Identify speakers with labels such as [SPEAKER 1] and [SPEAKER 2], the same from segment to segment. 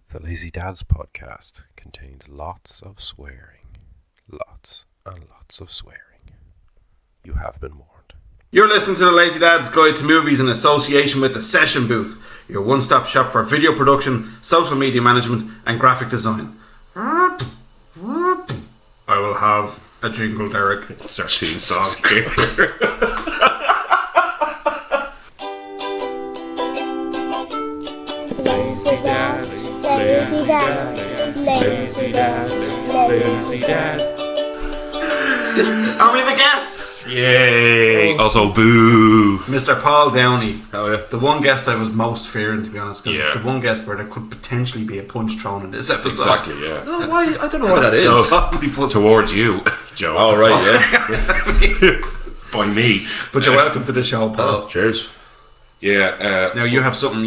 [SPEAKER 1] The Lazy Dads podcast contains lots of swearing. Lots and lots of swearing. You have been warned.
[SPEAKER 2] You're listening to the Lazy Dads Guide to Movies in association with the Session Booth, your one-stop shop for video production, social media management and graphic design. I will have a jingle, Derek.
[SPEAKER 3] It's our team song.
[SPEAKER 1] Lazy Dads, Lazy Dads, Lazy Dads, Lazy Dads.
[SPEAKER 2] And we have a guest!
[SPEAKER 3] Yay! Also, boo!
[SPEAKER 2] Mr. Paul Downey.
[SPEAKER 3] Hell yeah.
[SPEAKER 2] The one guest I was most fearing, to be honest, because
[SPEAKER 3] Yeah.
[SPEAKER 2] it's the one guest where there could potentially be a punch thrown in this episode.
[SPEAKER 3] Exactly, yeah.
[SPEAKER 4] No, why? I don't know why that is.
[SPEAKER 3] Towards you, Joe.
[SPEAKER 4] Oh, right, yeah.
[SPEAKER 3] By me.
[SPEAKER 2] But you're welcome to the show, Paul.
[SPEAKER 4] Cheers.
[SPEAKER 3] Yeah,
[SPEAKER 2] Now you have something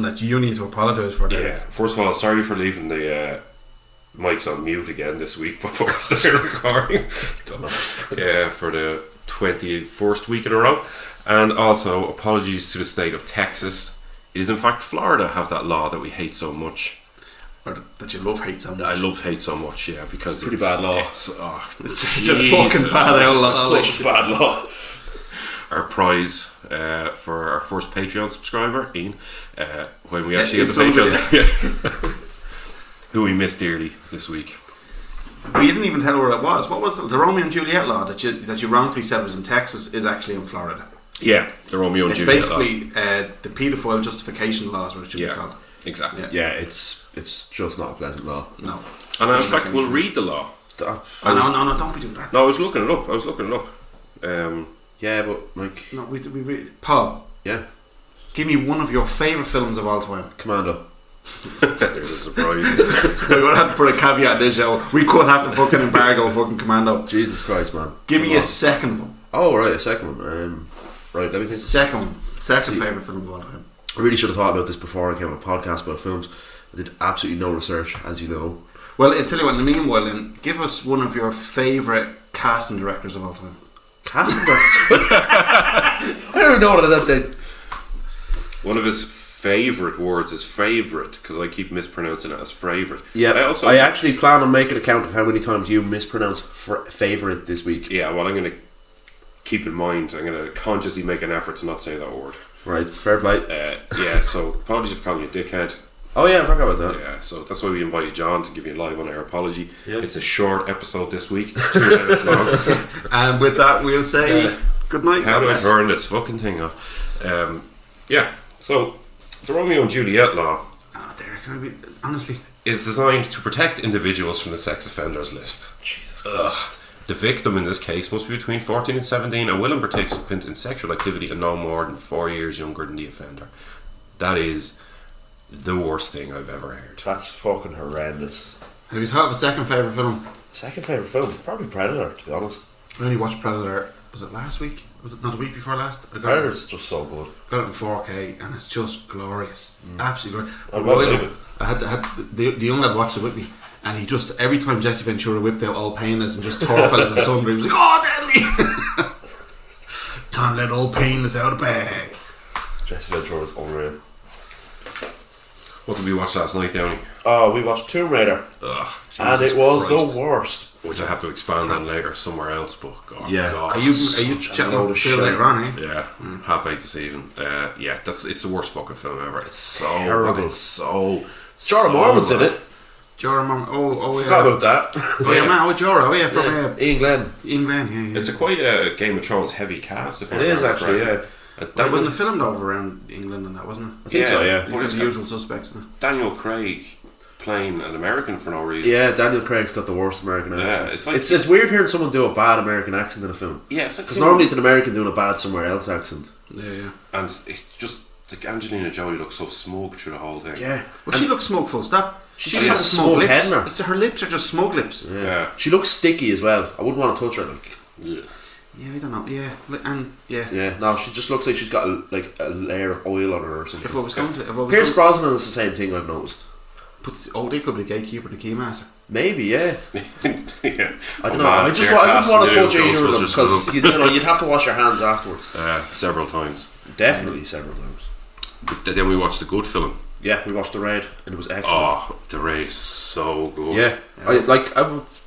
[SPEAKER 2] that you need to apologise for there.
[SPEAKER 3] yeah. First of all, sorry for leaving the mics on mute again this week before we started recording. Dumbass. Yeah, for the 21st week in a row. And also, apologies to the state of Texas. It is in fact Florida have that law that we hate so much.
[SPEAKER 2] Or that you hate so much.
[SPEAKER 3] I love hate so much, yeah, because
[SPEAKER 4] It's a pretty bad law.
[SPEAKER 2] It's a fucking bad old law.
[SPEAKER 3] Such a bad law. Our prize for our first Patreon subscriber, Ian, when we actually get the Patreon, who we missed dearly this week.
[SPEAKER 2] We didn't even tell where it was. What was it? The Romeo and Juliet law that you wrongfully said was in Texas is actually in Florida.
[SPEAKER 3] Yeah, the Romeo and
[SPEAKER 2] It's
[SPEAKER 3] Juliet
[SPEAKER 2] basically the paedophile justification law is what it should be called.
[SPEAKER 3] Exactly.
[SPEAKER 2] Yeah.
[SPEAKER 4] Yeah, it's just not a pleasant law.
[SPEAKER 2] No.
[SPEAKER 3] And in fact, we'll read the law.
[SPEAKER 2] No, don't be doing that.
[SPEAKER 3] No, I was looking it up.
[SPEAKER 4] Yeah, but like,
[SPEAKER 2] No, we read. Paul,
[SPEAKER 4] yeah,
[SPEAKER 2] give me one of your favourite films of all time.
[SPEAKER 4] Commando.
[SPEAKER 3] There's a surprise.
[SPEAKER 2] We're going to have to put a caveat in this show. We could have to fucking embargo fucking Commando.
[SPEAKER 4] Jesus Christ, man.
[SPEAKER 2] Give me a second one.
[SPEAKER 4] Oh, right, a second one. Right, let me think.
[SPEAKER 2] Second one. Second favourite film of all time.
[SPEAKER 4] I really should have thought about this before I came on a podcast about films. I did absolutely no research, as you know.
[SPEAKER 2] Well, I'll tell you what, in the meanwhile then, give us one of your favourite casting directors of all time.
[SPEAKER 4] Casting director? I don't know what that did.
[SPEAKER 3] One of his favourite words is favourite, because I keep mispronouncing it as favourite.
[SPEAKER 4] Yeah,
[SPEAKER 3] I
[SPEAKER 4] actually plan on making a count of how many times you mispronounce favourite this week.
[SPEAKER 3] Yeah, well, I'm going to keep in mind, I'm going to consciously make an effort to not say that word.
[SPEAKER 4] Right, fair play.
[SPEAKER 3] Yeah, so apologies for calling you a dickhead.
[SPEAKER 4] Oh yeah, I forgot about that.
[SPEAKER 3] Yeah, so that's why we invited John to give you a live on air apology.
[SPEAKER 4] Yep.
[SPEAKER 3] It's a short episode this week, it's 2 minutes long.
[SPEAKER 2] And with that, we'll say good night.
[SPEAKER 3] How
[SPEAKER 2] God
[SPEAKER 3] do I
[SPEAKER 2] bless.
[SPEAKER 3] turn this fucking thing off? Yeah, so the Romeo and Juliet law
[SPEAKER 2] Oh, Derek, can I be honestly?
[SPEAKER 3] is designed to protect individuals from the sex offenders list.
[SPEAKER 4] Jesus
[SPEAKER 3] Ugh. The victim in this case must be between 14 and 17, a willing participant in sexual activity and no more than 4 years younger than the offender. That is the worst thing I've ever heard.
[SPEAKER 4] That's fucking horrendous.
[SPEAKER 2] Have you thought of a second favourite film?
[SPEAKER 4] Second favourite film? Probably Predator, to be honest.
[SPEAKER 2] I only watched Predator, was it last week? Was it not the week before last? I got
[SPEAKER 4] Predator's just so good.
[SPEAKER 2] it in 4K and it's just glorious. Absolutely glorious.
[SPEAKER 4] I
[SPEAKER 2] But
[SPEAKER 4] love
[SPEAKER 2] Royal-
[SPEAKER 4] it.
[SPEAKER 2] I had the young lad watched it with me and he just, every time Jesse Ventura whipped out Old Painless and just tore fellas and sundry, he was like, oh, deadly! Time to let Old Painless out of the bag.
[SPEAKER 4] Jesse Ventura is unreal.
[SPEAKER 3] What did we watch last night, Downey?
[SPEAKER 4] Oh, we watched Tomb Raider.
[SPEAKER 3] Ugh,
[SPEAKER 4] And
[SPEAKER 3] Jesus
[SPEAKER 4] it was
[SPEAKER 3] Christ.
[SPEAKER 4] the worst.
[SPEAKER 3] Which I have to expand on later somewhere else, but God,
[SPEAKER 4] Yeah.
[SPEAKER 3] God.
[SPEAKER 2] Are you
[SPEAKER 4] Such a
[SPEAKER 2] chatting
[SPEAKER 4] load
[SPEAKER 2] about
[SPEAKER 4] of
[SPEAKER 2] Phil
[SPEAKER 4] shit.
[SPEAKER 2] later on, eh?
[SPEAKER 3] Yeah, half 8 this evening. Yeah, it's the worst fucking film ever. It's so
[SPEAKER 4] Terrible.
[SPEAKER 3] It's so
[SPEAKER 4] Jorah Mormont's in
[SPEAKER 3] bad.
[SPEAKER 4] it.
[SPEAKER 2] Jorah Mom, oh yeah.
[SPEAKER 4] Forgot about that.
[SPEAKER 2] Oh yeah, man, Jorah, oh yeah, from
[SPEAKER 4] Ian Glenn.
[SPEAKER 2] Ian Glenn, yeah.
[SPEAKER 3] It's a quite a Game of Thrones heavy cast. If I
[SPEAKER 4] It is
[SPEAKER 3] remember
[SPEAKER 4] actually,
[SPEAKER 3] correctly.
[SPEAKER 4] yeah.
[SPEAKER 2] That wasn't filmed over around England and that, wasn't it?
[SPEAKER 4] I think so, yeah.
[SPEAKER 3] But
[SPEAKER 2] One
[SPEAKER 3] it's
[SPEAKER 2] of the
[SPEAKER 3] got
[SPEAKER 2] usual suspects. Isn't it?
[SPEAKER 3] Daniel Craig playing an American for no reason.
[SPEAKER 4] Yeah, Daniel Craig's got the worst American accent.
[SPEAKER 3] it's like-
[SPEAKER 4] it's weird hearing someone do a bad American accent in a film.
[SPEAKER 3] Yeah, it's like
[SPEAKER 4] Because normally it's an American doing a bad somewhere else accent.
[SPEAKER 2] Yeah.
[SPEAKER 3] and it's just like Angelina Jolie looks so smug through the whole thing.
[SPEAKER 4] Yeah.
[SPEAKER 2] Well, she looks smugful. Stop. She just
[SPEAKER 4] has
[SPEAKER 2] has
[SPEAKER 4] a
[SPEAKER 2] smug
[SPEAKER 4] smug
[SPEAKER 2] lips.
[SPEAKER 4] head in her.
[SPEAKER 2] It's her lips are just smug lips.
[SPEAKER 3] Yeah.
[SPEAKER 4] She looks sticky as well. I wouldn't want to touch her. Like.
[SPEAKER 3] Yeah.
[SPEAKER 2] Yeah, I don't know. Yeah, and yeah.
[SPEAKER 4] Yeah, no, she just looks like she's got a layer of oil on her or something.
[SPEAKER 2] If I was going to,
[SPEAKER 4] Pierce Brosnan is the same thing I've noticed.
[SPEAKER 2] they could be the gatekeeper, the keymaster.
[SPEAKER 4] Maybe, yeah.
[SPEAKER 3] Yeah.
[SPEAKER 4] I don't know. I wouldn't want to touch either of them because you'd have to wash your hands afterwards.
[SPEAKER 3] Several times.
[SPEAKER 4] Definitely several times.
[SPEAKER 3] But then we watched a good film.
[SPEAKER 4] Yeah, we watched The Raid, and it was excellent.
[SPEAKER 3] Oh, The Raid is so good.
[SPEAKER 4] Yeah,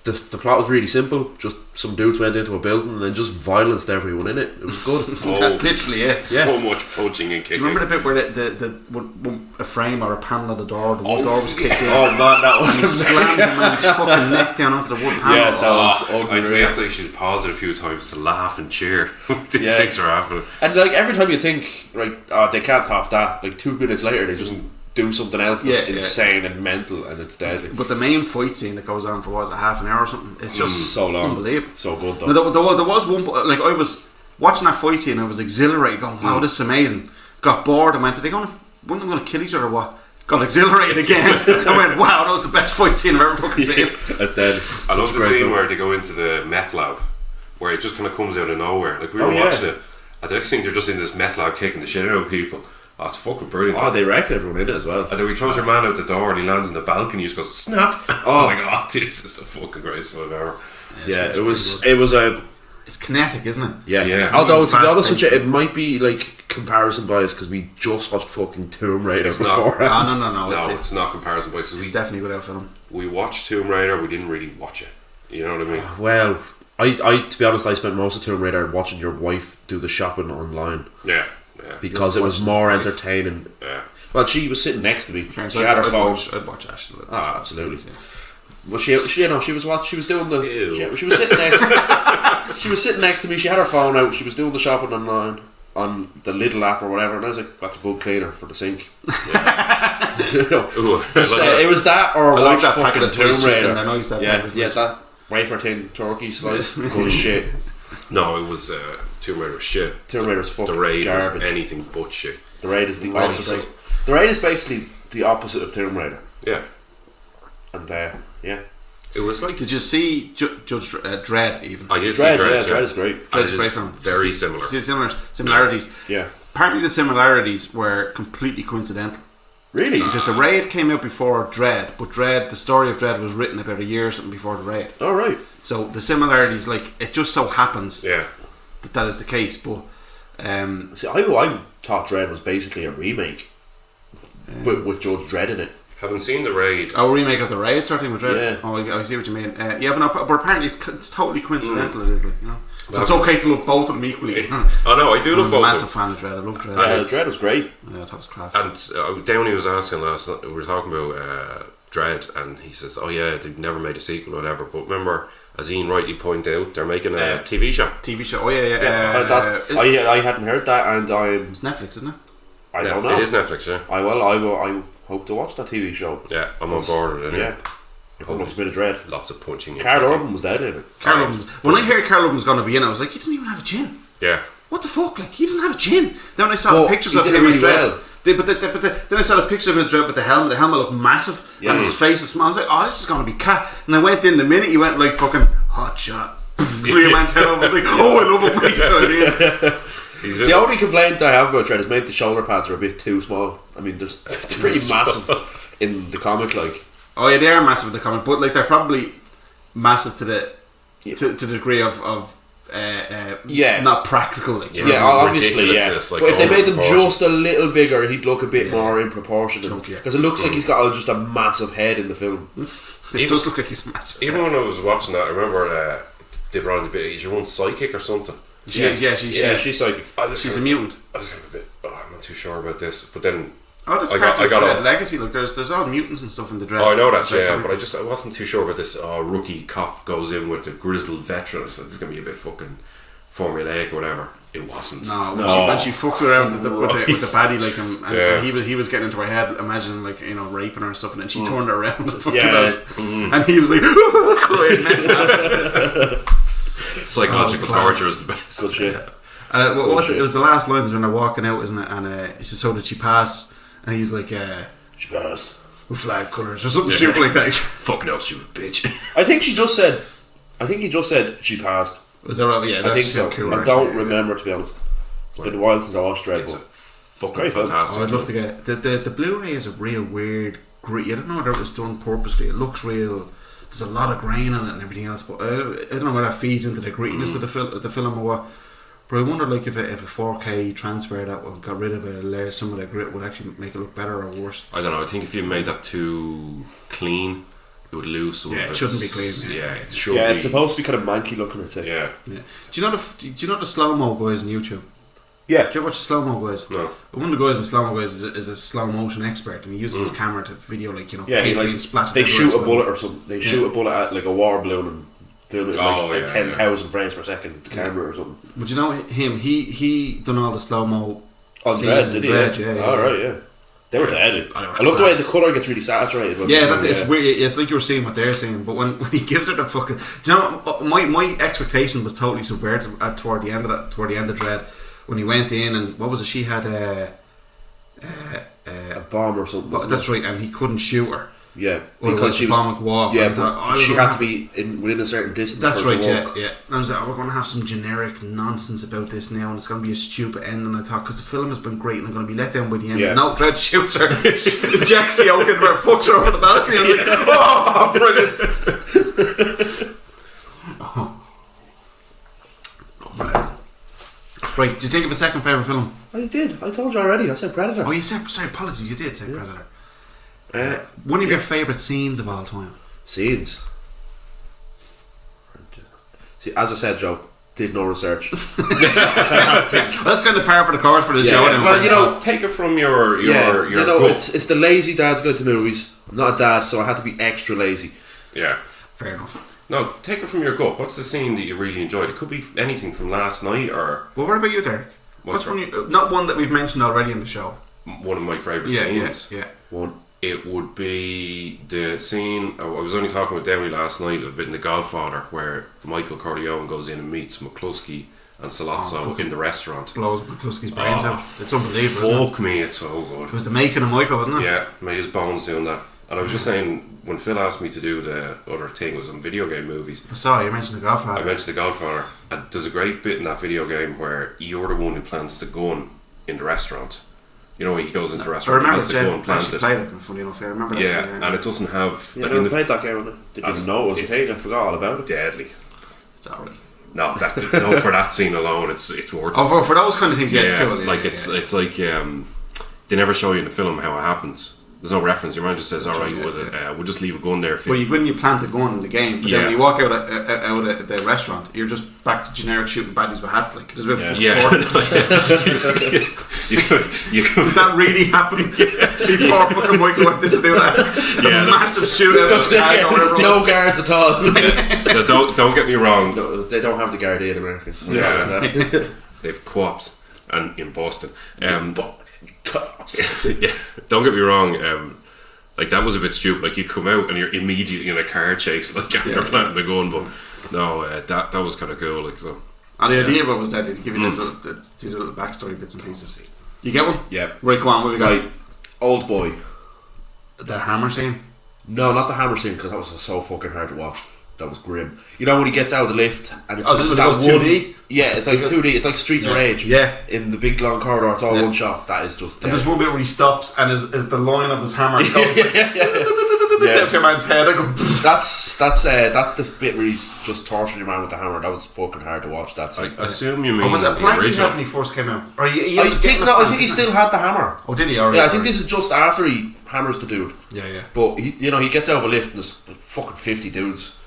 [SPEAKER 4] the plot was really simple. Just some dudes went into a building and then just violenced everyone in it. It was good.
[SPEAKER 2] That's literally it.
[SPEAKER 3] So much punching and
[SPEAKER 2] Do
[SPEAKER 3] kicking.
[SPEAKER 2] you remember the bit where a frame or a panel of the door was kicked in?
[SPEAKER 4] Oh man, that
[SPEAKER 2] And he
[SPEAKER 4] was
[SPEAKER 2] slammed the man's fucking neck down onto the wooden panel.
[SPEAKER 4] Yeah, that was ugly.
[SPEAKER 3] We have to actually pause it a few times to laugh and cheer. These
[SPEAKER 4] Yeah.
[SPEAKER 3] things are happening.
[SPEAKER 4] And like every time you think, right, they can't top that. Like 2 minutes later, they just do something else that's insane and mental, and it's deadly.
[SPEAKER 2] But the main fight scene that goes on for what is it, half an hour or something? It's just
[SPEAKER 4] So long,
[SPEAKER 2] unbelievable.
[SPEAKER 4] so good though.
[SPEAKER 2] Now, there was one like I was watching that fight scene and I was exhilarated, going, "Wow, this is amazing." Got bored and went, "Are they going? When are they going to kill each other? Or what?" Got exhilarated again. I went, "Wow, that was the best fight scene I've ever fucking seen."
[SPEAKER 4] That's deadly.
[SPEAKER 3] I love
[SPEAKER 4] Such a
[SPEAKER 3] the
[SPEAKER 4] great
[SPEAKER 3] scene
[SPEAKER 4] film.
[SPEAKER 3] where they go into the meth lab, where it just kind of comes out of nowhere. Like we were
[SPEAKER 4] yeah.
[SPEAKER 3] watching it, and the next thing they're just in this meth lab kicking the shit out of people. Oh, it's fucking brilliant.
[SPEAKER 4] Oh, they wrecked everyone in it as well.
[SPEAKER 3] And then he throws your man out the door and he lands on the balcony. He just goes snap.
[SPEAKER 4] Oh.
[SPEAKER 3] I was like, oh, this is the fucking greatest film ever.
[SPEAKER 4] Yeah,
[SPEAKER 2] it's
[SPEAKER 4] it was
[SPEAKER 2] really
[SPEAKER 4] a
[SPEAKER 2] It's kinetic, isn't it?
[SPEAKER 4] yeah.
[SPEAKER 3] Yeah.
[SPEAKER 4] Although to be honest with you,
[SPEAKER 2] Fast-paced.
[SPEAKER 4] it might be like comparison bias because we just watched fucking Tomb Raider
[SPEAKER 3] It's not.
[SPEAKER 4] before.
[SPEAKER 2] No.
[SPEAKER 3] No, it's not comparison bias.
[SPEAKER 2] It's definitely a good out film.
[SPEAKER 3] We watched Tomb Raider. We didn't really watch it. You know what I mean?
[SPEAKER 4] Well, I to be honest, I spent most of Tomb Raider watching your wife do the shopping online
[SPEAKER 3] Yeah.
[SPEAKER 4] because it was more entertaining.
[SPEAKER 3] Yeah.
[SPEAKER 4] Well, she was sitting next to me.
[SPEAKER 2] Fair
[SPEAKER 4] She
[SPEAKER 2] enough.
[SPEAKER 4] had her
[SPEAKER 2] I'd
[SPEAKER 4] phone.
[SPEAKER 2] watch Ash.
[SPEAKER 4] Ah, absolutely. Well, she was doing the.
[SPEAKER 3] Ew.
[SPEAKER 4] She was sitting next. She was sitting next to me. She had her phone out. She was doing the shopping online on the Lidl app or whatever, and I was like, "That's a bug cleaner for the sink." You know,
[SPEAKER 3] Ooh,
[SPEAKER 4] it was that or
[SPEAKER 2] I like
[SPEAKER 4] watch
[SPEAKER 2] that packet
[SPEAKER 4] fucking
[SPEAKER 2] of sliced
[SPEAKER 4] Tomb
[SPEAKER 2] chicken.
[SPEAKER 4] Raider.
[SPEAKER 2] I know you said
[SPEAKER 4] Yeah,
[SPEAKER 2] packet of
[SPEAKER 4] yeah,
[SPEAKER 2] sliced
[SPEAKER 4] that wafer tin turkey slice, good shit.
[SPEAKER 3] No, it was Tomb Raider was shit.
[SPEAKER 4] Tomb Raider's fucking
[SPEAKER 3] The Raid
[SPEAKER 4] garbage.
[SPEAKER 3] was anything but shit.
[SPEAKER 4] The Raid is the
[SPEAKER 3] Right.
[SPEAKER 4] opposite. The Raid is basically the opposite of Tomb Raider,
[SPEAKER 3] Yeah.
[SPEAKER 4] and yeah,
[SPEAKER 3] It was like
[SPEAKER 2] Did you see Judge Dredd even?
[SPEAKER 3] I did
[SPEAKER 4] Dredd,
[SPEAKER 3] see Dredd.
[SPEAKER 4] Dredd is great.
[SPEAKER 3] And
[SPEAKER 2] Dredd's
[SPEAKER 3] it
[SPEAKER 2] a great
[SPEAKER 3] is
[SPEAKER 2] film.
[SPEAKER 3] very similar.
[SPEAKER 2] Similarities.
[SPEAKER 4] Yeah,
[SPEAKER 2] Apparently the similarities were completely coincidental.
[SPEAKER 4] really.
[SPEAKER 2] Because the Raid came out before Dredd, but the story of Dredd was written about a year or something before the Raid.
[SPEAKER 4] All right.
[SPEAKER 2] So the similarities, like, it just so happens
[SPEAKER 3] Yeah.
[SPEAKER 2] that is the case. But
[SPEAKER 4] See, I thought Dredd was basically a remake with Judge Dredd in it.
[SPEAKER 3] Haven't seen The Raid.
[SPEAKER 2] a remake of the Raid sort of thing with Dredd.
[SPEAKER 4] Yeah.
[SPEAKER 2] Oh, I see what you mean. Yeah, but no, but apparently it's totally coincidental. It is, like, you know. So it's okay to love both of them equally.
[SPEAKER 3] Oh no, I do love
[SPEAKER 2] I'm a
[SPEAKER 3] both
[SPEAKER 2] massive
[SPEAKER 3] of them.
[SPEAKER 2] fan of Dredd. I love Dredd.
[SPEAKER 3] And it's-
[SPEAKER 4] Dredd was great.
[SPEAKER 2] Yeah, I thought it was class.
[SPEAKER 3] And Downey was asking last night, we were talking about Dredd, and he says, oh yeah, they've never made a sequel or whatever, but remember, as Ian rightly pointed out, they're making a TV show.
[SPEAKER 2] TV show. Oh yeah.
[SPEAKER 4] I hadn't heard that, and
[SPEAKER 2] It's Netflix, isn't it?
[SPEAKER 4] I don't know.
[SPEAKER 3] It is Netflix, yeah.
[SPEAKER 4] I hope to watch that TV show.
[SPEAKER 3] Yeah, I'm on board with it anyway.
[SPEAKER 4] Yeah, if it must be a Dread.
[SPEAKER 3] Lots of punching. and
[SPEAKER 4] Carl
[SPEAKER 3] kicking.
[SPEAKER 4] Urban was dead in it.
[SPEAKER 2] Carl Urban. When I heard Carl Urban was going to be in, I was like, he doesn't even have a chin.
[SPEAKER 3] Yeah.
[SPEAKER 2] What the fuck? Like, he doesn't have a chin. Then I saw
[SPEAKER 4] Well,
[SPEAKER 2] the pictures
[SPEAKER 4] he
[SPEAKER 2] of
[SPEAKER 4] did
[SPEAKER 2] him
[SPEAKER 4] it really
[SPEAKER 2] as Dredd.
[SPEAKER 4] well.
[SPEAKER 2] Then I saw the picture of his Dredd with the helmet. The helmet looked massive,
[SPEAKER 4] Yeah.
[SPEAKER 2] and his face was small. I was like, oh, this is going to be cat. And I went in the minute he went like fucking hot shot. Blew your man's head off. I was like, oh, I love him. Mate. So, yeah.
[SPEAKER 3] He's
[SPEAKER 4] The only complaint I have about Dread is maybe the shoulder pads are a bit too small. I mean, they're pretty massive in the comic, like.
[SPEAKER 2] Oh yeah, they are massive in the comic, but like they're probably massive to the
[SPEAKER 4] Yeah.
[SPEAKER 2] to the degree of
[SPEAKER 4] Yeah.
[SPEAKER 2] not practical. Like, you know?
[SPEAKER 4] Yeah, obviously, yeah.
[SPEAKER 3] ridiculousness, like,
[SPEAKER 4] But if they made them
[SPEAKER 3] over-proportioned.
[SPEAKER 4] just a little bigger, he'd look a bit more in proportion.
[SPEAKER 2] Chunkier.
[SPEAKER 4] Because it looks like he's got just a massive head in the film.
[SPEAKER 2] It does look like he's massive.
[SPEAKER 3] Even when I was watching that, I remember they brought in the bit, he's your own psychic or something.
[SPEAKER 4] She's psychic.
[SPEAKER 2] She's a mutant.
[SPEAKER 3] I was kind of a bit, I'm not too sure about this, but then
[SPEAKER 2] Oh, that's
[SPEAKER 3] I
[SPEAKER 2] part
[SPEAKER 3] got-
[SPEAKER 2] of the
[SPEAKER 3] I got
[SPEAKER 2] Dread
[SPEAKER 3] a-
[SPEAKER 2] legacy. Look, there's all mutants and stuff in the Dread.
[SPEAKER 3] oh, I know that,
[SPEAKER 2] Dread
[SPEAKER 3] yeah,
[SPEAKER 2] comic.
[SPEAKER 3] but I wasn't too sure about this rookie cop goes in with the grizzled veteran, so it's going to be a bit fucking formulaic or whatever. It wasn't.
[SPEAKER 2] No,
[SPEAKER 4] No.
[SPEAKER 2] when she fucked around with the baddie, like, and
[SPEAKER 3] Yeah.
[SPEAKER 2] he was getting into her head, imagining, like, you know, raping her and stuff, and then she turned her around and fucking
[SPEAKER 4] Yeah.
[SPEAKER 2] does. And he was like, crying, messing up.
[SPEAKER 3] Psychological
[SPEAKER 2] Oh,
[SPEAKER 3] torture is the best.
[SPEAKER 4] Good shit.
[SPEAKER 2] What was it? It was the last lines when they're walking out, isn't it? And he says, "So did she pass?" And he's like,
[SPEAKER 4] She passed.
[SPEAKER 2] with flag colours or something stupid like that.
[SPEAKER 3] Fuck no, stupid bitch.
[SPEAKER 4] I think he just said she passed.
[SPEAKER 2] Was that right? Yeah,
[SPEAKER 4] I
[SPEAKER 2] that's
[SPEAKER 4] think so.
[SPEAKER 2] cool,
[SPEAKER 4] I don't
[SPEAKER 2] actually.
[SPEAKER 4] remember, to be honest. It's been a while since I watched Dread.
[SPEAKER 3] It's a
[SPEAKER 4] but
[SPEAKER 3] fucking
[SPEAKER 4] Great film.
[SPEAKER 3] fantastic.
[SPEAKER 2] Oh, I'd love to get it. The Blu-ray is a real weird gritty. I don't know whether it was done purposely. It looks real. There's a lot of grain on it and everything else, but I don't know whether that feeds into the grittiness of the film or what. But I wonder, like, if a 4K transfer that got rid of a layer, some of the grit would actually make it look better or worse.
[SPEAKER 3] I don't know. I think if you made that too clean, it would lose some.
[SPEAKER 2] Yeah,
[SPEAKER 3] of
[SPEAKER 2] it shouldn't be clean.
[SPEAKER 3] Yeah, it should.
[SPEAKER 4] Yeah,
[SPEAKER 3] be.
[SPEAKER 4] it's supposed to be kind of manky looking. I'd say.
[SPEAKER 3] Yeah.
[SPEAKER 2] Do you know the slow mo guys on YouTube?
[SPEAKER 4] Yeah.
[SPEAKER 2] Do you ever watch the slow mo guys?
[SPEAKER 3] No.
[SPEAKER 2] One of the guys in slow mo guys is a slow motion expert, and he uses his camera to video, like,
[SPEAKER 4] Yeah, he
[SPEAKER 2] paint
[SPEAKER 4] like
[SPEAKER 2] being splattered
[SPEAKER 4] they shoot a
[SPEAKER 2] everywhere.
[SPEAKER 4] bullet or something. They shoot a bullet at like a water balloon and film it like 10,000 frames per second camera or something.
[SPEAKER 2] But you know him? He done all the slow mo.
[SPEAKER 4] On Dread, did he?
[SPEAKER 2] Yeah.
[SPEAKER 4] All right, yeah. They were deadly.
[SPEAKER 2] I
[SPEAKER 4] love the way the colour gets really saturated.
[SPEAKER 2] Yeah, that's it. It's weird. It's like you were seeing what they're saying, but when he gives her the fucking, do you know, my expectation was totally subverted toward the end of Dread, when he went in and what was it? She had
[SPEAKER 4] a bomb or something.
[SPEAKER 2] That's right, and he couldn't shoot her.
[SPEAKER 4] Yeah,
[SPEAKER 2] because she was bomb would go off.
[SPEAKER 4] Yeah,
[SPEAKER 2] but
[SPEAKER 4] she had to be within a certain distance.
[SPEAKER 2] That's right.
[SPEAKER 4] Yeah.
[SPEAKER 2] And I was like, we're going to have some generic nonsense about this now, and it's going to be a stupid ending. I thought, because the film has been great, and I'm going to be let down by the end.
[SPEAKER 4] Yeah.
[SPEAKER 2] No, Dredd shoots her, ejects the oak into her, fucks her over the balcony. I was like, oh, brilliant. Right, do you think of a second favourite film?
[SPEAKER 4] I did. I told you already. I said Predator.
[SPEAKER 2] Oh, you said, sorry, apologies, you did say Predator. One of your favourite scenes of all time?
[SPEAKER 4] Scenes. See, as I said, Joe, did no research.
[SPEAKER 2] That's kind of par for the course for the show.
[SPEAKER 3] Yeah. Well, you know, take it from your
[SPEAKER 4] you know,
[SPEAKER 3] gut.
[SPEAKER 4] it's the lazy dad's guide to movies. I'm not a dad, so I had to be extra lazy.
[SPEAKER 3] Yeah.
[SPEAKER 2] Fair enough.
[SPEAKER 3] No, take it from your gut. What's the scene that you really enjoyed? It could be anything from last night or...
[SPEAKER 2] Well, what about you, Derek? What's one you, not one that we've mentioned already in the show.
[SPEAKER 3] One of my favourite scenes.
[SPEAKER 2] Yeah.
[SPEAKER 4] One.
[SPEAKER 3] It would be the scene... I was only talking with Downey last night a bit in The Godfather, where Michael Corleone goes in and meets McCluskey and Salazzo in the restaurant.
[SPEAKER 2] Blows McCluskey's brains out. It's unbelievable.
[SPEAKER 3] Fuck me, it's so good.
[SPEAKER 2] It was the making of Michael, wasn't it?
[SPEAKER 3] Yeah, made his bones doing that. And I was just saying, when Phil asked me to do the other thing, was on video game movies.
[SPEAKER 2] Sorry, you mentioned The Godfather.
[SPEAKER 3] I mentioned The Godfather, and there's a great bit in that video game where you're the one who plants the gun in the restaurant. You know, he goes into the restaurant and has the gun planted.
[SPEAKER 2] Played it, funny enough. I remember that.
[SPEAKER 3] Yeah, and it doesn't have...
[SPEAKER 4] Yeah, I never played that game. Didn't even know it was a thing. I forgot all about it.
[SPEAKER 3] Deadly.
[SPEAKER 2] It's alright.
[SPEAKER 3] No, for that scene alone, it's worth it.
[SPEAKER 2] Oh, for those kind of things, yeah, it's cool.
[SPEAKER 3] Like it's like they never show you in the film how it happens. There's no reference. Your man just says, "All right, we'll just leave a gun there."
[SPEAKER 2] Well, when you plant the gun in the game, but then when you walk out of the restaurant, you're just back to generic shooting baddies with hats. Like there's about Did that really happen before fucking Michael went in to do that? A massive shootout.
[SPEAKER 4] No guards at all.
[SPEAKER 3] No, don't get me wrong.
[SPEAKER 4] No, they don't have the guard in America.
[SPEAKER 3] Yeah, they've co-ops and in Boston.
[SPEAKER 4] Cops.
[SPEAKER 3] Yeah, don't get me wrong. Like that was a bit stupid. Like you come out and you're immediately in a car chase, like after planting the gun. But no, that was kind of cool. Like so.
[SPEAKER 2] And the idea of it was that they'd give you the little backstory bits and pieces. You get one?
[SPEAKER 4] Yeah.
[SPEAKER 2] Right, go on. What we got?
[SPEAKER 4] Right, Old Boy.
[SPEAKER 2] The hammer scene.
[SPEAKER 4] No, not the hammer scene, because that was so fucking hard to watch. That was grim. You know when he gets out of the lift and it's just that
[SPEAKER 2] 2D?
[SPEAKER 4] Yeah, it's like 2D. It's like Streets of Rage.
[SPEAKER 2] Yeah.
[SPEAKER 4] In the big long corridor, it's all one shot. That is just.
[SPEAKER 2] And there's one bit where he stops and is the line of his hammer goes down to your man's head. I go.
[SPEAKER 4] That's the bit where he's just torturing your man with the hammer. That was fucking hard to watch. That's.
[SPEAKER 3] I assume you mean
[SPEAKER 2] was it a plank
[SPEAKER 3] the
[SPEAKER 2] he had
[SPEAKER 3] original?
[SPEAKER 2] when he first came out? Or
[SPEAKER 4] I think he still had the hammer.
[SPEAKER 2] Oh, did he? Already?
[SPEAKER 4] Yeah, I think this is just after he hammers the dude.
[SPEAKER 2] Yeah.
[SPEAKER 4] But he gets out of a lift and there's like fucking 50 dudes.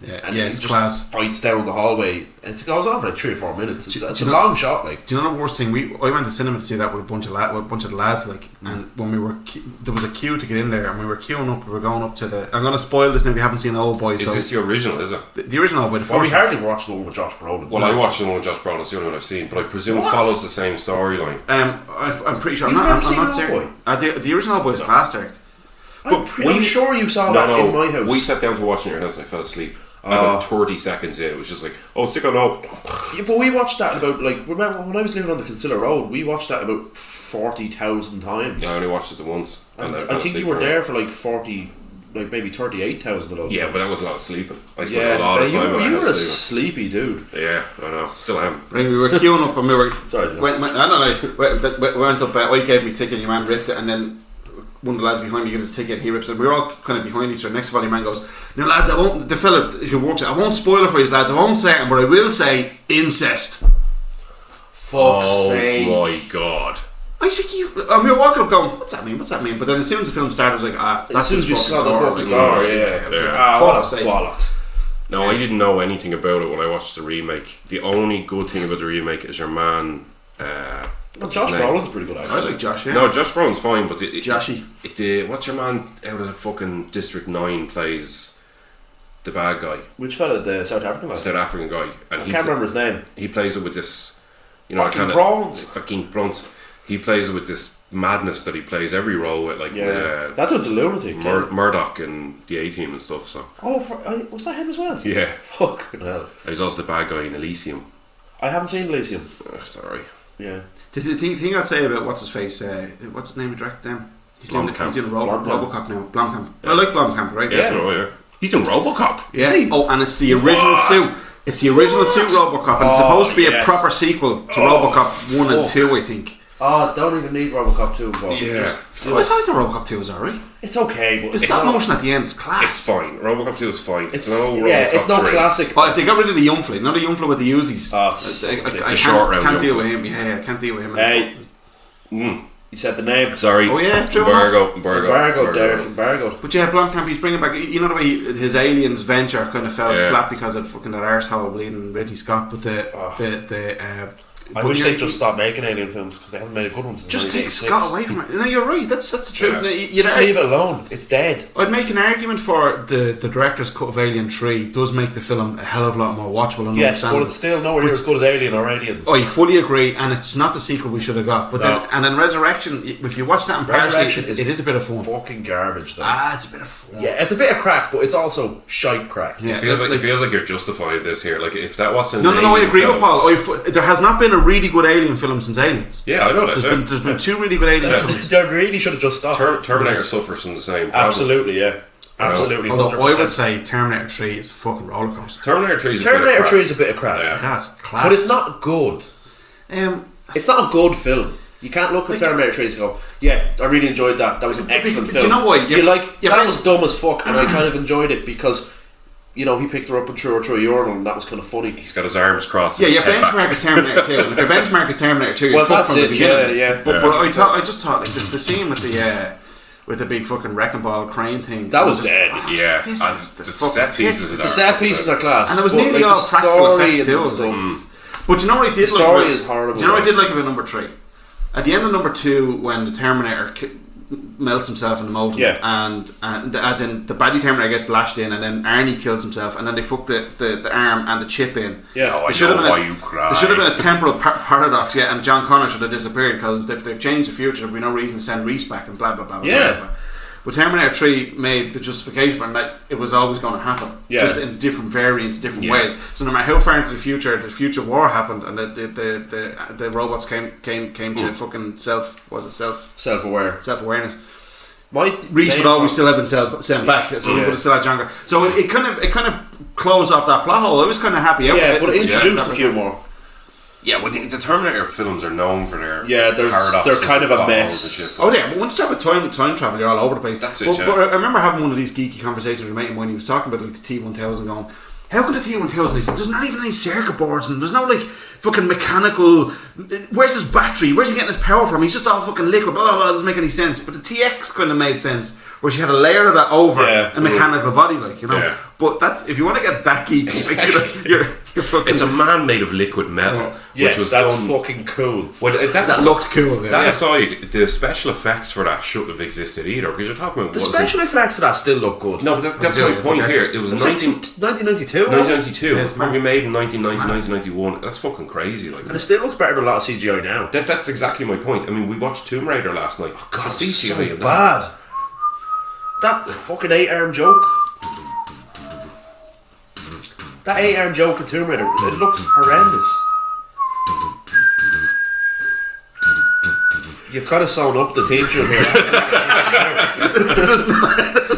[SPEAKER 2] Yeah,
[SPEAKER 4] and
[SPEAKER 2] it's
[SPEAKER 4] just
[SPEAKER 2] class.
[SPEAKER 4] Fights down the hallway. And it goes on for like 3 or 4 minutes. It's a long shot, like.
[SPEAKER 2] Do you know the worst thing? I went to cinema to see that with a bunch of the lads, like, and when we were there was a queue to get in there, and we were queuing up. We were going up to the. I'm going to spoil this now if you haven't seen Old Boy.
[SPEAKER 3] Is this the original? Is it
[SPEAKER 2] the original Old Boy?
[SPEAKER 4] Well, we hardly watched the one with Josh Brolin.
[SPEAKER 3] Well, I watched the one with Josh Brolin. It's the only one I've seen, but I presume it follows the same storyline.
[SPEAKER 2] I'm pretty sure.
[SPEAKER 4] You've
[SPEAKER 2] I'm
[SPEAKER 4] never seen
[SPEAKER 2] not
[SPEAKER 4] Old
[SPEAKER 2] serious.
[SPEAKER 4] Boy?
[SPEAKER 2] The original Old Boy is class, Derek.
[SPEAKER 4] I'm sure you saw that in my house.
[SPEAKER 3] We sat down to watch in your house and I fell asleep. About 30 seconds in, it was just like, oh, stick on up.
[SPEAKER 4] Yeah, but we watched that about, like, remember when I was living on the Kinsella Road, we watched that about 40,000 times.
[SPEAKER 3] I only watched it the once.
[SPEAKER 4] And I think you were there for like 40, like maybe 38,000 of those.
[SPEAKER 3] Yeah,
[SPEAKER 4] times.
[SPEAKER 3] but that was a lot of sleeping. I spent a lot of time.
[SPEAKER 4] You were a sleepy dude.
[SPEAKER 3] Yeah, I know. Still am.
[SPEAKER 2] Right, we were queuing up and we were.
[SPEAKER 4] Sorry,
[SPEAKER 2] we went up. I gave me a ticket and your man ripped it, and then one of the lads behind me gives his ticket and he rips it. We were all kind of behind each other. Next of all, your man goes, "Now lads, I won't." The fella who works it, I won't spoil it for you lads. I won't say it, but I will say incest.
[SPEAKER 4] fuck's sake.
[SPEAKER 3] Oh my god.
[SPEAKER 2] I think we were walking up going, what's that mean? What's that mean? But then as soon as the film started, I was like,
[SPEAKER 4] As soon as you saw the fucking door,
[SPEAKER 2] I was like,
[SPEAKER 4] what
[SPEAKER 2] fuck's
[SPEAKER 4] a
[SPEAKER 2] sake.
[SPEAKER 4] bollocks.
[SPEAKER 3] No, I didn't know anything about it when I watched the remake. The only good thing about the remake is your man. What's
[SPEAKER 4] Josh
[SPEAKER 3] his name?
[SPEAKER 4] Brolin's pretty good actor.
[SPEAKER 2] I like Josh, yeah.
[SPEAKER 3] No, Josh Brolin's fine, but
[SPEAKER 2] Joshy.
[SPEAKER 3] what's your man out of the fucking District 9 plays the bad guy,
[SPEAKER 4] Which fella, the South African
[SPEAKER 3] the
[SPEAKER 4] lad?
[SPEAKER 3] South African guy, and
[SPEAKER 4] I can't remember his name.
[SPEAKER 3] he plays it with this,
[SPEAKER 4] Fucking prawns.
[SPEAKER 3] fucking prawns. He plays it with this madness that he plays every role with, like
[SPEAKER 4] That dude's a lunatic.
[SPEAKER 3] Murdoch and the A-Team and stuff. So
[SPEAKER 4] Was that him as well?
[SPEAKER 3] yeah,
[SPEAKER 4] Fucking hell.
[SPEAKER 3] he's also the bad guy in Elysium.
[SPEAKER 4] I haven't seen Elysium.
[SPEAKER 3] It's alright.
[SPEAKER 4] Yeah.
[SPEAKER 2] The thing I'd say about what's his face, what's his name of director then? He's doing
[SPEAKER 3] Blomkamp.
[SPEAKER 2] Robocop now. Blomkamp. I like Blomkamp, right?
[SPEAKER 3] Yeah, that's right, yeah. He's doing RoboCop.
[SPEAKER 2] Yeah.
[SPEAKER 4] Is he?
[SPEAKER 2] Oh, and it's the original suit. It's the original suit RoboCop, and it's supposed to be a proper sequel to RoboCop 1 and 2, I think.
[SPEAKER 4] Oh, don't even need RoboCop 2 involved.
[SPEAKER 3] Yeah.
[SPEAKER 2] I thought the RoboCop 2 was alright.
[SPEAKER 4] It's okay, but
[SPEAKER 2] The stop motion at the end is class.
[SPEAKER 3] It's fine. RoboCop 2 is fine. It's
[SPEAKER 4] it's no
[SPEAKER 3] RoboCop 3.
[SPEAKER 4] classic.
[SPEAKER 2] But if they got rid of the young fella, not the young fella with the Uzis, I
[SPEAKER 3] short round
[SPEAKER 2] can't deal
[SPEAKER 3] young
[SPEAKER 2] with him. Yeah, I can't deal with him.
[SPEAKER 4] Hey, you said the name.
[SPEAKER 3] Sorry.
[SPEAKER 2] Oh yeah, true
[SPEAKER 4] Embargo, Derek, embargo.
[SPEAKER 2] But yeah, Blomkamp, he's bringing back. You know the way his Aliens venture kind of fell flat because of fucking that arsehole bleeding Ridley Scott. But
[SPEAKER 4] I wish they'd just stop making alien films because they haven't made good ones.
[SPEAKER 2] Just take Scott away from it. No, you're right. That's the truth.
[SPEAKER 4] Yeah. Just leave it alone. It's dead.
[SPEAKER 2] I'd make an argument for the director's cut of Alien 3 does make the film a hell of a lot more watchable and
[SPEAKER 4] Yes,
[SPEAKER 2] understandable.
[SPEAKER 4] but it's still nowhere near as good as Alien or Aliens.
[SPEAKER 2] I fully agree, and it's not the sequel we should have got. But then Resurrection, if you watch that in
[SPEAKER 4] Resurrection,
[SPEAKER 2] it is a bit of fun.
[SPEAKER 4] Fucking garbage, though.
[SPEAKER 2] It's a bit of fun.
[SPEAKER 4] Yeah, it's a bit of crack, but it's also shite crack.
[SPEAKER 2] Yeah,
[SPEAKER 3] It feels like you're justifying this here. Like if that wasn't
[SPEAKER 2] No, I agree with Paul. There has not been a really good Alien film since Aliens.
[SPEAKER 3] Yeah, I know that.
[SPEAKER 2] There's been two really good Alien films.
[SPEAKER 4] They really should have just stopped.
[SPEAKER 3] Terminator suffers from the same problem.
[SPEAKER 4] Absolutely, yeah. Absolutely.
[SPEAKER 2] Although
[SPEAKER 4] 100%.
[SPEAKER 2] I would say Terminator 3 is a fucking roller coaster.
[SPEAKER 3] Terminator 3 is
[SPEAKER 4] Terminator 3 is a bit of crap.
[SPEAKER 3] Yeah.
[SPEAKER 2] That's class.
[SPEAKER 4] But it's not good. It's not a good film. You can't look at Terminator 3 and go, yeah, I really enjoyed that. That was an excellent
[SPEAKER 2] do
[SPEAKER 4] film.
[SPEAKER 2] you know what?
[SPEAKER 4] That was dumb as fuck, and I kind of enjoyed it because, he picked her up and threw her through a urinal, and that was kind of funny.
[SPEAKER 3] He's got his arms crossed.
[SPEAKER 2] Yeah, your benchmark is Terminator 2. If your benchmark is Terminator 2,
[SPEAKER 4] well, that's it. Yeah.
[SPEAKER 2] But I just thought like the scene with the big fucking wrecking ball crane thing.
[SPEAKER 4] That was dead.
[SPEAKER 3] Yeah,
[SPEAKER 2] This
[SPEAKER 3] and
[SPEAKER 2] is
[SPEAKER 3] the
[SPEAKER 2] the
[SPEAKER 3] set pieces.
[SPEAKER 4] The set pieces are class,
[SPEAKER 2] and it was
[SPEAKER 4] but,
[SPEAKER 2] nearly
[SPEAKER 4] like,
[SPEAKER 2] all
[SPEAKER 4] the
[SPEAKER 2] practical
[SPEAKER 4] story
[SPEAKER 2] effects too.
[SPEAKER 4] and stuff.
[SPEAKER 2] But you know what I did?
[SPEAKER 4] The story is horrible.
[SPEAKER 2] Do you know what I did like about number 3? At the end of number 2, when the Terminator melts himself in the molten, and as in the baddie Terminator gets lashed in, and then Arnie kills himself, and then they fuck the arm and the chip in.
[SPEAKER 3] Yeah,
[SPEAKER 2] There should have been a temporal paradox, and John Connor should have disappeared because if they've changed the future, there'd be no reason to send Reese back and blah blah blah.
[SPEAKER 4] Yeah.
[SPEAKER 2] Blah, blah. But Terminator 3 made the justification for it that it was always going to happen, just in different variants, different ways. So no matter how far into the future war happened, and the robots came to fucking self-awareness. Reese would always still have been sent back, so we would have still had John Connor. So it kind of closed off that plot hole. I was kind of happy.
[SPEAKER 4] Yeah, but it introduced a few more.
[SPEAKER 3] Yeah, well, the Terminator films are known for their
[SPEAKER 4] they're kind of a mess.
[SPEAKER 3] And shit,
[SPEAKER 2] Oh yeah, but once you talk about time travel, you're all over the place.
[SPEAKER 3] That's it.
[SPEAKER 2] But I remember having one of these geeky conversations with a mate when he was talking about like the T1000, going, how can the T1000? He said, there's not even any circuit boards, and there's no like fucking mechanical. Where's his battery? Where's he getting his power from? He's just all fucking liquid. Blah blah blah. It doesn't make any sense. But the TX kind of made sense, where she had a layer of that over a mechanical body, like
[SPEAKER 3] Yeah.
[SPEAKER 2] But that's if you want to get that geeky, like, you're fucking.
[SPEAKER 3] It's a man made of liquid metal, which was
[SPEAKER 4] that's
[SPEAKER 3] done.
[SPEAKER 4] fucking cool.
[SPEAKER 3] Well,
[SPEAKER 2] that looked cool.
[SPEAKER 3] That aside, the special effects for that shouldn't have existed either, because you're talking about
[SPEAKER 4] The special effects for that still look good.
[SPEAKER 3] No, but that's my point here. It was
[SPEAKER 4] 1992.
[SPEAKER 3] 1992.
[SPEAKER 2] Yeah,
[SPEAKER 3] It's probably made in 1990, 1991. That's fucking crazy. Like,
[SPEAKER 4] And it still looks better than a lot of CGI now.
[SPEAKER 3] that's exactly my point. I mean, we watched Tomb Raider last night.
[SPEAKER 4] Oh God,
[SPEAKER 3] The
[SPEAKER 4] so
[SPEAKER 3] CGI in that.
[SPEAKER 4] bad. That fucking 8-arm joke. That 8-arm joke in Tomb Raider, it looks horrendous. You've kind of sewn up the theme tune here.
[SPEAKER 2] there's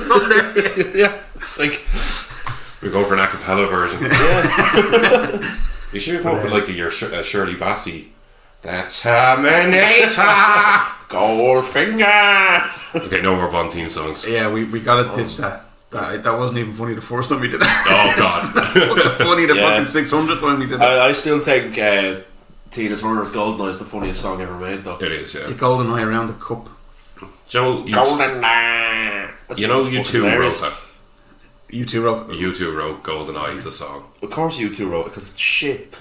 [SPEAKER 2] nothing there.
[SPEAKER 4] Yeah, it's like
[SPEAKER 3] We're going for an a cappella version.
[SPEAKER 4] yeah.
[SPEAKER 3] You should come up with like your Shirley Bassey. The Terminator.
[SPEAKER 4] Goldfinger.
[SPEAKER 3] Okay, no more Bond theme songs.
[SPEAKER 2] Yeah, we gotta ditch that. That wasn't even funny the first time we did it.
[SPEAKER 3] Oh God.
[SPEAKER 2] It's fucking funny the
[SPEAKER 4] Yeah.
[SPEAKER 2] fucking 600th time we did it.
[SPEAKER 4] I still think Tina Turner's Goldeneye is the funniest song ever made, though.
[SPEAKER 3] It is, yeah.
[SPEAKER 2] The golden eye around the cup.
[SPEAKER 3] Joe,
[SPEAKER 4] Goldeneye.
[SPEAKER 3] you know U2 wrote that.
[SPEAKER 2] U2 wrote.
[SPEAKER 3] U2 wrote GoldenEye, the song.
[SPEAKER 4] Of course U2 wrote it, because it's shit.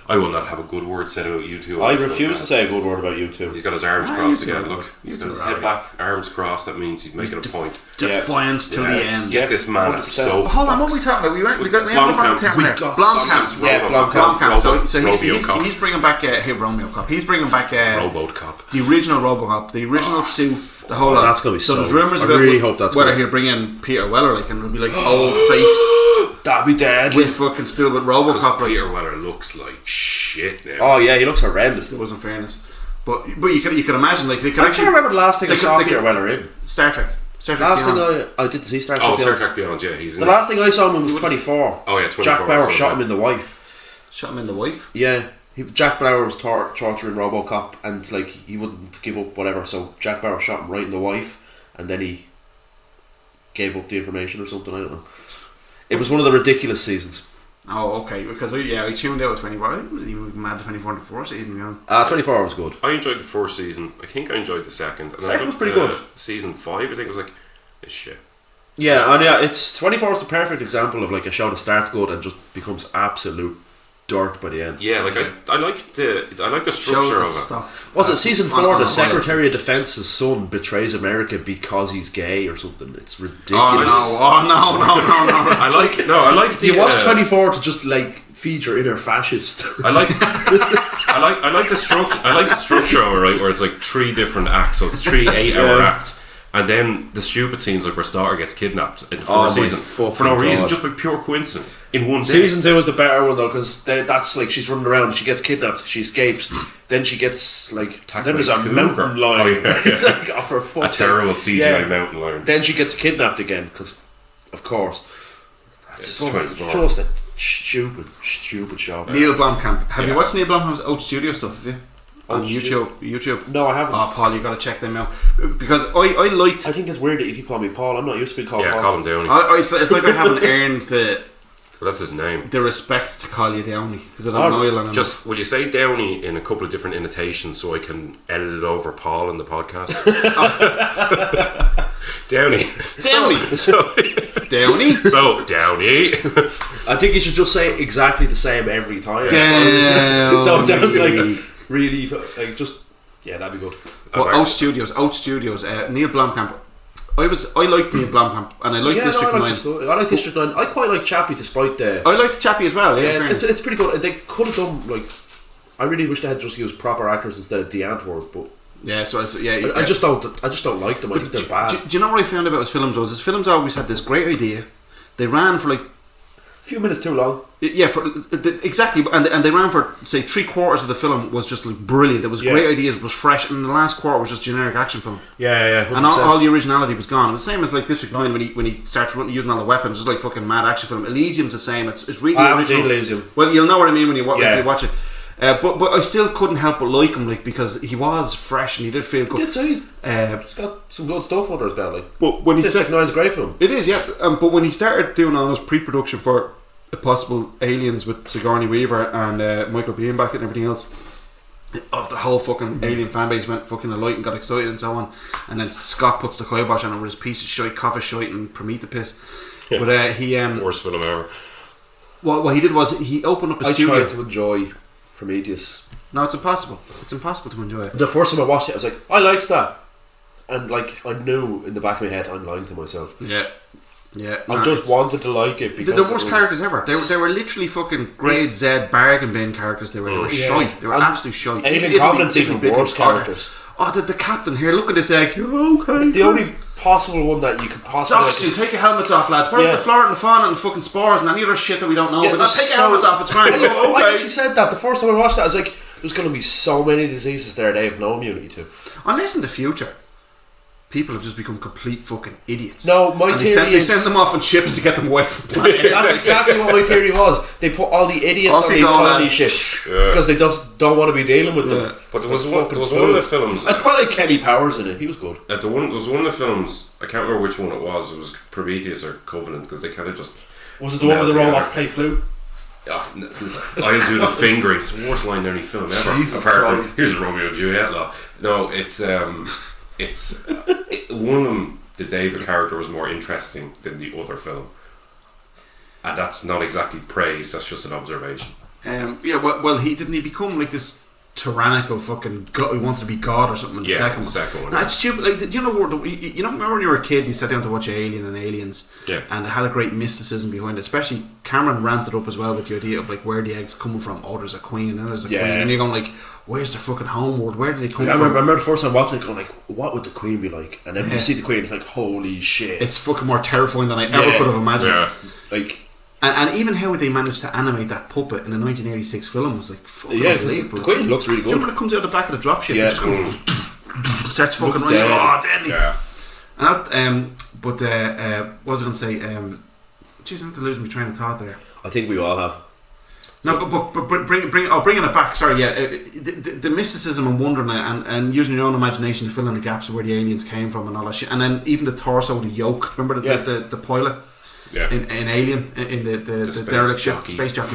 [SPEAKER 3] I will not have a good word said about U2.
[SPEAKER 4] I refuse to say a good word about U2.
[SPEAKER 3] He's got his arms crossed again, look. He's got his head back, arms crossed, that means he's making a point.
[SPEAKER 2] Defiant till the end.
[SPEAKER 3] Get this man at so.
[SPEAKER 2] Hold on, what are we talking about? We got the
[SPEAKER 3] Blomkamp.
[SPEAKER 2] Blomkamp.
[SPEAKER 4] Yeah,
[SPEAKER 2] Blomkamp. So
[SPEAKER 3] RoboCop.
[SPEAKER 2] he's bringing back RoboCop. He's bringing back
[SPEAKER 3] RoboCop.
[SPEAKER 2] the original RoboCop, the original suit, the whole lot.
[SPEAKER 4] That's gonna be
[SPEAKER 2] so.
[SPEAKER 4] so.
[SPEAKER 2] There's rumours
[SPEAKER 4] I
[SPEAKER 2] about
[SPEAKER 4] really hope that's
[SPEAKER 2] whether
[SPEAKER 4] good.
[SPEAKER 2] he'll bring in Peter Weller, like, and it'll be like old face
[SPEAKER 4] That'd be dead.
[SPEAKER 2] with fucking still with RoboCop. Like,
[SPEAKER 3] Peter Weller looks like shit now.
[SPEAKER 4] Oh yeah, he looks horrendous.
[SPEAKER 2] it wasn't fairness, but you could imagine, like, they could
[SPEAKER 4] I
[SPEAKER 2] actually
[SPEAKER 4] can't remember the last thing I
[SPEAKER 2] they
[SPEAKER 4] saw
[SPEAKER 2] could-
[SPEAKER 4] Peter Weller in.
[SPEAKER 2] Star Trek.
[SPEAKER 4] Last thing
[SPEAKER 2] Beyond.
[SPEAKER 4] I did see Star Trek.
[SPEAKER 3] Oh, Star
[SPEAKER 4] Beyond.
[SPEAKER 3] Trek Beyond, yeah, he's in
[SPEAKER 4] The last thing I saw him in was 24.
[SPEAKER 3] Oh, yeah, 24.
[SPEAKER 4] Jack Bauer
[SPEAKER 3] so
[SPEAKER 4] shot
[SPEAKER 3] yeah.
[SPEAKER 4] him in the wife.
[SPEAKER 2] Shot him in the wife.
[SPEAKER 4] Yeah, Jack Bauer was torturing RoboCop, and like he wouldn't give up whatever. So Jack Bauer shot him right in the wife, and then he gave up the information or something. I don't know. It was one of the ridiculous seasons.
[SPEAKER 2] Oh, okay. Because I tuned out at 24. I was even mad at 24 and the 4th season. You know.
[SPEAKER 4] 24 was good.
[SPEAKER 3] I enjoyed the first season. I think I enjoyed the second. And
[SPEAKER 4] Second
[SPEAKER 3] I
[SPEAKER 4] was
[SPEAKER 3] looked
[SPEAKER 4] pretty
[SPEAKER 3] at,
[SPEAKER 4] good.
[SPEAKER 3] Season 5, I think it was like, this shit.
[SPEAKER 4] Yeah, and yeah, it's 24 is the perfect example of like a show that starts good and just becomes absolute dirt by the end.
[SPEAKER 3] Yeah, like I like the
[SPEAKER 2] Shows
[SPEAKER 3] structure
[SPEAKER 2] that
[SPEAKER 3] of it.
[SPEAKER 2] stuff.
[SPEAKER 4] Was it season 4?
[SPEAKER 2] on
[SPEAKER 4] The
[SPEAKER 2] a
[SPEAKER 4] Secretary of Defense's son betrays America because he's gay or something. It's
[SPEAKER 2] Oh
[SPEAKER 4] ridiculous.
[SPEAKER 2] no!
[SPEAKER 3] I like the
[SPEAKER 4] You watch 24 to just like feed your inner fascist.
[SPEAKER 3] I like the structure. I like the structure of it, right? Where it's like 3 different acts, so it's 3 8-hour acts, and then the stupid scenes like where his daughter gets kidnapped in the first
[SPEAKER 4] my
[SPEAKER 3] season for
[SPEAKER 4] fucking
[SPEAKER 3] no reason,
[SPEAKER 4] God.
[SPEAKER 3] just by pure coincidence in one day.
[SPEAKER 4] Season 2 is the better one though, because that's like she's running around, she gets kidnapped, she escapes, then she gets like
[SPEAKER 3] Attacked
[SPEAKER 4] then
[SPEAKER 3] by
[SPEAKER 4] there's a
[SPEAKER 3] a cougar.
[SPEAKER 4] mountain lion.
[SPEAKER 3] Oh, yeah.
[SPEAKER 4] It's like, oh, for
[SPEAKER 3] a
[SPEAKER 4] fuck's
[SPEAKER 3] terrible
[SPEAKER 4] sake.
[SPEAKER 3] CGI
[SPEAKER 4] Yeah.
[SPEAKER 3] mountain lion.
[SPEAKER 4] Then she gets kidnapped again because, of course, that's
[SPEAKER 3] It's
[SPEAKER 4] so
[SPEAKER 3] 24.
[SPEAKER 4] just a stupid show.
[SPEAKER 2] Neil Blomkamp. Have you
[SPEAKER 3] Yeah.
[SPEAKER 2] watched Neil Blomkamp's Oat Studio stuff? Have you? On
[SPEAKER 4] Oat
[SPEAKER 2] YouTube.
[SPEAKER 4] No, I haven't.
[SPEAKER 2] Oh, Paul, you got to check them out because I liked.
[SPEAKER 4] I think it's weird that you keep calling me Paul. I'm not used to being called
[SPEAKER 3] Yeah,
[SPEAKER 4] Paul.
[SPEAKER 3] call him Downey.
[SPEAKER 2] It's like I haven't earned the
[SPEAKER 3] That's his name.
[SPEAKER 2] respect to call you Downey because I don't know you long enough.
[SPEAKER 3] Just will you say Downey in a couple of different intonations so I can edit it over Paul in the podcast? Downey.
[SPEAKER 2] Downey.
[SPEAKER 3] So Downey.
[SPEAKER 4] I think you should just say exactly the same every time.
[SPEAKER 2] Downey.
[SPEAKER 4] So it sounds like really like just that'd be good.
[SPEAKER 2] But Oat Studios. Neil Blomkamp. I liked Neil Blomkamp and I liked District 9.
[SPEAKER 4] I like District 9. I quite like Chappie despite the.
[SPEAKER 2] I liked Chappie as well. Yeah,
[SPEAKER 4] it's pretty good. They could have done like. I really wish they had just used proper actors instead of the Antwerp, but
[SPEAKER 2] yeah. So
[SPEAKER 4] I just don't like them. I think they're bad.
[SPEAKER 2] Do you know what I found about his films? His films always had this great idea. They ran for like
[SPEAKER 4] A few minutes too long.
[SPEAKER 2] Yeah, exactly, and they ran for say 3/4 of the film was just like brilliant. It was great ideas, it was fresh, and the last quarter was just generic action film.
[SPEAKER 4] Yeah. 100%.
[SPEAKER 2] And all the originality was gone. It was the same as like District 9 when he starts using all the weapons, just like fucking mad action film. Elysium's the same. It's really.
[SPEAKER 4] I haven't
[SPEAKER 2] original.
[SPEAKER 4] seen Elysium.
[SPEAKER 2] Well, you'll know what I mean when you watch it. But I still couldn't help but like him, like because he was fresh and he did feel good.
[SPEAKER 4] Did say he's got some good stuff under his belt. Like,
[SPEAKER 2] but when he
[SPEAKER 4] District 9 is a great film.
[SPEAKER 2] it is, yeah. But when he started doing all those pre-production for the possible Aliens with Sigourney Weaver and Michael Biehn back and everything else, the whole fucking Alien fan base went fucking alight and got excited and so on. And then Scott puts the kibosh on it with his piece of shite, coffee shite, and Prometheus.
[SPEAKER 3] Yeah.
[SPEAKER 2] But he
[SPEAKER 3] Worst film ever.
[SPEAKER 2] what he did was he opened up a
[SPEAKER 4] I
[SPEAKER 2] studio.
[SPEAKER 4] tried to enjoy Prometheus.
[SPEAKER 2] No, it's impossible. It's impossible to enjoy it.
[SPEAKER 4] The first time I watched it, I was like, I liked that, and like I knew in the back of my head, I'm lying to myself.
[SPEAKER 2] Yeah.
[SPEAKER 4] I just wanted to like it because
[SPEAKER 2] the worst characters ever. They were literally fucking grade Z bargain bin characters. They were shite. They were
[SPEAKER 4] And
[SPEAKER 2] absolute shite.
[SPEAKER 4] Alien Covenant's even worse characters.
[SPEAKER 2] Oh, the captain here. Look at this egg. Okay.
[SPEAKER 4] The only possible one that you could possibly
[SPEAKER 2] Doxy, take your helmets off, lads. Where are the floor and the fauna and the fucking spores and any other shit that we don't know?
[SPEAKER 4] Yeah,
[SPEAKER 2] but just take your
[SPEAKER 4] so-
[SPEAKER 2] helmets off. It's fine.
[SPEAKER 4] I
[SPEAKER 2] Okay.
[SPEAKER 4] actually said that the first time I watched that. I was like, there's going to be so many diseases there they have no immunity to.
[SPEAKER 2] Unless in the future, people have just become complete fucking idiots.
[SPEAKER 4] No, my
[SPEAKER 2] and
[SPEAKER 4] theory
[SPEAKER 2] they
[SPEAKER 4] is
[SPEAKER 2] send them off on ships to get them away from the planet.
[SPEAKER 4] that's exactly what my theory was. They put all the idiots
[SPEAKER 2] Off
[SPEAKER 4] on
[SPEAKER 2] you
[SPEAKER 4] these
[SPEAKER 2] go,
[SPEAKER 4] colony
[SPEAKER 2] lads.
[SPEAKER 4] ships because they just don't want to be dealing with them.
[SPEAKER 3] But there was
[SPEAKER 4] Fucking
[SPEAKER 3] one of the films.
[SPEAKER 4] I quite like Kenny Powers in it. He was good.
[SPEAKER 3] There was one of the films. I can't remember which one it was. It was Prometheus or Covenant because they kind of just.
[SPEAKER 4] Was it the one where the
[SPEAKER 3] melted
[SPEAKER 4] robots
[SPEAKER 3] together.
[SPEAKER 4] play flute?
[SPEAKER 3] I'll do the fingering. It's the worst line in any film ever.
[SPEAKER 4] Jesus
[SPEAKER 3] apart from
[SPEAKER 4] Christ.
[SPEAKER 3] here's a Romeo and Juliet law. No, it's one of them. The David character was more interesting than the other film, and that's not exactly praise. That's just an observation.
[SPEAKER 2] Well, he become like this tyrannical fucking god. He wanted to be God or something in the second one.
[SPEAKER 3] Yeah.
[SPEAKER 2] It's stupid. Like, you know, remember when you were a kid and you sat down to watch Alien and Aliens, and it had a great mysticism behind it. Especially Cameron ramped it up as well with the idea of like where the eggs coming from. Oh, there's a queen, and then there's a queen, and you're going like, where's their fucking homeworld? Where did they come from?
[SPEAKER 4] I remember the first time watching it, going like, what would the queen be like? And then you see the queen, it's like, holy shit!
[SPEAKER 2] It's fucking more terrifying than I ever could have imagined.
[SPEAKER 3] Yeah.
[SPEAKER 4] Like.
[SPEAKER 2] And even how they managed to animate that puppet in a 1986 film was like fucking unbelievable.
[SPEAKER 4] The queen looks really
[SPEAKER 2] Do you
[SPEAKER 4] good.
[SPEAKER 2] remember it comes out the back of the dropship?
[SPEAKER 4] Yeah,
[SPEAKER 2] starts fucking running.
[SPEAKER 4] deadly.
[SPEAKER 2] Oh, deadly.
[SPEAKER 3] Yeah.
[SPEAKER 2] And that, what was I going to say? Jeez, I have to lose my train of thought there.
[SPEAKER 4] I think we all have.
[SPEAKER 2] No, but bringing it back. Sorry, the mysticism and wondering and using your own imagination to fill in the gaps of where the aliens came from and all that shit. And then even the torso, the yoke. Remember the pilot?
[SPEAKER 3] Yeah.
[SPEAKER 2] In Alien, in the derelict ship, space jockey.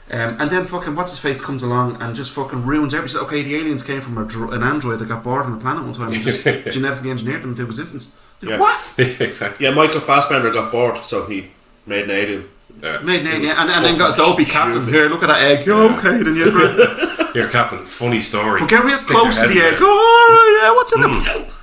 [SPEAKER 2] And then fucking what's his face comes along and just fucking ruins everything. Okay, the aliens came from an android that got bored on the planet one time and just genetically engineered them into existence.
[SPEAKER 4] Yeah.
[SPEAKER 2] What?
[SPEAKER 3] Exactly.
[SPEAKER 4] Yeah, Michael Fassbender got bored, so he made an alien.
[SPEAKER 2] Made an alien, and then got dopey captain. Here, look at that egg. Okay, then you agree.
[SPEAKER 3] Here, Captain. Funny story.
[SPEAKER 2] But get real
[SPEAKER 3] Stick
[SPEAKER 2] close to
[SPEAKER 3] your
[SPEAKER 2] the
[SPEAKER 3] head
[SPEAKER 2] egg.
[SPEAKER 3] in there.
[SPEAKER 2] Oh yeah, what's in the?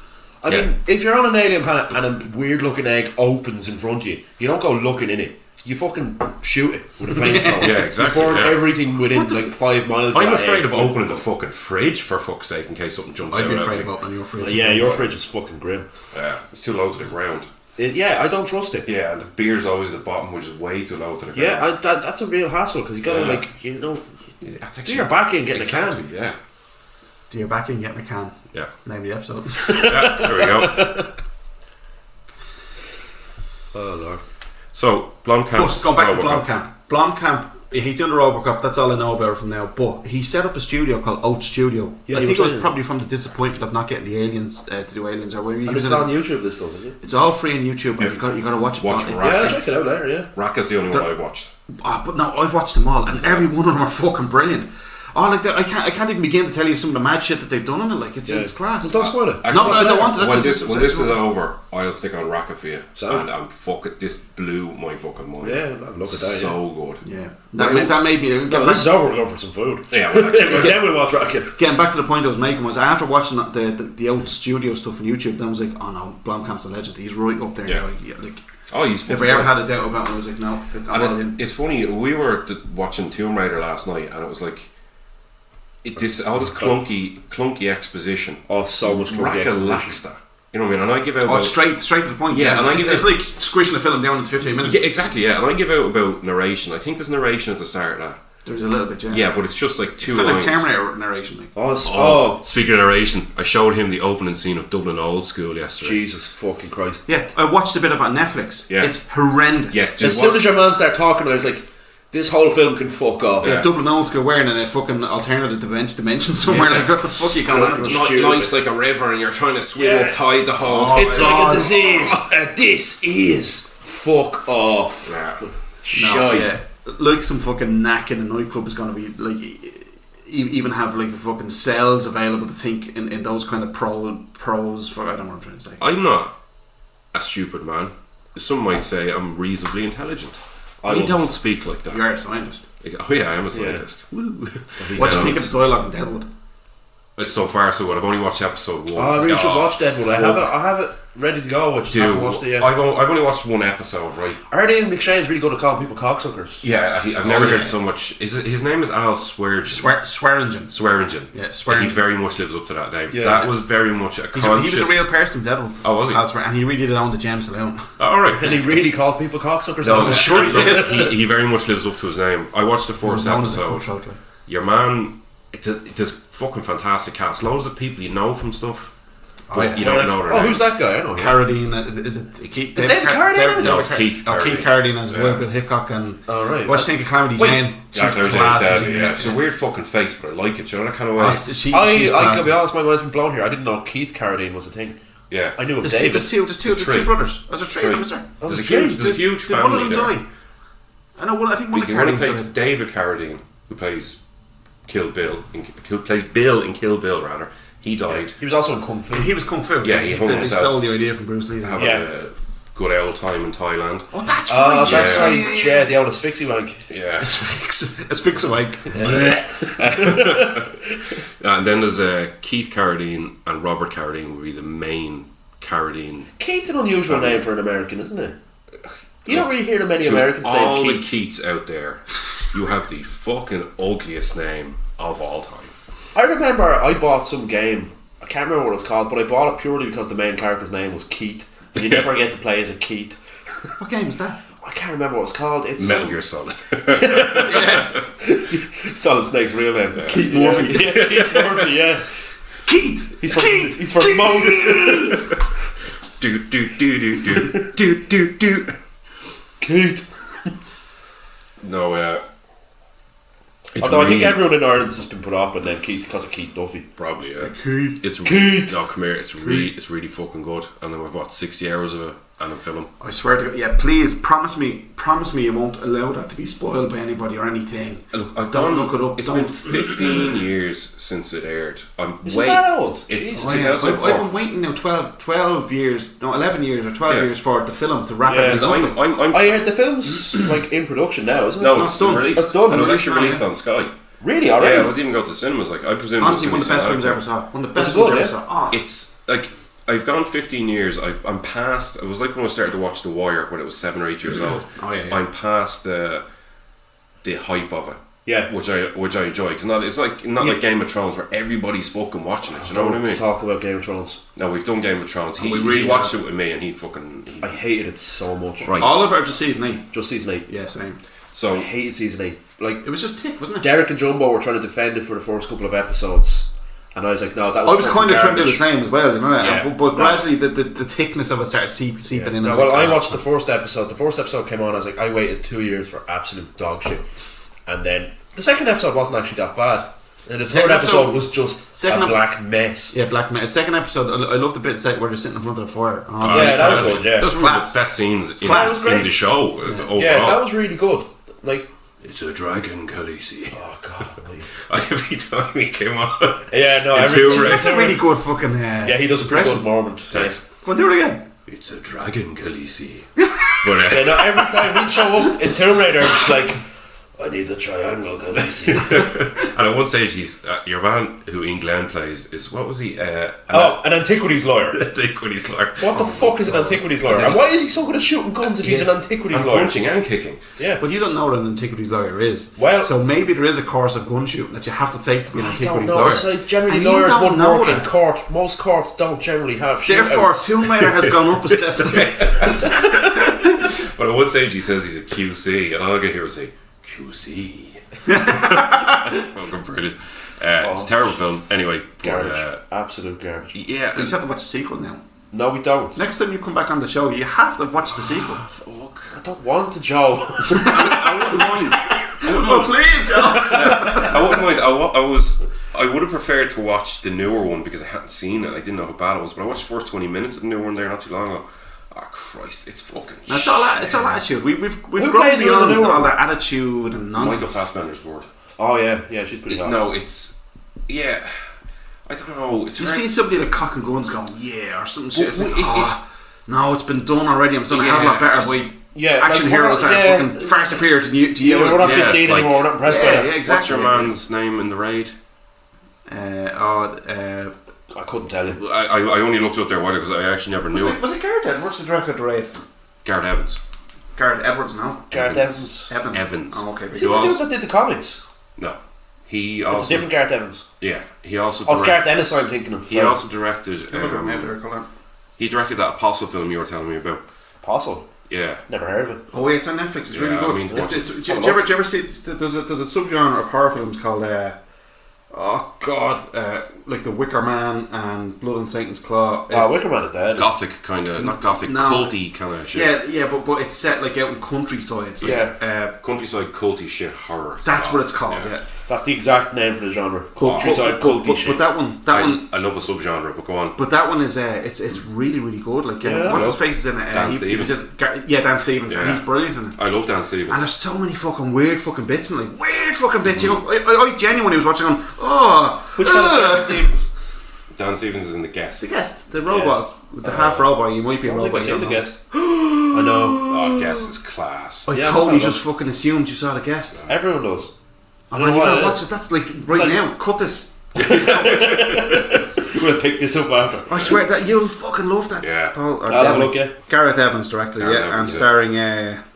[SPEAKER 4] I mean, if you're on an alien planet and a weird looking egg opens in front of you, you don't go looking in it. You fucking shoot it with a flamethrower.
[SPEAKER 3] Yeah, exactly.
[SPEAKER 4] You burn
[SPEAKER 3] Yeah.
[SPEAKER 4] everything within like 5 miles.
[SPEAKER 3] I'm
[SPEAKER 4] of that
[SPEAKER 3] afraid
[SPEAKER 4] egg.
[SPEAKER 3] of opening the fucking fridge for fuck's sake in case something jumps
[SPEAKER 2] I'd
[SPEAKER 3] out
[SPEAKER 2] be
[SPEAKER 3] at
[SPEAKER 2] afraid
[SPEAKER 3] me.
[SPEAKER 2] of opening your fridge.
[SPEAKER 4] Yeah, your fridge is fucking grim.
[SPEAKER 3] Yeah, it's too low to the ground.
[SPEAKER 4] Yeah, I don't trust it.
[SPEAKER 3] Yeah, and the beer's always at the bottom, which is way too low to the ground.
[SPEAKER 4] Yeah, that's a real hassle because you gotta do your back in getting a can.
[SPEAKER 3] Yeah.
[SPEAKER 2] Do your back in, get in a can.
[SPEAKER 3] Yeah.
[SPEAKER 2] Name the episode.
[SPEAKER 3] Yeah, there we go.
[SPEAKER 4] Oh lord.
[SPEAKER 3] So, Blomkamp's...
[SPEAKER 2] Go back to
[SPEAKER 3] Robocop.
[SPEAKER 2] Blomkamp, he's doing the Robocop, that's all I know about it from now. But he set up a studio called Oat Studio.
[SPEAKER 4] Yeah,
[SPEAKER 2] I think it was probably from the disappointment of not getting the aliens to do aliens. Or
[SPEAKER 4] And it's on YouTube, this stuff, is it?
[SPEAKER 2] It's all free on YouTube, and you got to watch it.
[SPEAKER 3] Watch
[SPEAKER 2] It-
[SPEAKER 3] Rack.
[SPEAKER 4] Yeah, I'll check it out later, yeah.
[SPEAKER 3] Raka's the only one I've watched.
[SPEAKER 2] But no, I've watched them all, and every one of them are fucking brilliant. Oh, like I can't even begin to tell you some of the mad shit that they've done in it. Like it's class.
[SPEAKER 4] Well, don't spoil it.
[SPEAKER 3] Actually,
[SPEAKER 2] No, I don't want to.
[SPEAKER 3] When this is over, I'll stick on Raka for you.
[SPEAKER 4] So?
[SPEAKER 3] And I'm fucking... This blew my fucking mind.
[SPEAKER 4] Yeah, I'll look at that.
[SPEAKER 3] So good.
[SPEAKER 2] Yeah, that made me.
[SPEAKER 4] No, this is over. We'll go for some food.
[SPEAKER 3] Yeah, well, actually,
[SPEAKER 4] Then we'll watch Rocket.
[SPEAKER 2] Getting back to the point I was making was after watching the old studio stuff on YouTube, then I was like, oh no, Blomkamp's a legend. He's right up there.
[SPEAKER 3] Yeah.
[SPEAKER 2] Like
[SPEAKER 3] oh, he's
[SPEAKER 2] if I ever had a doubt about him, I was like, no, it's all in.
[SPEAKER 3] And it's funny. We were watching Tomb Raider last night, and it was like this clunky exposition.
[SPEAKER 4] Oh, so much clunky
[SPEAKER 3] Raka
[SPEAKER 4] exposition.
[SPEAKER 3] lacks that. You know what I mean? And I give out.
[SPEAKER 2] Oh, it's straight to the point.
[SPEAKER 3] Yeah, and I give
[SPEAKER 2] it's
[SPEAKER 3] out-
[SPEAKER 2] like squishing the film down into 15 minutes.
[SPEAKER 3] Yeah, exactly. Yeah, and I give out about narration. I think there's narration at the start of that.
[SPEAKER 2] There's a little bit, yeah.
[SPEAKER 3] Yeah, but it's just like two
[SPEAKER 2] It's kind of
[SPEAKER 3] lines.
[SPEAKER 2] like Terminator narration. Like.
[SPEAKER 4] Oh,
[SPEAKER 3] Speaking of narration, I showed him the opening scene of Dublin Old School yesterday.
[SPEAKER 4] Jesus fucking Christ.
[SPEAKER 2] Yeah, I watched a bit of it on Netflix.
[SPEAKER 3] Yeah.
[SPEAKER 2] It's horrendous.
[SPEAKER 3] Yeah,
[SPEAKER 4] As soon as your man started talking, I was like, this whole film can fuck off.
[SPEAKER 3] Yeah.
[SPEAKER 2] Dublin Old School wearing in a fucking alternative dimension somewhere.
[SPEAKER 3] Yeah.
[SPEAKER 2] Like, what the fuck you going on?
[SPEAKER 3] Life's like a river and you're trying to swim
[SPEAKER 4] Yeah.
[SPEAKER 3] up tide the whole
[SPEAKER 2] Oh,
[SPEAKER 4] It's like a disease. This is fuck off.
[SPEAKER 3] Yeah.
[SPEAKER 2] No,
[SPEAKER 4] Shite.
[SPEAKER 2] yeah. Like some fucking knack in a nightclub is going to be like even have like the fucking cells available to think in those kind of pros for I don't know what I'm trying to say.
[SPEAKER 3] I'm not a stupid man. Some might say I'm reasonably intelligent. I
[SPEAKER 4] wouldn't.
[SPEAKER 3] don't speak like that.
[SPEAKER 2] You're a scientist.
[SPEAKER 3] Oh yeah, I am a scientist.
[SPEAKER 2] What do you think of the dialogue in Deadwood?
[SPEAKER 3] It's so far so good. I've only watched episode 1.
[SPEAKER 4] Oh, I really should watch Deadwood. I have it ready to go. I just haven't
[SPEAKER 3] Dude,
[SPEAKER 4] watched it yet.
[SPEAKER 3] I've only watched one episode, right?
[SPEAKER 4] Artie McShane's really good at calling people cocksuckers.
[SPEAKER 3] Yeah, I've never
[SPEAKER 2] yeah.
[SPEAKER 3] heard so much. His name is Al Swearingen.
[SPEAKER 2] Swearingen. Yeah, Swearingen.
[SPEAKER 3] He very much lives up to that name.
[SPEAKER 4] Yeah.
[SPEAKER 3] That was very much a
[SPEAKER 2] He
[SPEAKER 3] conscious...
[SPEAKER 2] was a real person in Deadwood.
[SPEAKER 3] Oh, was he?
[SPEAKER 2] That's right, and he really did own the Gem Saloon.
[SPEAKER 3] All right.
[SPEAKER 4] And he really called people cocksuckers.
[SPEAKER 3] No,
[SPEAKER 2] sure he did.
[SPEAKER 3] he very much lives up to his name. I watched the first
[SPEAKER 2] Known as a
[SPEAKER 3] episode.
[SPEAKER 2] cutthroat, like.
[SPEAKER 3] Your man, it's fucking fantastic cast. Loads of people you know from stuff, but you don't know their names.
[SPEAKER 4] who's that guy? I know him.
[SPEAKER 2] Carradine, is it Keith?
[SPEAKER 4] Is David Carradine in it?
[SPEAKER 3] No, it's Keith
[SPEAKER 2] Oh, Keith
[SPEAKER 3] Carradine.
[SPEAKER 2] Carradine as well, Bill Hickok and.
[SPEAKER 4] Oh, right.
[SPEAKER 2] What do you think of Calamity
[SPEAKER 4] Wait.
[SPEAKER 2] Jane?
[SPEAKER 3] Yeah,
[SPEAKER 2] She's
[SPEAKER 3] Claire Jane's
[SPEAKER 2] class,
[SPEAKER 3] dead,
[SPEAKER 2] isn't she?
[SPEAKER 3] yeah. She's a weird fucking face, but I like it. You know that kind of way.
[SPEAKER 2] She's
[SPEAKER 4] I
[SPEAKER 2] class.
[SPEAKER 4] can be honest, my mind's been blown here. I didn't know Keith Carradine was a thing.
[SPEAKER 3] Yeah.
[SPEAKER 4] I knew of
[SPEAKER 2] There's
[SPEAKER 4] David.
[SPEAKER 2] two
[SPEAKER 3] three.
[SPEAKER 2] brothers. There's a three of them, is there?
[SPEAKER 3] There's a huge
[SPEAKER 2] Did one of
[SPEAKER 3] family
[SPEAKER 2] them
[SPEAKER 3] there.
[SPEAKER 2] die? I know. I think one of
[SPEAKER 3] The one who
[SPEAKER 2] Carradine's
[SPEAKER 3] plays David Carradine, who plays who plays Bill in Kill Bill, rather. He died.
[SPEAKER 4] He was also in Kung Fu.
[SPEAKER 2] He was Kung Fu.
[SPEAKER 3] Yeah, he hung
[SPEAKER 2] They
[SPEAKER 3] himself.
[SPEAKER 2] stole the idea from Bruce Lee.
[SPEAKER 3] Having a good old time in Thailand.
[SPEAKER 2] Oh, that's
[SPEAKER 4] Oh,
[SPEAKER 2] right.
[SPEAKER 4] that's
[SPEAKER 3] Yeah.
[SPEAKER 4] right. Yeah, the old asphyxie wank.
[SPEAKER 3] Yeah.
[SPEAKER 2] Asphyxia wank.
[SPEAKER 3] And then there's Keith Carradine and Robert Carradine would be the main Carradine.
[SPEAKER 4] Keith's an unusual name for an American, isn't it? You don't really hear the many
[SPEAKER 3] To
[SPEAKER 4] Americans
[SPEAKER 3] all
[SPEAKER 4] named
[SPEAKER 3] the
[SPEAKER 4] Keith.
[SPEAKER 3] Keiths out there, you have the fucking ugliest name of all time.
[SPEAKER 4] I remember I bought some game. I can't remember what it was called, but I bought it purely because the main character's name was Keith. And you never get to play as a Keith.
[SPEAKER 2] What game is that?
[SPEAKER 4] I can't remember what it's called. It's
[SPEAKER 3] Metal Gear Solid.
[SPEAKER 4] Solid Snake's real name.
[SPEAKER 2] Keith Murphy.
[SPEAKER 4] Yeah, Keith Murphy, yeah.
[SPEAKER 2] Keith!
[SPEAKER 4] He's from
[SPEAKER 2] Keith!
[SPEAKER 4] He's from Mode.
[SPEAKER 3] do do do do do do do do.
[SPEAKER 4] Keith.
[SPEAKER 3] No, it's
[SPEAKER 4] Although I think
[SPEAKER 3] really-
[SPEAKER 4] everyone in Ireland's just been put off by the name Keith because of Keith Duffy.
[SPEAKER 3] Probably, yeah.
[SPEAKER 2] Keith.
[SPEAKER 3] It's
[SPEAKER 4] Keith.
[SPEAKER 3] No, come here. It's really fucking good. And I've watched 60 hours of it and a film.
[SPEAKER 2] I swear to God, yeah, please promise me you won't allow that to be spoiled by anybody or anything.
[SPEAKER 3] Look, I've
[SPEAKER 2] Don't
[SPEAKER 3] done.
[SPEAKER 2] look it up.
[SPEAKER 3] It's
[SPEAKER 2] Don't.
[SPEAKER 3] been 15 years since it aired. I'm
[SPEAKER 4] Is it that old?
[SPEAKER 3] It's
[SPEAKER 4] Jesus.
[SPEAKER 2] Oh, yeah. I've
[SPEAKER 3] 2004.
[SPEAKER 2] been waiting now 12 years, no, 11 years or 12
[SPEAKER 3] Yeah.
[SPEAKER 2] years for the film to wrap
[SPEAKER 4] Yeah.
[SPEAKER 2] it
[SPEAKER 3] Because
[SPEAKER 2] up.
[SPEAKER 3] I'm
[SPEAKER 4] I heard the film's like in production now, isn't it?
[SPEAKER 3] no,
[SPEAKER 2] it's
[SPEAKER 3] it's
[SPEAKER 2] done.
[SPEAKER 3] released.
[SPEAKER 4] It's done.
[SPEAKER 3] And it was
[SPEAKER 2] It's
[SPEAKER 3] actually
[SPEAKER 2] done,
[SPEAKER 3] released
[SPEAKER 2] yeah.
[SPEAKER 3] on Sky.
[SPEAKER 4] Really? Already?
[SPEAKER 3] Yeah, I didn't go to the cinemas. Like I presume
[SPEAKER 2] Honestly,
[SPEAKER 3] it
[SPEAKER 2] one
[SPEAKER 3] was
[SPEAKER 2] of the best
[SPEAKER 3] released
[SPEAKER 2] films I
[SPEAKER 3] on
[SPEAKER 2] ever saw. One of the best
[SPEAKER 4] Is it
[SPEAKER 2] films I
[SPEAKER 4] good,
[SPEAKER 2] ever saw. Oh,
[SPEAKER 3] It's like I've gone 15 years. I'm past. It was like when I started to watch The Wire when it was 7 or 8 years old.
[SPEAKER 2] Oh, yeah.
[SPEAKER 3] I'm past the hype of it.
[SPEAKER 4] Yeah.
[SPEAKER 3] Which I enjoy because it's like not like Game of Thrones where everybody's fucking watching it. You know what I
[SPEAKER 4] Don't
[SPEAKER 3] mean?
[SPEAKER 4] talk about Game of Thrones.
[SPEAKER 3] No, we've done Game of Thrones. He,
[SPEAKER 2] we really
[SPEAKER 3] he watched
[SPEAKER 2] have.
[SPEAKER 3] it with me and he
[SPEAKER 4] I hated it so much.
[SPEAKER 3] Right.
[SPEAKER 2] Oliver just season 8.
[SPEAKER 4] Just season 8.
[SPEAKER 2] Yeah, same.
[SPEAKER 3] So
[SPEAKER 4] I hated season 8. Like,
[SPEAKER 2] It was just tick, wasn't it?
[SPEAKER 4] Derek and Jumbo were trying to defend it for the first couple of episodes. And I was like, no, that was
[SPEAKER 2] I was
[SPEAKER 4] fucking
[SPEAKER 2] kind of trying to do the
[SPEAKER 4] garbage.
[SPEAKER 2] same as well, you know that?
[SPEAKER 4] Yeah.
[SPEAKER 2] But gradually the thickness of it started seeping in.
[SPEAKER 4] No,
[SPEAKER 2] was
[SPEAKER 4] well,
[SPEAKER 2] like,
[SPEAKER 4] I
[SPEAKER 2] "Oh,
[SPEAKER 4] watched the first episode. The first episode came on. I was like, I waited 2 years for absolute dog shit, and then the second episode wasn't actually that bad. And the
[SPEAKER 2] Second
[SPEAKER 4] third episode
[SPEAKER 2] episode-
[SPEAKER 4] was just
[SPEAKER 2] second
[SPEAKER 4] a
[SPEAKER 2] ep-
[SPEAKER 4] black mess.
[SPEAKER 2] Yeah, Black Man. Second episode, I love the bit where they're sitting in front of the fire. Oh,
[SPEAKER 4] Yeah, that was good, yeah.
[SPEAKER 3] That's one of
[SPEAKER 2] Class.
[SPEAKER 3] the best scenes in,
[SPEAKER 2] Class.
[SPEAKER 3] in the show overall.
[SPEAKER 4] Yeah, that was really good. Like,
[SPEAKER 3] It's a dragon, Khaleesi.
[SPEAKER 4] oh god, like-
[SPEAKER 3] Every time he came on.
[SPEAKER 4] yeah, no,
[SPEAKER 3] It's
[SPEAKER 4] every,
[SPEAKER 3] too
[SPEAKER 2] Jeez,
[SPEAKER 3] right.
[SPEAKER 2] that's a really good fucking.
[SPEAKER 4] yeah, he does a pretty
[SPEAKER 2] impression.
[SPEAKER 4] good moment.
[SPEAKER 3] Thanks.
[SPEAKER 2] Go on, do it again.
[SPEAKER 3] It's a dragon, Khaleesi. But
[SPEAKER 4] Yeah, no, every time he'd show up in Tomb Raider, it's like, I need the triangle, Khaleesi.
[SPEAKER 3] and at one stage, he's your man who Ian Glenn plays is what was he?
[SPEAKER 4] an antiquities lawyer.
[SPEAKER 3] Antiquities lawyer.
[SPEAKER 4] What the fuck is an antiquities lawyer? And why is he so good at shooting guns if he's an antiquities
[SPEAKER 3] And
[SPEAKER 4] lawyer?
[SPEAKER 3] punching and kicking.
[SPEAKER 4] Yeah.
[SPEAKER 2] Well, you don't know what an antiquities lawyer is.
[SPEAKER 4] Well-
[SPEAKER 2] so maybe there is a course of gun shooting that you have to take to be an
[SPEAKER 4] I don't
[SPEAKER 2] antiquities
[SPEAKER 4] know.
[SPEAKER 2] lawyer.
[SPEAKER 4] It's like generally
[SPEAKER 2] And you
[SPEAKER 4] lawyers
[SPEAKER 2] don't
[SPEAKER 4] wouldn't
[SPEAKER 2] know
[SPEAKER 4] work in
[SPEAKER 2] that.
[SPEAKER 4] court. Most courts don't generally have
[SPEAKER 2] Therefore,
[SPEAKER 4] shootouts.
[SPEAKER 2] Tomb Raider has gone up a step.
[SPEAKER 3] But at one stage, he says he's a QC, and all I get here is say QC. Fucking brilliant. It's a terrible film. Anyway, but,
[SPEAKER 4] Garbage. Absolute garbage.
[SPEAKER 3] yeah.
[SPEAKER 2] You just have to watch the sequel now.
[SPEAKER 4] No, we don't.
[SPEAKER 2] Next time you come back on the show, you have to watch the sequel.
[SPEAKER 4] I don't want to, Joe.
[SPEAKER 3] I wouldn't mind.
[SPEAKER 2] Oh, please, John.
[SPEAKER 3] I wouldn't mind. I would have preferred to watch the newer one because I hadn't seen it. I didn't know how bad it was, but I watched the first 20 minutes of the newer one there not too long ago. Oh Christ, it's fucking.
[SPEAKER 2] It's all attitude. We've
[SPEAKER 4] Who
[SPEAKER 2] grown
[SPEAKER 4] plays in the
[SPEAKER 2] beyond
[SPEAKER 4] new
[SPEAKER 2] all
[SPEAKER 4] one?
[SPEAKER 2] that attitude and
[SPEAKER 3] Michael
[SPEAKER 2] nonsense.
[SPEAKER 3] Fassbender's word.
[SPEAKER 4] Oh, yeah. Yeah, she's pretty hot.
[SPEAKER 3] No, it's yeah. I don't know. It's
[SPEAKER 2] You
[SPEAKER 3] hard-
[SPEAKER 2] see somebody like cock and guns going, yeah, or something shit. It's
[SPEAKER 3] Well,
[SPEAKER 2] like, no, it's been done already. I'm done a hell of a lot better.
[SPEAKER 3] Yeah,
[SPEAKER 4] Yeah,
[SPEAKER 2] Action
[SPEAKER 4] like,
[SPEAKER 2] heroes are
[SPEAKER 4] yeah.
[SPEAKER 2] fucking far superior to you.
[SPEAKER 4] Yeah, we're not
[SPEAKER 3] Yeah,
[SPEAKER 4] 15
[SPEAKER 3] like-
[SPEAKER 4] anymore. We're not impressed by
[SPEAKER 2] Yeah,
[SPEAKER 4] that.
[SPEAKER 2] yeah, exactly.
[SPEAKER 3] What's your man's name in the raid?
[SPEAKER 4] I couldn't tell you.
[SPEAKER 3] I only looked up there a while because I actually never knew it.
[SPEAKER 2] Was it Garrett Edwards the director of the raid?
[SPEAKER 3] Gareth Evans.
[SPEAKER 2] Garrett Edwards, no?
[SPEAKER 4] Gareth Evans.
[SPEAKER 2] Evans. Oh, okay.
[SPEAKER 4] Is he the
[SPEAKER 3] Who
[SPEAKER 4] dude
[SPEAKER 3] else?
[SPEAKER 4] that did the comics?
[SPEAKER 3] No, he
[SPEAKER 4] It's
[SPEAKER 3] also
[SPEAKER 4] a different Gareth Evans.
[SPEAKER 3] yeah. He also
[SPEAKER 4] Oh, it's
[SPEAKER 3] direct-
[SPEAKER 4] Gareth Ennis I'm thinking of.
[SPEAKER 3] he
[SPEAKER 4] Sorry.
[SPEAKER 3] also directed. He directed that Apostle film you were telling me about.
[SPEAKER 4] Apostle.
[SPEAKER 3] Yeah.
[SPEAKER 4] Never heard of it.
[SPEAKER 2] Oh, yeah, it's on Netflix. It's really
[SPEAKER 3] Yeah, I
[SPEAKER 2] good.
[SPEAKER 3] mean to watch it.
[SPEAKER 2] Do you ever see? There's a subgenre of horror films called. Oh God. like the Wicker Man and Blood on Satan's Claw.
[SPEAKER 4] Wicker Man is dead.
[SPEAKER 3] Gothic kind of, not gothic,
[SPEAKER 2] No.
[SPEAKER 3] culty kind of shit.
[SPEAKER 2] Yeah, but it's set like out in countryside. So,
[SPEAKER 3] Countryside culty shit horror.
[SPEAKER 2] that's what it's called. Yeah.
[SPEAKER 4] That's the exact name for the genre. Countryside culty shit.
[SPEAKER 2] But that one,
[SPEAKER 3] I love a subgenre, but go on.
[SPEAKER 2] but that one is it's really really good. Like what's his face is in it?
[SPEAKER 3] Dan Stevens.
[SPEAKER 2] Dan Stevens, and
[SPEAKER 3] Yeah.
[SPEAKER 2] he's brilliant in it.
[SPEAKER 3] I love Dan Stevens.
[SPEAKER 2] And there's so many fucking weird fucking bits and like weird fucking bits. You know, I genuinely was watching on.
[SPEAKER 4] Which one's Dan Stevens?
[SPEAKER 3] Dan Stevens is in The Guest.
[SPEAKER 2] The guest, the robot, the half robot. You might be a
[SPEAKER 4] I don't
[SPEAKER 2] robot.
[SPEAKER 4] think
[SPEAKER 2] you
[SPEAKER 4] I've
[SPEAKER 2] don't
[SPEAKER 4] seen the
[SPEAKER 2] know.
[SPEAKER 4] guest. I know.
[SPEAKER 3] Oh, The Guest is class.
[SPEAKER 2] I
[SPEAKER 4] Yeah,
[SPEAKER 2] totally
[SPEAKER 4] that's
[SPEAKER 2] just fucking assumed you saw the guest.
[SPEAKER 4] Everyone does.
[SPEAKER 2] I
[SPEAKER 4] don't
[SPEAKER 2] mean,
[SPEAKER 4] know
[SPEAKER 2] you
[SPEAKER 4] what
[SPEAKER 2] gotta
[SPEAKER 4] it
[SPEAKER 2] watch
[SPEAKER 4] is.
[SPEAKER 2] it. That's like right
[SPEAKER 4] like-
[SPEAKER 2] now. Cut this.
[SPEAKER 4] We'll pick this up after.
[SPEAKER 2] I swear that you'll fucking love that.
[SPEAKER 3] Yeah.
[SPEAKER 2] Paul,
[SPEAKER 4] I'll have a look, yeah.
[SPEAKER 2] Gareth Evans directly,
[SPEAKER 3] Gareth
[SPEAKER 2] and
[SPEAKER 3] Evans, yeah.
[SPEAKER 2] starring.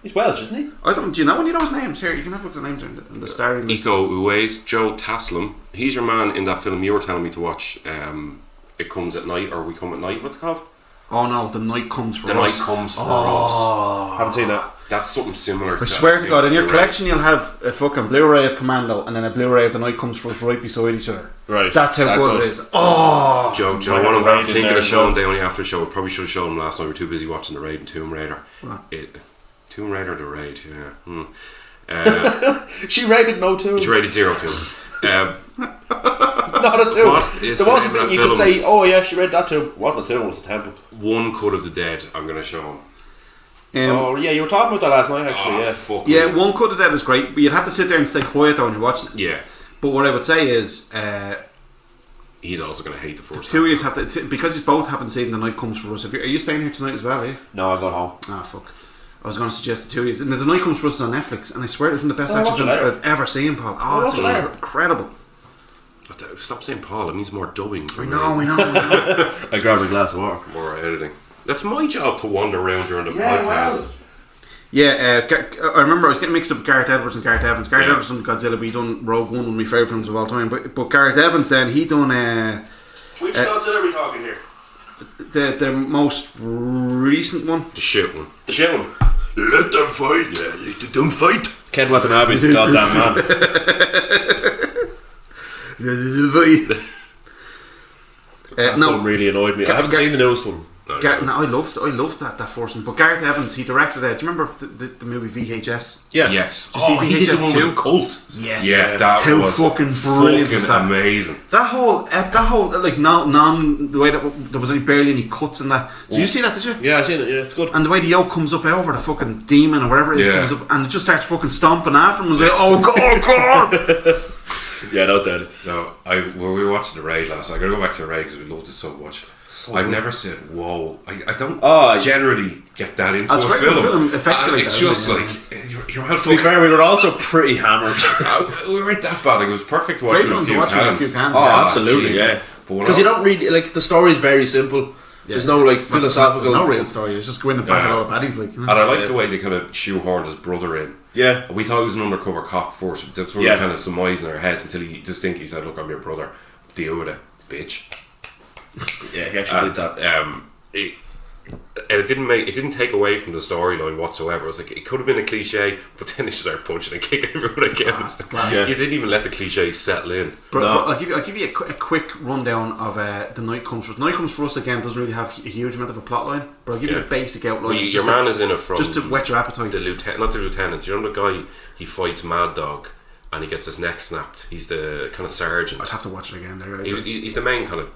[SPEAKER 4] He's Welsh, isn't he?
[SPEAKER 2] I don't. Do you know any of those names here? You can have a look at the names in the starring list.
[SPEAKER 3] Iko Uwais, Joe Taslim. He's your man in that film you were telling me to watch. It Comes at Night, or We Come at Night. What's it called?
[SPEAKER 2] Oh no, The Night Comes for
[SPEAKER 3] The
[SPEAKER 2] Us.
[SPEAKER 3] Night Comes for Us.
[SPEAKER 4] Haven't seen that.
[SPEAKER 3] That's something similar.
[SPEAKER 2] I swear to God, in your
[SPEAKER 3] Direct.
[SPEAKER 2] collection you'll have a fucking Blu-ray of Commando and then a Blu-ray of The Night Comes for Us right beside each other.
[SPEAKER 4] Right.
[SPEAKER 2] That's how
[SPEAKER 4] That
[SPEAKER 2] good
[SPEAKER 4] good.
[SPEAKER 2] it is. Oh,
[SPEAKER 3] Joe,
[SPEAKER 4] Might
[SPEAKER 3] what
[SPEAKER 4] have
[SPEAKER 3] I'm
[SPEAKER 4] to raid in
[SPEAKER 3] thinking
[SPEAKER 4] there
[SPEAKER 3] of showing
[SPEAKER 4] as well.
[SPEAKER 3] Downey after the show. We probably should have shown him last night. We were too busy watching The Raid and Tomb Raider.
[SPEAKER 2] What?
[SPEAKER 3] Tomb Raider, The Raid, yeah.
[SPEAKER 4] She rated no twos.
[SPEAKER 3] It's rated 0 films.
[SPEAKER 4] Not a two.
[SPEAKER 3] What is
[SPEAKER 4] There was a
[SPEAKER 3] the name
[SPEAKER 4] bit
[SPEAKER 3] of
[SPEAKER 4] you
[SPEAKER 3] that
[SPEAKER 4] could
[SPEAKER 3] film?
[SPEAKER 4] say, oh yeah, she read that too. What a two was a temple.
[SPEAKER 3] One Cut of the Dead, I'm going to show him.
[SPEAKER 4] Oh yeah, you were talking about that last night actually, yeah.
[SPEAKER 3] Fuck
[SPEAKER 2] yeah,
[SPEAKER 3] me.
[SPEAKER 2] One Cut of Dead is great, but you'd have to sit there and stay quiet though when you're watching it.
[SPEAKER 3] Yeah.
[SPEAKER 2] But what I would say is,
[SPEAKER 3] He's also going to hate the first
[SPEAKER 2] two
[SPEAKER 3] one.
[SPEAKER 2] of you have to because you both haven't seen The Night Comes for Us. Are you staying here tonight as well? Are you?
[SPEAKER 4] No, I got home.
[SPEAKER 2] Ah, fuck. I was going to suggest the two of you. The Night Comes for Us is on Netflix, and I swear it's one of the best
[SPEAKER 4] Oh,
[SPEAKER 2] action
[SPEAKER 4] watch it
[SPEAKER 2] films
[SPEAKER 4] later.
[SPEAKER 2] I've ever seen, Paul. Oh,
[SPEAKER 4] Oh,
[SPEAKER 2] it's
[SPEAKER 4] watch it later.
[SPEAKER 2] incredible.
[SPEAKER 3] Stop saying Paul, it means more dubbing. For
[SPEAKER 2] I
[SPEAKER 3] me.
[SPEAKER 2] know.
[SPEAKER 4] I grabbed a glass of water.
[SPEAKER 3] More editing. That's my job to wander around during the
[SPEAKER 4] Yeah,
[SPEAKER 3] podcast.
[SPEAKER 4] wow.
[SPEAKER 2] Yeah, I remember I was getting mixed up with Gareth Edwards and Gareth Evans. Gareth
[SPEAKER 3] Yeah.
[SPEAKER 2] Edwards done Godzilla, but he done Rogue One, one of my favourite films of all time. But Gareth Evans then, he done
[SPEAKER 4] Which Godzilla are we talking here?
[SPEAKER 2] the most recent one.
[SPEAKER 3] The shit one.
[SPEAKER 4] The shit one.
[SPEAKER 3] Let them fight, yeah, let them fight.
[SPEAKER 4] Ken Watanabe's a goddamn man. That
[SPEAKER 2] No,
[SPEAKER 4] film really annoyed me. I haven't seen the newest one.
[SPEAKER 3] No,
[SPEAKER 2] I loved that first one. But Gareth Evans, he directed it. Do you remember the movie VHS?
[SPEAKER 4] Yeah.
[SPEAKER 3] Yes.
[SPEAKER 2] Did you
[SPEAKER 3] Oh,
[SPEAKER 2] see
[SPEAKER 3] he did the
[SPEAKER 2] VHS
[SPEAKER 3] one with
[SPEAKER 2] too?
[SPEAKER 3] the cult.
[SPEAKER 2] Yes.
[SPEAKER 3] Yeah, that
[SPEAKER 2] How
[SPEAKER 3] was
[SPEAKER 2] fucking brilliant was that?
[SPEAKER 3] amazing.
[SPEAKER 2] That whole like the way that there was only barely any cuts in that. Did you see that? Did you?
[SPEAKER 4] Yeah, I've seen it, yeah, it's good.
[SPEAKER 2] And the way the yoke comes up over the fucking demon or whatever it is
[SPEAKER 3] Yeah.
[SPEAKER 2] comes up and it just starts fucking stomping after him. I was like, oh god.
[SPEAKER 4] Yeah, that was dead.
[SPEAKER 3] No, when we were watching The Raid last night, I gotta go back to The Raid because we loved it so much. I've never said whoa. I don't generally get that into
[SPEAKER 2] That's
[SPEAKER 3] a
[SPEAKER 2] right,
[SPEAKER 3] film.
[SPEAKER 2] the film affects you like
[SPEAKER 3] it's
[SPEAKER 2] that,
[SPEAKER 3] just
[SPEAKER 2] isn't
[SPEAKER 3] like
[SPEAKER 2] it?
[SPEAKER 3] you're out
[SPEAKER 4] To be fair, we were also pretty hammered.
[SPEAKER 3] we weren't that bad. It was perfect
[SPEAKER 2] Great
[SPEAKER 3] watching
[SPEAKER 2] film
[SPEAKER 3] a
[SPEAKER 2] to
[SPEAKER 3] few
[SPEAKER 2] watch with a
[SPEAKER 3] cans.
[SPEAKER 2] few cans.
[SPEAKER 4] Oh,
[SPEAKER 2] Yeah.
[SPEAKER 4] absolutely,
[SPEAKER 3] Jesus.
[SPEAKER 4] yeah.
[SPEAKER 3] But when
[SPEAKER 4] Because
[SPEAKER 3] I-
[SPEAKER 4] you don't read, like, the story's very simple. There's no, like, philosophical...
[SPEAKER 2] There's no real story. It's just go in and back a lot of baddies, like. You know?
[SPEAKER 3] And I like the way they kind of shoehorned his brother in.
[SPEAKER 4] Yeah.
[SPEAKER 3] We thought he was an undercover cop first. That's what we kind of surmised in our heads until he distinctly said, "Look, I'm your brother. Deal with it, bitch."
[SPEAKER 4] Yeah, he actually did that.
[SPEAKER 3] It didn't take away from the storyline whatsoever. It was like it could have been a cliche, but then they started punching and kicking everyone against.
[SPEAKER 2] Yeah.
[SPEAKER 3] You didn't even let the cliche settle in.
[SPEAKER 2] But I'll give you a quick rundown of The Night Comes for Us. The Night Comes for Us again doesn't really have a huge amount of a plot line, but I'll give you a basic outline.
[SPEAKER 3] Well, your man is in it from
[SPEAKER 2] just to whet your appetite.
[SPEAKER 3] The lieutenant, not the lieutenant. You know the guy he fights Mad Dog, and he gets his neck snapped. He's the kind of sergeant.
[SPEAKER 2] I'd have to watch it again. There,
[SPEAKER 3] He's the main kind of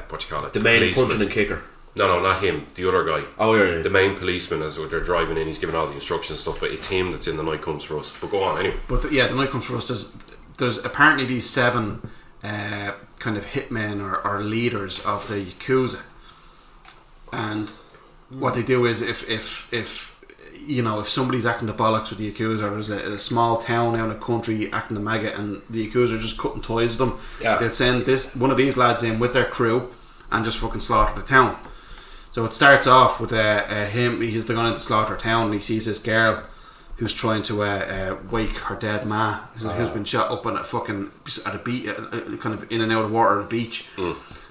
[SPEAKER 3] what you call it.
[SPEAKER 4] The main
[SPEAKER 3] policeman.
[SPEAKER 4] punching and kicker.
[SPEAKER 3] No, not him. The other guy.
[SPEAKER 4] Oh, yeah.
[SPEAKER 3] The main policeman, as they're driving in, he's giving all the instructions and stuff. But it's him that's in The Night Comes for Us. But go on anyway.
[SPEAKER 2] But The Night Comes for Us. There's apparently these 7 kind of hitmen or leaders of the Yakuza, and what they do is if somebody's acting the bollocks with the Yakuza, or there's a small town out in the country acting the maggot, and the Yakuza are just cutting ties with them, they'll send one of these lads in with their crew and just fucking slaughter the town. So it starts off with him. He's going into slaughter town, and he sees this girl who's trying to wake her dead ma, who's been shot up on at a beach, kind of in and out of water at a beach,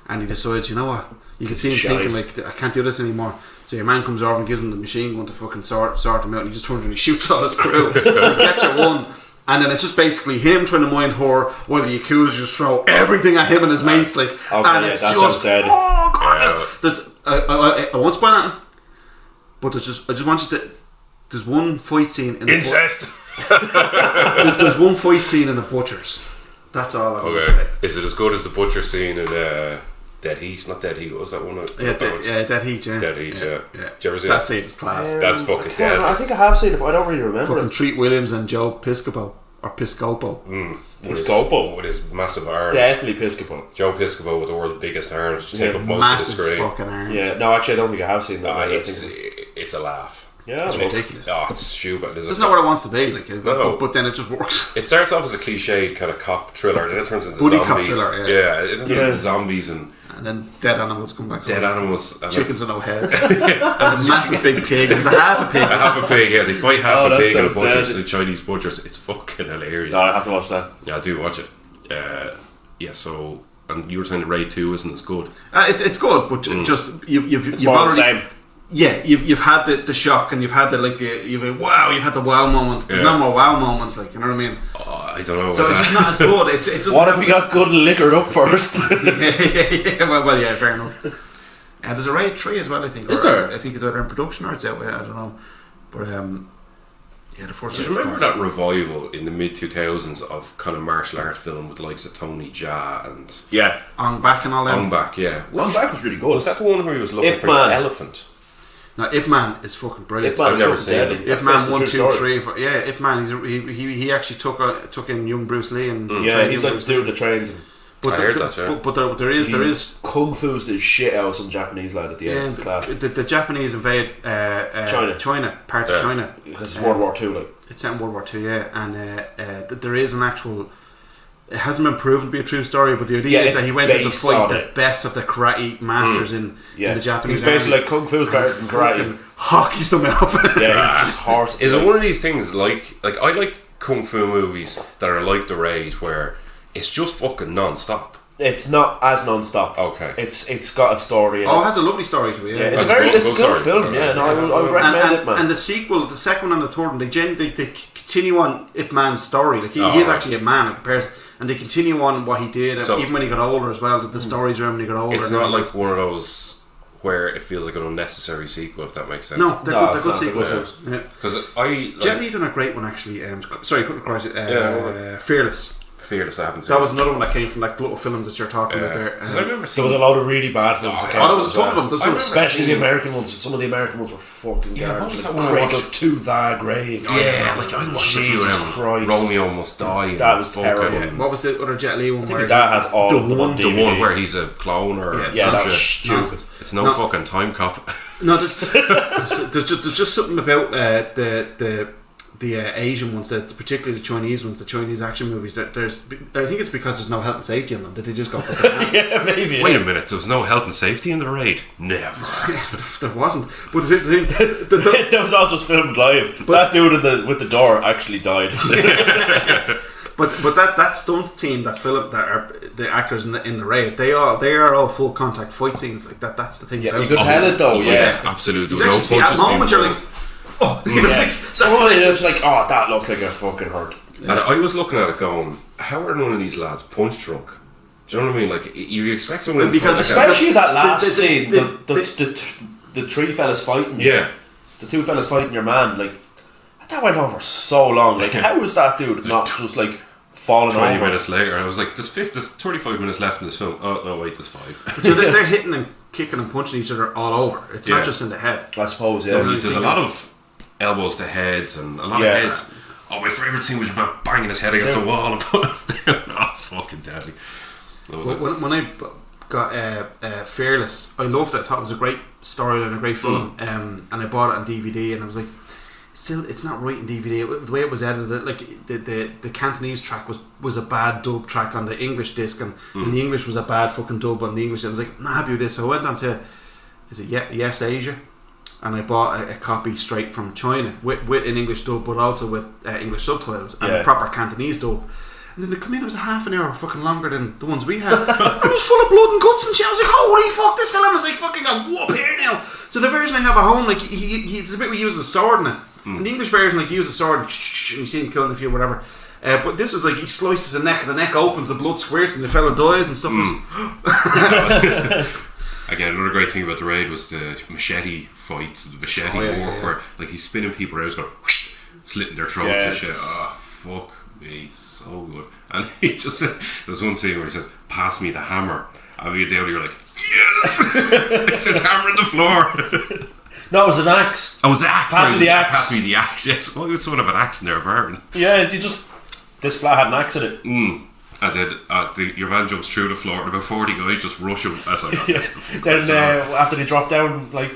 [SPEAKER 2] and he decides, you know what? You can see him thinking like, I can't do this anymore. So your man comes over and gives him the machine gun to fucking sort him out, and he just turns and he shoots all his crew. He'll get you one, And then it's just basically him trying to mind her while the Yakuza just throw everything at him and his mates. Like, and it's
[SPEAKER 4] that
[SPEAKER 2] just
[SPEAKER 4] sounds dead.
[SPEAKER 2] oh god. I won't spoil that, but I just want you to. There's one fight scene in
[SPEAKER 3] Incest.
[SPEAKER 2] there's one fight scene in the Butchers. That's all I'm gonna say.
[SPEAKER 3] Is it as good as the butcher scene in Dead Heat? Not Dead Heat. What was that one?
[SPEAKER 2] Dead Heat. Yeah.
[SPEAKER 3] Dead Heat. Yeah.
[SPEAKER 2] Yeah.
[SPEAKER 3] Did you ever see
[SPEAKER 2] that
[SPEAKER 3] that?
[SPEAKER 2] scene is class.
[SPEAKER 3] That's fucking dead.
[SPEAKER 4] I think I have seen it, but I don't really remember
[SPEAKER 2] Fucking
[SPEAKER 4] it.
[SPEAKER 2] Treat Williams and Joe Piscopo or Piscopo.
[SPEAKER 4] Piscopo
[SPEAKER 3] with his massive arms.
[SPEAKER 4] Definitely Piscopo.
[SPEAKER 3] Joe Piscopo with the world's biggest arms, just take up most
[SPEAKER 2] Massive
[SPEAKER 3] of the screen.
[SPEAKER 2] fucking arms.
[SPEAKER 4] Yeah, no, actually, I don't think I have seen that. I
[SPEAKER 3] It's
[SPEAKER 4] think
[SPEAKER 3] it's a laugh.
[SPEAKER 4] yeah,
[SPEAKER 2] It's
[SPEAKER 4] well,
[SPEAKER 2] ridiculous.
[SPEAKER 3] Oh, it's stupid.
[SPEAKER 2] That's not what it wants to be, like,
[SPEAKER 3] No.
[SPEAKER 2] but then it just works.
[SPEAKER 3] It starts off as a cliched kind of cop thriller, then it turns into
[SPEAKER 2] Buddy cop
[SPEAKER 3] zombies.
[SPEAKER 2] thriller,
[SPEAKER 3] it turns into zombies and
[SPEAKER 2] And then dead animals come back.
[SPEAKER 3] dead animals. And
[SPEAKER 2] Chickens with no heads. And a massive big pig. It was a half a pig.
[SPEAKER 3] half a pig, yeah. They fight half a
[SPEAKER 4] that
[SPEAKER 3] pig in a
[SPEAKER 4] sounds
[SPEAKER 3] butcher's,
[SPEAKER 4] dead.
[SPEAKER 3] the Chinese butchers. It's fucking hilarious.
[SPEAKER 4] no, I have to watch that.
[SPEAKER 3] Yeah, I do watch it. Yeah, so and you were saying the Raid 2 isn't as good.
[SPEAKER 2] It's good, but just you've
[SPEAKER 4] More
[SPEAKER 2] already
[SPEAKER 4] the same.
[SPEAKER 2] yeah you've had the shock and you've had you've had the wow moment. There's no more wow moments, like, you know what I mean.
[SPEAKER 3] I don't know.
[SPEAKER 2] So
[SPEAKER 3] about
[SPEAKER 2] it's just
[SPEAKER 3] that.
[SPEAKER 2] not as good. It doesn't
[SPEAKER 4] What
[SPEAKER 2] have
[SPEAKER 4] if we got good and liquored up first?
[SPEAKER 2] yeah, well, yeah, fair enough. And there's a Raid 3 as well, I think.
[SPEAKER 4] Is
[SPEAKER 2] or
[SPEAKER 4] there?
[SPEAKER 2] I think it's either in production or it's out. I don't know. But yeah, the first.
[SPEAKER 3] Do you remember that revival in the mid 2000s of kind of martial art film with the likes of Tony Jaa and
[SPEAKER 4] yeah.
[SPEAKER 2] On back and all that.
[SPEAKER 3] Ong Bak? Yeah,
[SPEAKER 4] One back was really good.
[SPEAKER 3] was that the one where he was looking
[SPEAKER 4] Ip
[SPEAKER 3] for
[SPEAKER 4] Man.
[SPEAKER 3] the elephant?
[SPEAKER 2] Now, Ip Man is fucking brilliant.
[SPEAKER 4] Ip Man
[SPEAKER 3] I've
[SPEAKER 4] is
[SPEAKER 3] never
[SPEAKER 4] fucking
[SPEAKER 3] seen
[SPEAKER 4] deadly.
[SPEAKER 3] it.
[SPEAKER 2] Ip
[SPEAKER 4] That's
[SPEAKER 2] Man
[SPEAKER 4] based on
[SPEAKER 2] 1,
[SPEAKER 4] true
[SPEAKER 2] 2,
[SPEAKER 4] story.
[SPEAKER 2] 3, 4. Yeah, Ip Man. He actually took in young Bruce Lee and
[SPEAKER 4] Yeah,
[SPEAKER 2] trained
[SPEAKER 4] he's
[SPEAKER 2] young
[SPEAKER 4] like
[SPEAKER 2] Bruce
[SPEAKER 4] the dude
[SPEAKER 2] Lee.
[SPEAKER 4] that trains him.
[SPEAKER 2] But
[SPEAKER 3] I heard that, yeah.
[SPEAKER 2] But there is
[SPEAKER 4] Kung Fu's the shit out of some Japanese lad at the end. It's class.
[SPEAKER 2] the Japanese invade China, parts of China.
[SPEAKER 4] Because it's World War II, like.
[SPEAKER 2] It's set in World War II, yeah, and there is an actual. It hasn't been proven to be a true story, but the idea is that he went in to
[SPEAKER 4] based
[SPEAKER 2] fight
[SPEAKER 4] on
[SPEAKER 2] the
[SPEAKER 4] it.
[SPEAKER 2] best of the karate masters in the Japanese.
[SPEAKER 4] He was basically
[SPEAKER 2] army.
[SPEAKER 4] like Kung Fu's better than karate.
[SPEAKER 2] Hockey's them out.
[SPEAKER 4] Yeah, he just horse.
[SPEAKER 3] Is it one of these things like I like kung fu movies that are like The Raid where it's just fucking non-stop?
[SPEAKER 4] It's not as non-stop.
[SPEAKER 3] Okay.
[SPEAKER 4] It's got a story in
[SPEAKER 2] Oh, it
[SPEAKER 4] it.
[SPEAKER 2] has a lovely story to it.
[SPEAKER 4] Yeah, it's
[SPEAKER 3] That's
[SPEAKER 4] a
[SPEAKER 3] good
[SPEAKER 4] good
[SPEAKER 3] story.
[SPEAKER 4] film. Yeah, no, I would recommend it, man.
[SPEAKER 2] And the sequel, the second one and the third one, they continue on Ip Man's story. Like he is actually a man, like, compares, and they continue on what he did,
[SPEAKER 3] So-
[SPEAKER 2] even when he got older as well. The stories around when he got older.
[SPEAKER 3] It's
[SPEAKER 2] and
[SPEAKER 3] not
[SPEAKER 2] everything.
[SPEAKER 3] like one of those where it feels like an unnecessary sequel, if that makes sense.
[SPEAKER 2] No, they're
[SPEAKER 4] No,
[SPEAKER 2] good. They're
[SPEAKER 4] it's
[SPEAKER 2] good
[SPEAKER 4] not.
[SPEAKER 2] sequels. Yeah.
[SPEAKER 3] Because I
[SPEAKER 2] Jet
[SPEAKER 3] like
[SPEAKER 2] Li done a great one actually. Sorry, couldn't cross it.
[SPEAKER 3] Yeah.
[SPEAKER 2] Fearless.
[SPEAKER 3] Fearless. I haven't seen.
[SPEAKER 2] That was another one that came from like little films that you're talking about there.
[SPEAKER 3] Because I remember
[SPEAKER 4] There
[SPEAKER 3] seeing.
[SPEAKER 4] was a lot of really bad films that came
[SPEAKER 2] Oh, there
[SPEAKER 4] out
[SPEAKER 2] was
[SPEAKER 4] as
[SPEAKER 2] a ton
[SPEAKER 4] well.
[SPEAKER 2] of them. There was
[SPEAKER 4] Especially the
[SPEAKER 3] seeing-
[SPEAKER 4] American ones. Some of the American ones were fucking
[SPEAKER 3] Yeah, what
[SPEAKER 4] garbage.
[SPEAKER 3] was
[SPEAKER 4] Like
[SPEAKER 3] that one I
[SPEAKER 4] Cradle
[SPEAKER 3] watched?
[SPEAKER 4] to the Grave.
[SPEAKER 3] Yeah, like I watched a few
[SPEAKER 4] Jesus
[SPEAKER 3] of them.
[SPEAKER 4] Christ.
[SPEAKER 3] Romeo Must Die.
[SPEAKER 4] That was
[SPEAKER 3] fucking-
[SPEAKER 4] terrible.
[SPEAKER 2] What was the other Jet Li one?
[SPEAKER 4] I think
[SPEAKER 2] where
[SPEAKER 4] my dad has all of them on
[SPEAKER 3] The
[SPEAKER 4] DVD.
[SPEAKER 3] one where he's a clone or
[SPEAKER 4] Yeah,
[SPEAKER 3] some
[SPEAKER 4] that was
[SPEAKER 3] shit.
[SPEAKER 4] stupid.
[SPEAKER 2] Nonsense.
[SPEAKER 3] It's no fucking time cop.
[SPEAKER 2] No, there's just something about the Asian ones, particularly the Chinese ones, the Chinese action movies. That I think it's because there's no health and safety in them that they just go fucking.
[SPEAKER 4] Yeah, maybe.
[SPEAKER 3] Wait a minute, there was no health and safety in The Raid? Never.
[SPEAKER 2] There wasn't. But the
[SPEAKER 4] That was all just filmed live. That dude with the door actually died.
[SPEAKER 2] but that stunt team that are the actors in the Raid, they are all full contact fight scenes like that. That's the thing.
[SPEAKER 4] Yeah,
[SPEAKER 2] about
[SPEAKER 4] you could
[SPEAKER 2] them.
[SPEAKER 4] tell it though. Yeah.
[SPEAKER 3] Absolutely.
[SPEAKER 2] You
[SPEAKER 3] There
[SPEAKER 2] actually
[SPEAKER 3] was
[SPEAKER 2] see
[SPEAKER 3] no
[SPEAKER 2] at
[SPEAKER 3] punches being
[SPEAKER 2] moments you're like,
[SPEAKER 3] pulled.
[SPEAKER 2] oh, it's like
[SPEAKER 4] Some of it was like, oh, that looks like a fucking hurt.
[SPEAKER 3] And I was looking at it going, how are none of these lads punch drunk? Do you know what I mean? Like, you expect someone to
[SPEAKER 2] Because
[SPEAKER 3] fight like
[SPEAKER 4] Especially that last
[SPEAKER 2] the-
[SPEAKER 4] scene,
[SPEAKER 2] the-
[SPEAKER 4] the three fellas fighting.
[SPEAKER 3] Yeah.
[SPEAKER 4] The two fellas fighting your man, like that went on for so long. Like, how was that dude not just like falling
[SPEAKER 3] 20
[SPEAKER 4] over?
[SPEAKER 3] minutes later, I was like, there's 35 minutes left in this film. Oh, no, wait, there's 5.
[SPEAKER 2] so they're hitting and kicking and punching each other all over. It's
[SPEAKER 3] Yeah.
[SPEAKER 2] not just in the head.
[SPEAKER 4] I suppose, yeah.
[SPEAKER 3] There's a lot of elbows to heads and a lot
[SPEAKER 4] Yeah.
[SPEAKER 3] of heads. Oh, my favourite scene was about banging his head against the wall and putting it down. Oh, fucking deadly. That was it.
[SPEAKER 2] When I got Fearless, I loved it. I thought it was a great story and a great film. And I bought it on DVD, and I was like, still, it's not right in DVD. The way it was edited, like the Cantonese track was a bad dub track on the English disc, and the English was a bad fucking dub on the English. I was like, I'm not happy with this. So I went on to, is it Yes Asia? And I bought a copy straight from China with an English dub, but also with English subtitles and a proper Cantonese dub. And then they come in, it was a half an hour fucking longer than the ones we had. It was full of blood and guts and shit. I was like, holy fuck, this film is like fucking I'm up here now. So the version I have at home, like, there's a bit where he uses a sword in it. In the English version, like, he uses a sword and you see him killing a few, whatever. But this was like he slices the neck, and the neck opens, the blood squirts, and the fella dies and stuff.
[SPEAKER 3] Again, another great thing about the Raid was the machete fights, the machete war, where like he's spinning people around, going whoosh, slitting their throats and shit. Oh fuck me, so good. And he just said, there's one scene where he says, "Pass me the hammer." And we get down, you're like, yes! He says, "Hammer in the floor."
[SPEAKER 4] No, it was an axe.
[SPEAKER 3] Oh, it was the axe.
[SPEAKER 4] Pass me the axe.
[SPEAKER 3] Pass me the axe. Yes. Well, you had someone have an axe in their apartment.
[SPEAKER 4] Yeah, this flat had an axe in it.
[SPEAKER 3] And then your van jumps through the floor, and about 40 guys just rush him. As I got this.
[SPEAKER 4] Then after they drop down, like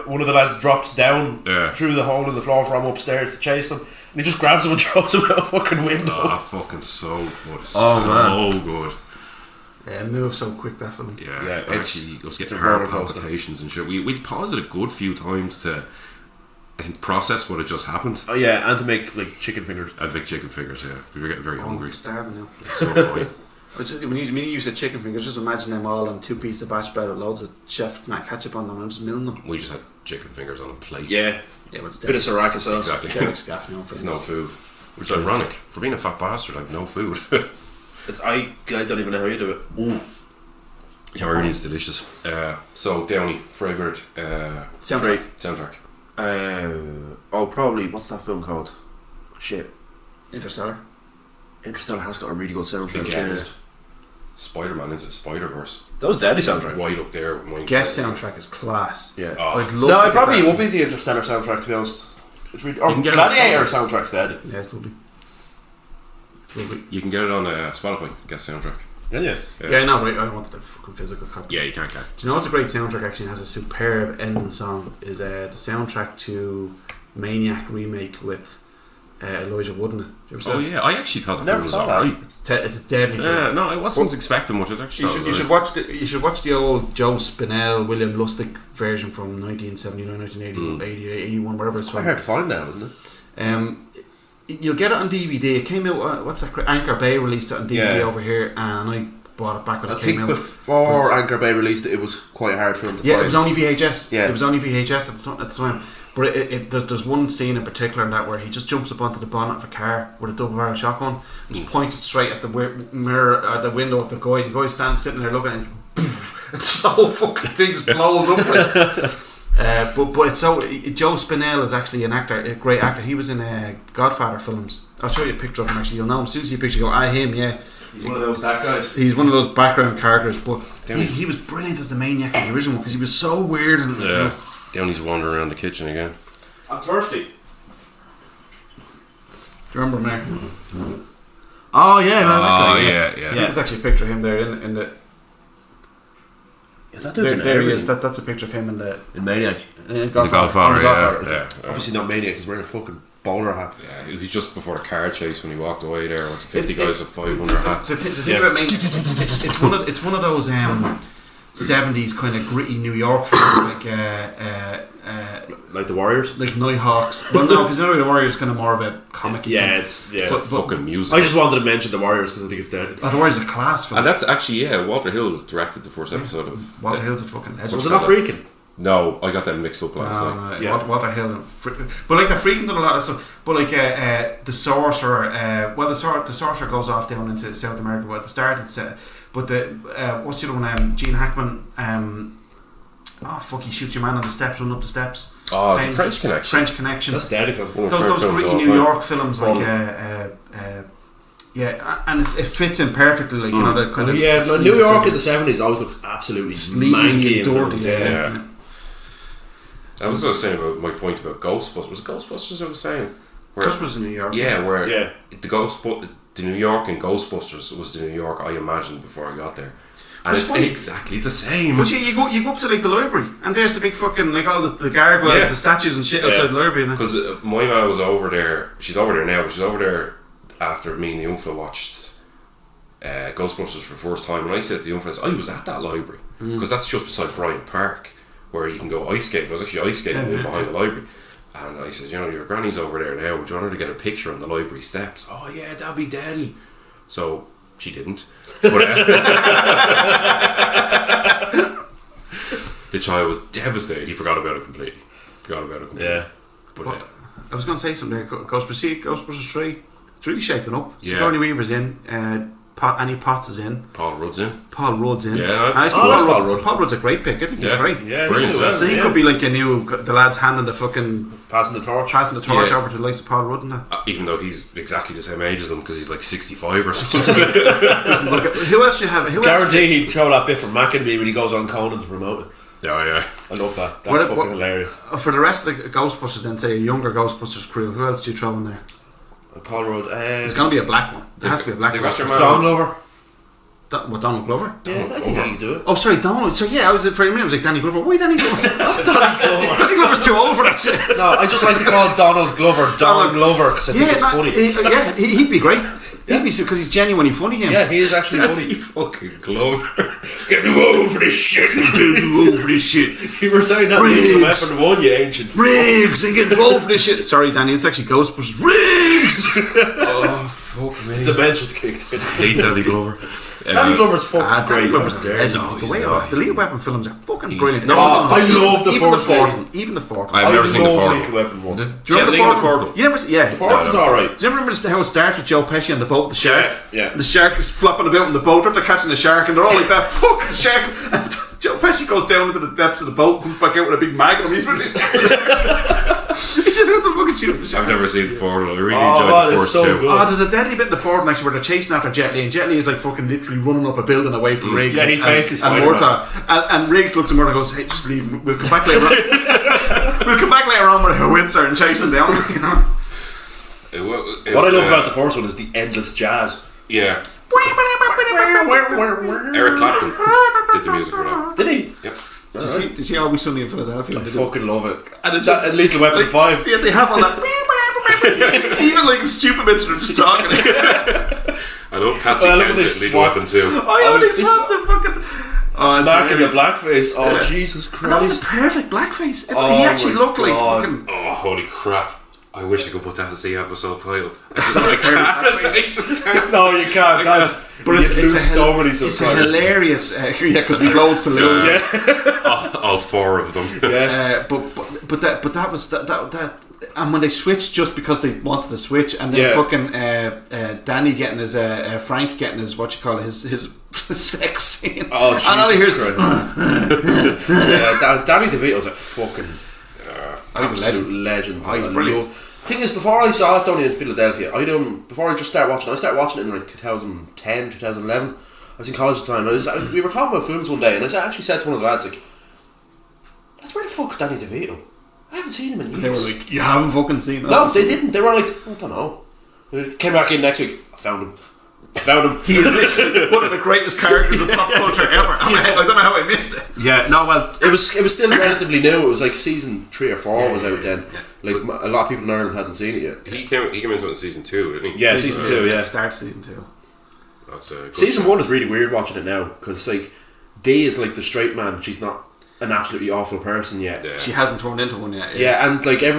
[SPEAKER 4] one of the lads drops down through the hole in the floor from upstairs to chase them, and he just grabs him and throws him out a fucking window.
[SPEAKER 3] Oh, fucking so good.
[SPEAKER 2] Oh,
[SPEAKER 3] so good.
[SPEAKER 2] Yeah, move so quick that film.
[SPEAKER 3] Yeah, actually, I was getting heart palpitations and shit. We paused it a good few times to, I think, process what had just happened.
[SPEAKER 4] Oh yeah, and to make like chicken fingers.
[SPEAKER 3] And big chicken fingers, yeah. We were getting very hungry.
[SPEAKER 2] I'm starving now.
[SPEAKER 3] It's so annoying.
[SPEAKER 2] When you said chicken fingers, just imagine them all on 2 pieces of batch bread with loads of chef ketchup on them and I'm just milling them.
[SPEAKER 3] We just had chicken fingers on a plate.
[SPEAKER 4] Yeah,
[SPEAKER 2] but it's
[SPEAKER 4] bit of sriracha sauce.
[SPEAKER 3] Exactly. There's no food. Which is ironic. For being a fat bastard, I have no food.
[SPEAKER 4] I don't even know how you do it.
[SPEAKER 3] Yeah, really is delicious. So, Downey, favourite soundtrack?
[SPEAKER 4] Probably, what's that film called? Shit.
[SPEAKER 2] Interstellar
[SPEAKER 4] has got a really good soundtrack.
[SPEAKER 3] Guest. Spider-Man into the Spider-Verse.
[SPEAKER 4] That was deadly soundtrack.
[SPEAKER 3] Right up there with mine.
[SPEAKER 2] Guest soundtrack is class.
[SPEAKER 4] Yeah.
[SPEAKER 2] I'd love
[SPEAKER 4] No,
[SPEAKER 2] to
[SPEAKER 4] it probably
[SPEAKER 2] get
[SPEAKER 4] would be the Interstellar soundtrack, to be honest. It's really, or
[SPEAKER 3] You can get it
[SPEAKER 4] Gladiator
[SPEAKER 3] on-
[SPEAKER 4] soundtrack's dead.
[SPEAKER 2] Yeah, it's lovely. It's lovely.
[SPEAKER 3] You can get it on Spotify, Guest soundtrack.
[SPEAKER 4] Yeah.
[SPEAKER 2] Yeah, no, right. I wanted a fucking physical copy.
[SPEAKER 3] Yeah, you can't get.
[SPEAKER 2] Do you know what's a great soundtrack actually and has a superb ending song? Is the soundtrack to Maniac remake with Elijah Wood in it. Did you ever see that?
[SPEAKER 3] Yeah, I actually thought the
[SPEAKER 4] Never
[SPEAKER 3] film was
[SPEAKER 4] saw that.
[SPEAKER 3] alright.
[SPEAKER 2] It's a deadly film.
[SPEAKER 3] Yeah, no, I wasn't expecting much. I actually
[SPEAKER 2] You should watch the old Joe Spinell, William Lustig version from 1979, 1980, 81, whatever it's
[SPEAKER 4] Quite
[SPEAKER 2] from.
[SPEAKER 4] hard to find now, isn't it?
[SPEAKER 2] You'll get it on DVD. It came out. What's that? Anchor Bay released it on DVD
[SPEAKER 4] Yeah.
[SPEAKER 2] over here, and I bought it back when
[SPEAKER 4] I
[SPEAKER 2] it came
[SPEAKER 4] think
[SPEAKER 2] out.
[SPEAKER 4] before Anchor Bay released it, it was quite hard for them to
[SPEAKER 2] Yeah,
[SPEAKER 4] find.
[SPEAKER 2] it was only VHS.
[SPEAKER 4] Yeah.
[SPEAKER 2] It was only VHS at the time. But there's one scene in particular in that where he just jumps up onto the bonnet of a car with a double barrel shotgun, just pointed straight at the mirror, the window of the guy. The guy stands sitting there looking, and the whole fucking thing just blows up. But it's so Joe Spinell is actually an actor, a great actor. He was in Godfather films. I'll show you a picture of him. Actually, you'll know him. As soon as you see a picture, you go, him. Yeah.
[SPEAKER 4] He's one of those guys.
[SPEAKER 2] He's one of those background characters, but he was brilliant as the maniac in the original one because he was so weird and.
[SPEAKER 3] Downey's wandering around the kitchen again.
[SPEAKER 4] I'm thirsty.
[SPEAKER 2] Do you remember Mark?
[SPEAKER 4] Oh yeah, man, that guy,
[SPEAKER 3] yeah.
[SPEAKER 2] I think there's actually a picture of him there in the.
[SPEAKER 4] Yeah, that dude's
[SPEAKER 2] There he is. That's a picture of him in
[SPEAKER 4] Maniac.
[SPEAKER 2] Godfather.
[SPEAKER 3] Yeah.
[SPEAKER 4] Obviously not Maniac. He's wearing a fucking bowler hat.
[SPEAKER 3] Yeah, it was just before the car chase when he walked away there with the 50 guys with 500 hats.
[SPEAKER 2] So the thing about Maniac, it's one of those 70s kind of gritty New York films
[SPEAKER 4] Like the Warriors.
[SPEAKER 2] like Nighthawks. Well, no, because the Warriors kind of more of a comic.
[SPEAKER 4] It's
[SPEAKER 3] Fucking music.
[SPEAKER 4] I just wanted to mention the Warriors because I think it's dead.
[SPEAKER 2] The Warriors is a class film.
[SPEAKER 3] And that's actually, Walter Hill directed the first episode of...
[SPEAKER 2] Walter Hill's a fucking legend.
[SPEAKER 4] Was it not Freaking?
[SPEAKER 3] No, I got them mixed up last night.
[SPEAKER 2] Walter Hill and but like the Freaking done a lot of stuff. But like the Sorcerer, the Sorcerer goes off down into South America. Well, at the start it's but the what's the other one? Gene Hackman. He shoots your man on the steps, run up the steps.
[SPEAKER 3] Oh, the French Connection.
[SPEAKER 2] French Connection.
[SPEAKER 4] That's deadly film.
[SPEAKER 2] Those gritty New York films, like and it fits in perfectly, like you know the kind of
[SPEAKER 4] New York in the 70s always looks absolutely
[SPEAKER 2] sleazy
[SPEAKER 4] manky
[SPEAKER 2] and dirty.
[SPEAKER 3] Yeah. I was saying about my point about Ghostbusters. Was it Ghostbusters I was saying?
[SPEAKER 2] Ghostbusters in New York.
[SPEAKER 3] The New York in Ghostbusters was the New York I imagined before I got there. And it's exactly the same.
[SPEAKER 2] But you go up to like the library, and there's the big fucking like all the gargoyles, the statues and shit outside the library.
[SPEAKER 3] Because my ma was over there. She's over there now. But she's over there after me and the Unfa watched Ghostbusters for the first time. And I said to the Unfa, I was at that library because that's just beside Bryant Park, where you can go ice skating. I was actually ice skating in behind the library. And I said, your granny's over there now. Would you want her to get a picture on the library steps? Oh yeah, that'd be deadly. So she didn't. But, the child was devastated. He forgot about it completely.
[SPEAKER 4] Yeah.
[SPEAKER 3] But
[SPEAKER 2] I was going to say something there. Ghostbusters 3. It's really shaping up.
[SPEAKER 3] Yeah.
[SPEAKER 2] Sigourney Weaver's in. Annie Potts is in.
[SPEAKER 3] Paul Rudd's in.
[SPEAKER 2] Paul Rudd's in.
[SPEAKER 3] Yeah,
[SPEAKER 2] I think
[SPEAKER 4] Paul Rudd.
[SPEAKER 2] Paul Rudd's a great pick. I think he's great.
[SPEAKER 4] Yeah,
[SPEAKER 3] Brilliant,
[SPEAKER 4] well.
[SPEAKER 2] So he could be like the lad's handing the fucking
[SPEAKER 4] passing the torch.
[SPEAKER 2] over
[SPEAKER 3] Yeah.
[SPEAKER 2] to the likes of Paul Rudd and that.
[SPEAKER 3] Even though he's exactly the same age as them because he's like 65 or something.
[SPEAKER 2] Doesn't look at, who else do you have? Who else?
[SPEAKER 4] Guarantee he'd show that bit from Mackенby when he goes on Conan to promote it.
[SPEAKER 3] Yeah.
[SPEAKER 4] I love that. That's
[SPEAKER 2] What-
[SPEAKER 4] fucking
[SPEAKER 2] what-
[SPEAKER 4] hilarious.
[SPEAKER 2] For the rest of the Ghostbusters, then say a younger Ghostbusters crew. Who else do you throw in there?
[SPEAKER 4] Paul Rudd.
[SPEAKER 2] There's going to be a black one. There has to be a black
[SPEAKER 3] They
[SPEAKER 2] one.
[SPEAKER 3] got your man.
[SPEAKER 4] Don Glover.
[SPEAKER 2] Donald Glover?
[SPEAKER 4] Yeah, I think he can do it.
[SPEAKER 2] Oh, sorry, Donald. So yeah, I was for a minute. I was like Danny Glover. Why Danny Glover? Danny Glover's too old for that shit.
[SPEAKER 4] No, I just like to call Donald Glover Don Glover because I think it's funny.
[SPEAKER 2] He'd be great. He'd be because he's genuinely funny. Him.
[SPEAKER 4] Yeah, he is actually
[SPEAKER 3] You
[SPEAKER 4] funny.
[SPEAKER 3] fucking Glover. Get too old for this shit.
[SPEAKER 2] Get too old for this shit.
[SPEAKER 4] You were saying that in Lethal Weapon 1, you ancient.
[SPEAKER 2] Riggs, I get too old for this shit. Sorry, Danny. It's actually Ghostbusters. Riggs.
[SPEAKER 3] Oh, fuck me.
[SPEAKER 4] The dementia's kicked in.
[SPEAKER 3] Hate Danny Glover.
[SPEAKER 4] Danny Glover's fucking
[SPEAKER 2] Danny
[SPEAKER 4] great.
[SPEAKER 2] Glover's a legend.
[SPEAKER 3] No,
[SPEAKER 2] The
[SPEAKER 3] he's
[SPEAKER 2] way
[SPEAKER 3] not.
[SPEAKER 2] the Lethal Weapon films are fucking brilliant.
[SPEAKER 3] No,
[SPEAKER 4] I love the fourth one.
[SPEAKER 2] Even the fourth.
[SPEAKER 3] I've never seen the fourth
[SPEAKER 4] Lethal
[SPEAKER 3] one.
[SPEAKER 4] Weapon 1.
[SPEAKER 3] Do
[SPEAKER 2] Do you remember the fourth one? You never? Yeah.
[SPEAKER 4] The fourth one's alright.
[SPEAKER 2] Do you remember how it starts with Joe Pesci on the boat, the shark?
[SPEAKER 4] Yeah.
[SPEAKER 2] The shark is flopping about in the boat after catching the shark, and they're all like that fucking shark. And Joe Pesci goes down into the depths of the boat, comes back out with a big magnum. He's about to fucking shoot the shark.
[SPEAKER 3] I've never seen the fourth one. I really enjoyed the first
[SPEAKER 4] so
[SPEAKER 3] two.
[SPEAKER 4] good.
[SPEAKER 2] Oh, there's a deadly bit in the fourth one actually where they're chasing after Jet Li, and Jet Li is like fucking literally running up a building away from Riggs.
[SPEAKER 4] Yeah, he's basically
[SPEAKER 2] and
[SPEAKER 4] Spider-Man.
[SPEAKER 2] Murtaugh. And Riggs looks at Murtaugh and goes, "Hey, just leave. We'll come back later on." We'll come back later on with a howitzer and chase him down. You know.
[SPEAKER 4] What I love about the first one is the endless jazz.
[SPEAKER 3] Yeah. Eric Clapton did the music for that.
[SPEAKER 4] Did he?
[SPEAKER 3] Yep.
[SPEAKER 2] Did you see Always Sunny in Philadelphia?
[SPEAKER 4] I fucking love it.
[SPEAKER 2] And it's
[SPEAKER 4] That,
[SPEAKER 2] just
[SPEAKER 4] Lethal Weapon
[SPEAKER 2] like,
[SPEAKER 4] 5.
[SPEAKER 2] Yeah, they have all that. Even like stupid bits that are just talking.
[SPEAKER 3] I love Patsy
[SPEAKER 4] Well, look
[SPEAKER 3] Kensit
[SPEAKER 4] at
[SPEAKER 3] in
[SPEAKER 4] this
[SPEAKER 3] Lethal
[SPEAKER 4] swap.
[SPEAKER 3] Weapon 2.
[SPEAKER 2] Oh yeah, they swap the fucking. Oh, it's
[SPEAKER 4] Back in the
[SPEAKER 2] hilarious.
[SPEAKER 4] blackface. Oh,
[SPEAKER 2] Yeah.
[SPEAKER 4] Jesus
[SPEAKER 2] And that was
[SPEAKER 4] Christ.
[SPEAKER 2] a perfect blackface.
[SPEAKER 4] Oh
[SPEAKER 2] He actually
[SPEAKER 4] my
[SPEAKER 2] looked like
[SPEAKER 4] God.
[SPEAKER 2] fucking.
[SPEAKER 3] Oh, holy crap. I wish I could put that as the episode title. I just can't.
[SPEAKER 4] No, you can't. That's.
[SPEAKER 2] But it's
[SPEAKER 4] lose so many
[SPEAKER 2] it's a
[SPEAKER 4] subscribers.
[SPEAKER 2] hilarious. Yeah, because we've loads to lose.
[SPEAKER 3] All four of them.
[SPEAKER 4] Yeah.
[SPEAKER 2] But that was that. And when they switched, just because they wanted to switch, and then
[SPEAKER 4] Yeah.
[SPEAKER 2] fucking Danny getting his Frank getting his what you call it, his sex scene.
[SPEAKER 4] Oh, Jesus
[SPEAKER 2] and all he hears,
[SPEAKER 4] Christ. Yeah, Danny DeVito's a fucking
[SPEAKER 2] he's a
[SPEAKER 4] absolute legend.
[SPEAKER 2] Oh, he's
[SPEAKER 4] I
[SPEAKER 2] brilliant.
[SPEAKER 4] Thing is, before I saw It's Only in Philadelphia, before I just started watching, I started watching it in like 2010, 2011. I was in college at the time. We were talking about films one day, and I actually said to one of the lads, like, "That's where the fuck's Danny DeVito? I haven't seen him in years."
[SPEAKER 2] They were like, "You haven't fucking seen that."
[SPEAKER 4] "No, they didn't. They were like, I don't know." Came back in next week. I found him.
[SPEAKER 2] He is literally one of the greatest characters of pop culture ever. I don't know how I missed it.
[SPEAKER 4] Yeah, no, well, it was still relatively new. It was like season 3 or 4 was out then. Like a lot of people in Ireland hadn't seen it yet.
[SPEAKER 3] He came into it in season 2, didn't he?
[SPEAKER 4] Yeah, season 2. Yeah,
[SPEAKER 2] Start season 2.
[SPEAKER 3] That's a good
[SPEAKER 4] season
[SPEAKER 3] show.
[SPEAKER 4] 1 is really weird watching it now because like Dee is like the straight man. She's not an absolutely awful person yet.
[SPEAKER 3] Yeah.
[SPEAKER 2] She hasn't turned into one yet.
[SPEAKER 4] Yeah, and like they're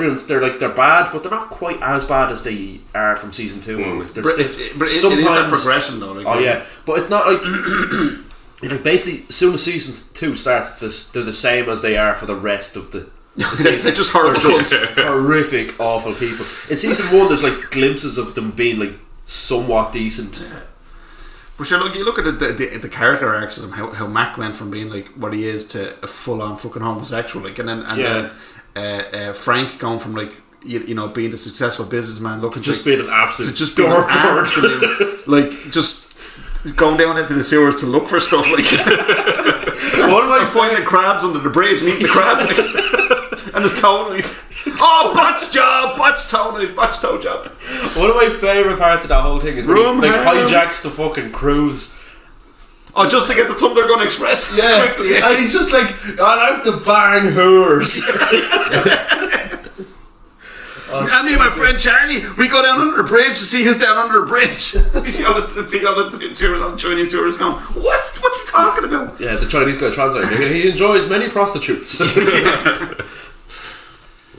[SPEAKER 4] bad, but they're not quite as bad as they are from season 2. Like, they're
[SPEAKER 2] But
[SPEAKER 4] still-
[SPEAKER 2] it is that progression though. Like,
[SPEAKER 4] Oh yeah, but it's not like like basically as soon as season 2 starts, they're the same as they are for the rest of the season.
[SPEAKER 2] They're just horrible.
[SPEAKER 4] They're just horrific, awful people. In season 1, there's like glimpses of them being like somewhat decent.
[SPEAKER 2] But sure, look, you look at the character arcs of him, how Mac went from being like what he is to a full on fucking homosexual, like, and then Frank going from like you know being the successful businessman, looking
[SPEAKER 4] Just being an absolute
[SPEAKER 2] to just being an absolute, like just going down into the sewers to look for stuff, like
[SPEAKER 4] One of my
[SPEAKER 2] finding crabs under the bridge and eating the crabs, like, and there's Tony. Oh, botch toe job.
[SPEAKER 4] One of my favourite parts of that whole thing is when
[SPEAKER 2] Room
[SPEAKER 4] he like
[SPEAKER 2] ham.
[SPEAKER 4] hijacks the fucking cruise.
[SPEAKER 2] Oh, just to get the Thunder Gun Express.
[SPEAKER 4] Yeah,
[SPEAKER 2] Quickly,
[SPEAKER 4] and he's just like, I have to bang hers.
[SPEAKER 2] And me and my friend Charlie, we go down under the bridge to see who's down under the bridge. You see all the tourists, all the Chinese tourists going, what's he talking about?
[SPEAKER 4] Yeah, the Chinese guy translating. He enjoys many prostitutes.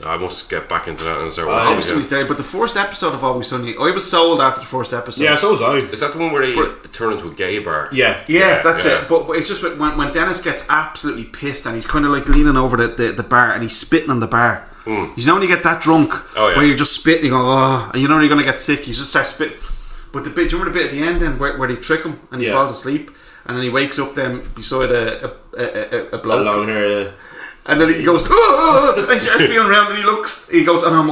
[SPEAKER 3] I must get back into that and start
[SPEAKER 2] Always
[SPEAKER 3] watching
[SPEAKER 2] Sunny's
[SPEAKER 3] again.
[SPEAKER 2] dead, but the first episode of Always Sunny, I was sold after the first episode.
[SPEAKER 4] Yeah, so was I.
[SPEAKER 3] Is that the one where they turn into a gay bar?
[SPEAKER 4] Yeah.
[SPEAKER 2] Yeah, that's
[SPEAKER 3] yeah.
[SPEAKER 2] it. But it's just when Dennis gets absolutely pissed and he's kind of like leaning over the bar and he's spitting on the bar. You know when you get that drunk, where you're just spitting, you go, oh, and you know you're going to get sick, you just start spitting. But do you remember the bit at the end then where they trick him and he falls asleep, and then he wakes up then beside a bloke.
[SPEAKER 4] Long hair, yeah.
[SPEAKER 2] And then he goes, oh, and he starts feeling around, and he goes, oh no, I'm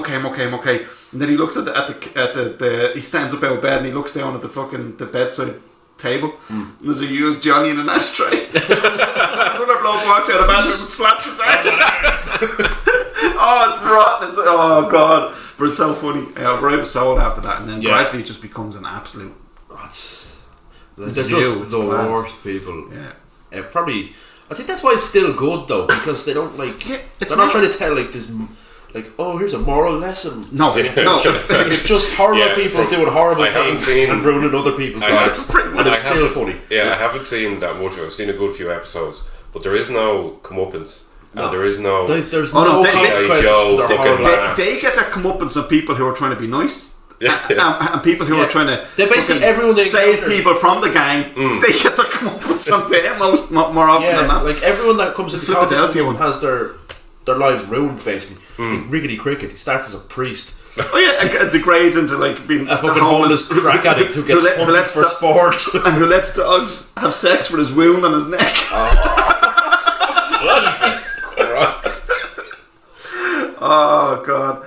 [SPEAKER 2] okay. And then he looks at the he stands up out of bed and he looks down at the bedside table. And there's a used Johnny in an ashtray. Another bloke walks out of the bathroom and slaps his ass. Oh, it's rotten. Oh god, but it's so funny. But I was sold after that, and then gradually it just becomes an absolute.
[SPEAKER 4] They're just the worst people. Yeah, probably. I think that's why it's still good though, because they don't like. They're not trying to tell like this. Like, oh, here's a moral lesson.
[SPEAKER 2] No.
[SPEAKER 4] It's just horrible people doing horrible things and ruining other people's lives. And it's still funny.
[SPEAKER 3] Yeah, I haven't seen that much of it. I've seen a good few episodes, but there is no comeuppance. And there is no.
[SPEAKER 4] There's no consequences to their horrible acts.
[SPEAKER 2] They get their comeuppance on people who are trying to be nice. And people who are trying to
[SPEAKER 4] everyone they
[SPEAKER 2] save people from the gang, they get their comeuppance on them more often than not.
[SPEAKER 4] Like everyone that comes into contact with them has their lives ruined basically. Like Rickety Cricket, he starts as a priest.
[SPEAKER 2] Oh yeah, degrades into like being
[SPEAKER 4] a fucking homeless crack addict who gets punished for sport
[SPEAKER 2] and who lets dogs have sex with his wound on his neck. Oh god.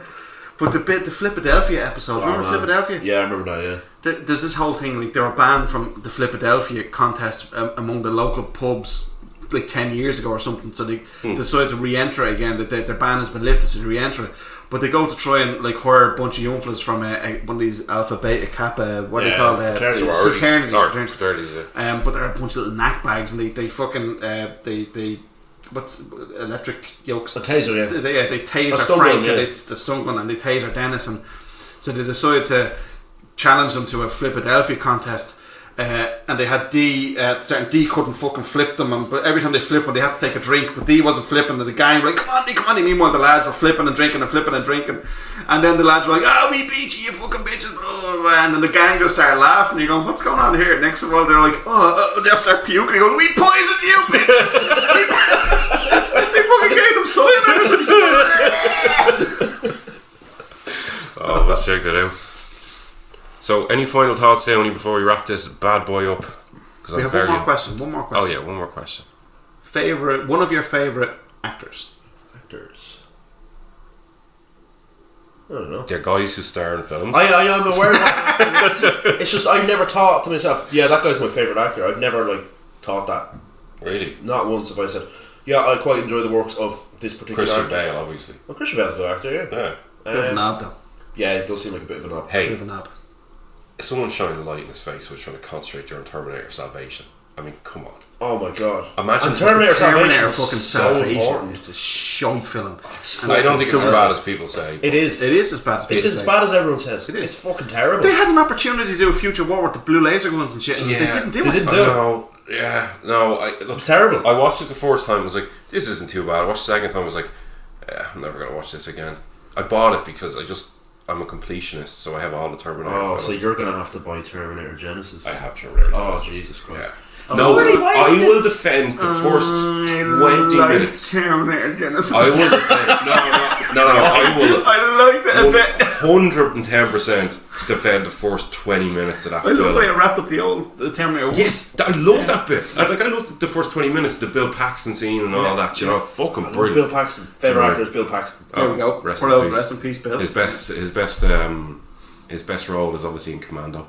[SPEAKER 2] But the Philadelphia episode, remember Philadelphia?
[SPEAKER 4] Yeah, I remember that, yeah.
[SPEAKER 2] There's this whole thing, like they were banned from the Philadelphia contest among the local pubs like 10 years ago or something, so they decided to re-enter it again. That their ban has been lifted, so they re-enter it. But they go to try and like hire a bunch of young fellas from one of these Alpha Beta Kappa, what do you call it?
[SPEAKER 3] Fraternities.
[SPEAKER 2] But they're a bunch of little knack bags, and they fucking they what's electric yokes?
[SPEAKER 4] A taser, yeah.
[SPEAKER 2] They taser Frank, and it's the stunt one, and they taser Dennis, and so they decided to challenge them to a Philadelphia contest. And they had D. Certain D couldn't fucking flip them, but every time they flipped one, they had to take a drink. But D wasn't flipping, and the gang were like, "Come on, D, come on!" And meanwhile, the lads were flipping and drinking, and then the lads were like, "Oh, we beat you, you fucking bitches!" And then the gang just started laughing. You go, "What's going on here?" Next of all, they're like, "Oh," they'll start puking. He goes, "We poisoned you, bitch!" They fucking gave them cyanide or something.
[SPEAKER 3] Oh, let's check that out. So, any final thoughts, Downey, before we wrap this bad boy up?
[SPEAKER 2] We have one more question.
[SPEAKER 3] Oh yeah, one more question.
[SPEAKER 2] One of your favourite actors?
[SPEAKER 4] I don't know.
[SPEAKER 3] They're guys who star in films.
[SPEAKER 4] I'm aware of that. It's just, I never thought to myself, yeah, that guy's my favourite actor. I've never like thought that.
[SPEAKER 3] Really?
[SPEAKER 4] Not once have I said, yeah, I quite enjoy the works of this particular
[SPEAKER 3] Christian
[SPEAKER 4] actor.
[SPEAKER 3] Bale, obviously.
[SPEAKER 4] Well, Christian Bale's a good actor, yeah.
[SPEAKER 2] Bit of an knob, though.
[SPEAKER 4] Yeah, it does seem like a bit of a knob.
[SPEAKER 3] Hey,
[SPEAKER 2] bit of a knob.
[SPEAKER 3] If someone shining a light in his face was trying to concentrate during Terminator Salvation, I mean, come on.
[SPEAKER 4] Oh my god.
[SPEAKER 3] Imagine
[SPEAKER 4] Terminator Salvation
[SPEAKER 2] fucking
[SPEAKER 4] so
[SPEAKER 2] Salvation.
[SPEAKER 4] important.
[SPEAKER 2] It's a shite film.
[SPEAKER 3] I don't think it's as bad as people say.
[SPEAKER 4] It is.
[SPEAKER 2] It is as bad as people say.
[SPEAKER 4] It's as bad as everyone says.
[SPEAKER 2] It is.
[SPEAKER 4] It's fucking terrible.
[SPEAKER 2] They had an opportunity to do a future war with the blue laser guns and shit, and they didn't do it.
[SPEAKER 3] Look,
[SPEAKER 4] it's terrible.
[SPEAKER 3] I watched it the first time, I was like, this isn't too bad. I watched the second time, I was like, I'm never going to watch this again. I bought it because I'm a completionist, so I have all the Terminator films.
[SPEAKER 4] So you're going to have to buy Terminator Genesis.
[SPEAKER 3] I have Terminator Genesis.
[SPEAKER 4] Oh, Jesus Christ.
[SPEAKER 3] Yeah. No, I will defend the first 20 minutes.
[SPEAKER 2] Terminator Genesis.
[SPEAKER 3] I will defend. No.
[SPEAKER 2] I like that a bit.
[SPEAKER 3] 110% defend the first 20 minutes of that film.
[SPEAKER 2] I love the way it wrapped up the Terminator 1.
[SPEAKER 3] Yes, I love that bit. I love the first 20 minutes, the Bill Paxton scene and all that. You know, fucking brilliant.
[SPEAKER 4] Bill Paxton. Favourite actor is Bill Paxton.
[SPEAKER 2] There we go.
[SPEAKER 3] Rest in peace,
[SPEAKER 2] Bill.
[SPEAKER 3] His best role is obviously in Commando.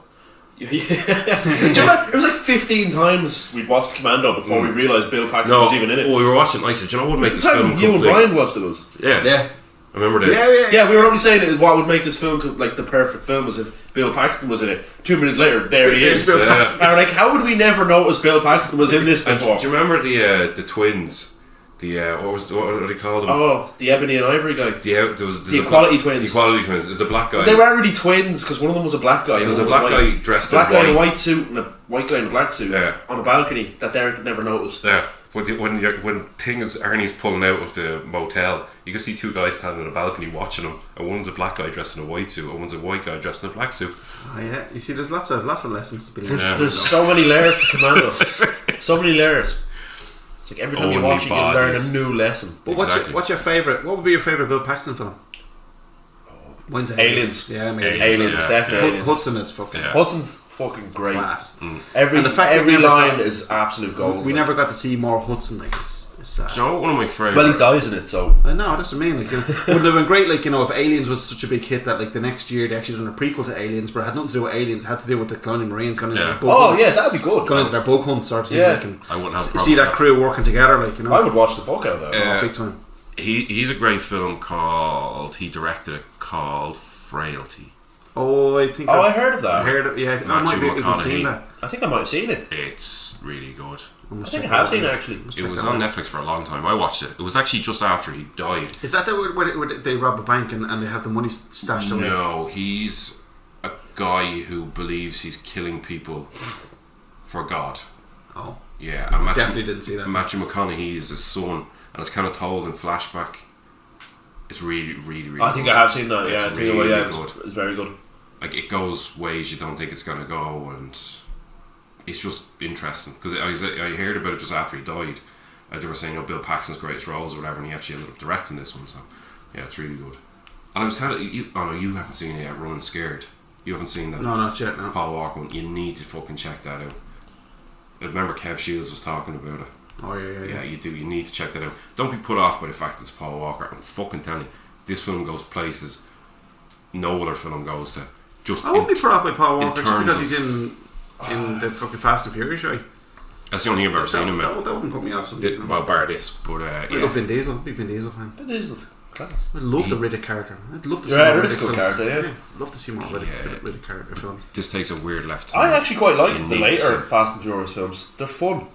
[SPEAKER 4] Yeah. Do you know, it was like 15 times we watched Commando before we realised Bill Paxton was even in it.
[SPEAKER 3] Well, we were watching, I said, do you know what would make this film
[SPEAKER 4] you and Brian watched it was.
[SPEAKER 3] Yeah. I remember that.
[SPEAKER 4] Yeah, we were only saying what would make this film like the perfect film was if Bill Paxton was in it. 2 minutes later, there he is. And we're like, how would we never notice Bill Paxton was in this before?
[SPEAKER 3] Do you remember the twins? What were they called?
[SPEAKER 4] Oh, the Ebony and Ivory guy.
[SPEAKER 3] The
[SPEAKER 4] Equality Twins.
[SPEAKER 3] The Equality Twins. There's a black guy.
[SPEAKER 4] They weren't really twins because one of them was a black guy.
[SPEAKER 3] There's a black guy dressed in white.
[SPEAKER 4] Black guy in a white suit and a white guy in a black suit on a balcony that Derek never noticed.
[SPEAKER 3] Yeah. When Ernie's pulling out of the motel, you can see two guys standing on a balcony watching him, and one's a black guy dressed in a white suit, and one's a white guy dressed in a black suit.
[SPEAKER 2] Oh yeah, you see, there's lots of lessons to be learned.
[SPEAKER 4] There's so many layers to Commando. So many layers. It's like every time you
[SPEAKER 3] Only
[SPEAKER 4] watch it, you learn a
[SPEAKER 3] bodies.
[SPEAKER 4] new lesson.
[SPEAKER 2] But
[SPEAKER 3] Exactly.
[SPEAKER 2] what's your favourite? What would be your favourite Bill Paxton film? Mine's
[SPEAKER 4] Aliens.
[SPEAKER 2] Yeah, maybe.
[SPEAKER 4] Aliens,
[SPEAKER 3] yeah.
[SPEAKER 4] definitely Aliens.
[SPEAKER 2] Hudson is fucking
[SPEAKER 3] Yeah.
[SPEAKER 4] Hudson's fucking great.
[SPEAKER 2] class.
[SPEAKER 4] Every
[SPEAKER 2] And the fact that
[SPEAKER 4] every
[SPEAKER 2] we never
[SPEAKER 4] line
[SPEAKER 2] got-
[SPEAKER 4] is absolute gold.
[SPEAKER 2] We never got to see more Hudson. Like, it's sad.
[SPEAKER 3] Do you know one of my favourite?
[SPEAKER 4] Well, he dies in it, so
[SPEAKER 2] I know, that's what I mean. Like, it would have been great, like, you know, if Aliens was such a big hit that, like, the next year they actually done a prequel to Aliens, but it had nothing to do with aliens. It had to do with the Colonial Marines going into
[SPEAKER 3] Yeah.
[SPEAKER 2] their bug hunts.
[SPEAKER 4] that'd be good.
[SPEAKER 2] Going into their bug hunts or something.
[SPEAKER 4] Yeah.
[SPEAKER 2] Like, and
[SPEAKER 3] I wouldn't have a
[SPEAKER 2] see
[SPEAKER 3] problem
[SPEAKER 2] that
[SPEAKER 3] with
[SPEAKER 2] crew working together, like, you know.
[SPEAKER 4] I would watch the fuck out of that.
[SPEAKER 3] Yeah.
[SPEAKER 2] Big time.
[SPEAKER 3] He's a great film he directed it called Frailty.
[SPEAKER 2] Oh, I think.
[SPEAKER 4] I heard of that.
[SPEAKER 2] I heard it. Yeah, I might
[SPEAKER 3] Matthew
[SPEAKER 2] have even seen
[SPEAKER 3] McConaughey.
[SPEAKER 2] that.
[SPEAKER 4] I think I might have seen it.
[SPEAKER 3] It's really good.
[SPEAKER 4] I think I have seen it actually.
[SPEAKER 3] It was on Netflix for a long time. I watched it. It was actually just after he died.
[SPEAKER 2] Is that where they rob a bank and they have the money stashed away?
[SPEAKER 3] No, he's a guy who believes he's killing people for God.
[SPEAKER 2] Oh,
[SPEAKER 3] Yeah, and
[SPEAKER 2] definitely didn't see that.
[SPEAKER 3] Matthew McConaughey is his son, and it's kind of told in flashback. It's really, really, really
[SPEAKER 4] I think
[SPEAKER 3] good.
[SPEAKER 4] I have seen that. Yeah,
[SPEAKER 3] It's
[SPEAKER 4] I think
[SPEAKER 3] really
[SPEAKER 4] it
[SPEAKER 3] good.
[SPEAKER 4] was very good.
[SPEAKER 3] Like, it goes ways you don't think it's going to go, and it's just interesting because I heard about it just after he died. They were saying, Bill Paxton's greatest roles or whatever, and he actually ended up directing this one. So yeah, it's really good. And I was telling you, oh no, you haven't seen it yet. Running Scared. You haven't seen that?
[SPEAKER 2] No, not yet. No.
[SPEAKER 3] Paul Walker one. You need to fucking check that out. I remember Kev Shields was talking about it.
[SPEAKER 2] Oh yeah.
[SPEAKER 3] Yeah, you do. You need to check that out. Don't be put off by the fact that it's Paul Walker. I'm fucking telling you, this film goes places no other film goes to. Just
[SPEAKER 2] I wouldn't be put off by Paul
[SPEAKER 3] in
[SPEAKER 2] Walker just
[SPEAKER 3] terms
[SPEAKER 2] because
[SPEAKER 3] of-
[SPEAKER 2] he's in the fucking Fast and Furious show.
[SPEAKER 3] That's the only thing I've ever seen him in.
[SPEAKER 2] That wouldn't put me off. Something.
[SPEAKER 3] Well, bar this, but
[SPEAKER 2] I
[SPEAKER 3] yeah.
[SPEAKER 2] love Vin Diesel. Big Vin Diesel fan.
[SPEAKER 4] It is class.
[SPEAKER 2] I love the Riddick character. I'd love to see
[SPEAKER 4] Yeah,
[SPEAKER 2] more
[SPEAKER 4] Riddick's a
[SPEAKER 2] Riddick
[SPEAKER 4] good
[SPEAKER 2] films.
[SPEAKER 4] character, yeah.
[SPEAKER 2] Love to see more Riddick character films.
[SPEAKER 3] This takes a weird left.
[SPEAKER 4] I actually quite liked
[SPEAKER 3] You
[SPEAKER 4] the
[SPEAKER 3] need to
[SPEAKER 4] later
[SPEAKER 3] see.
[SPEAKER 4] Fast and Furious films. They're fun.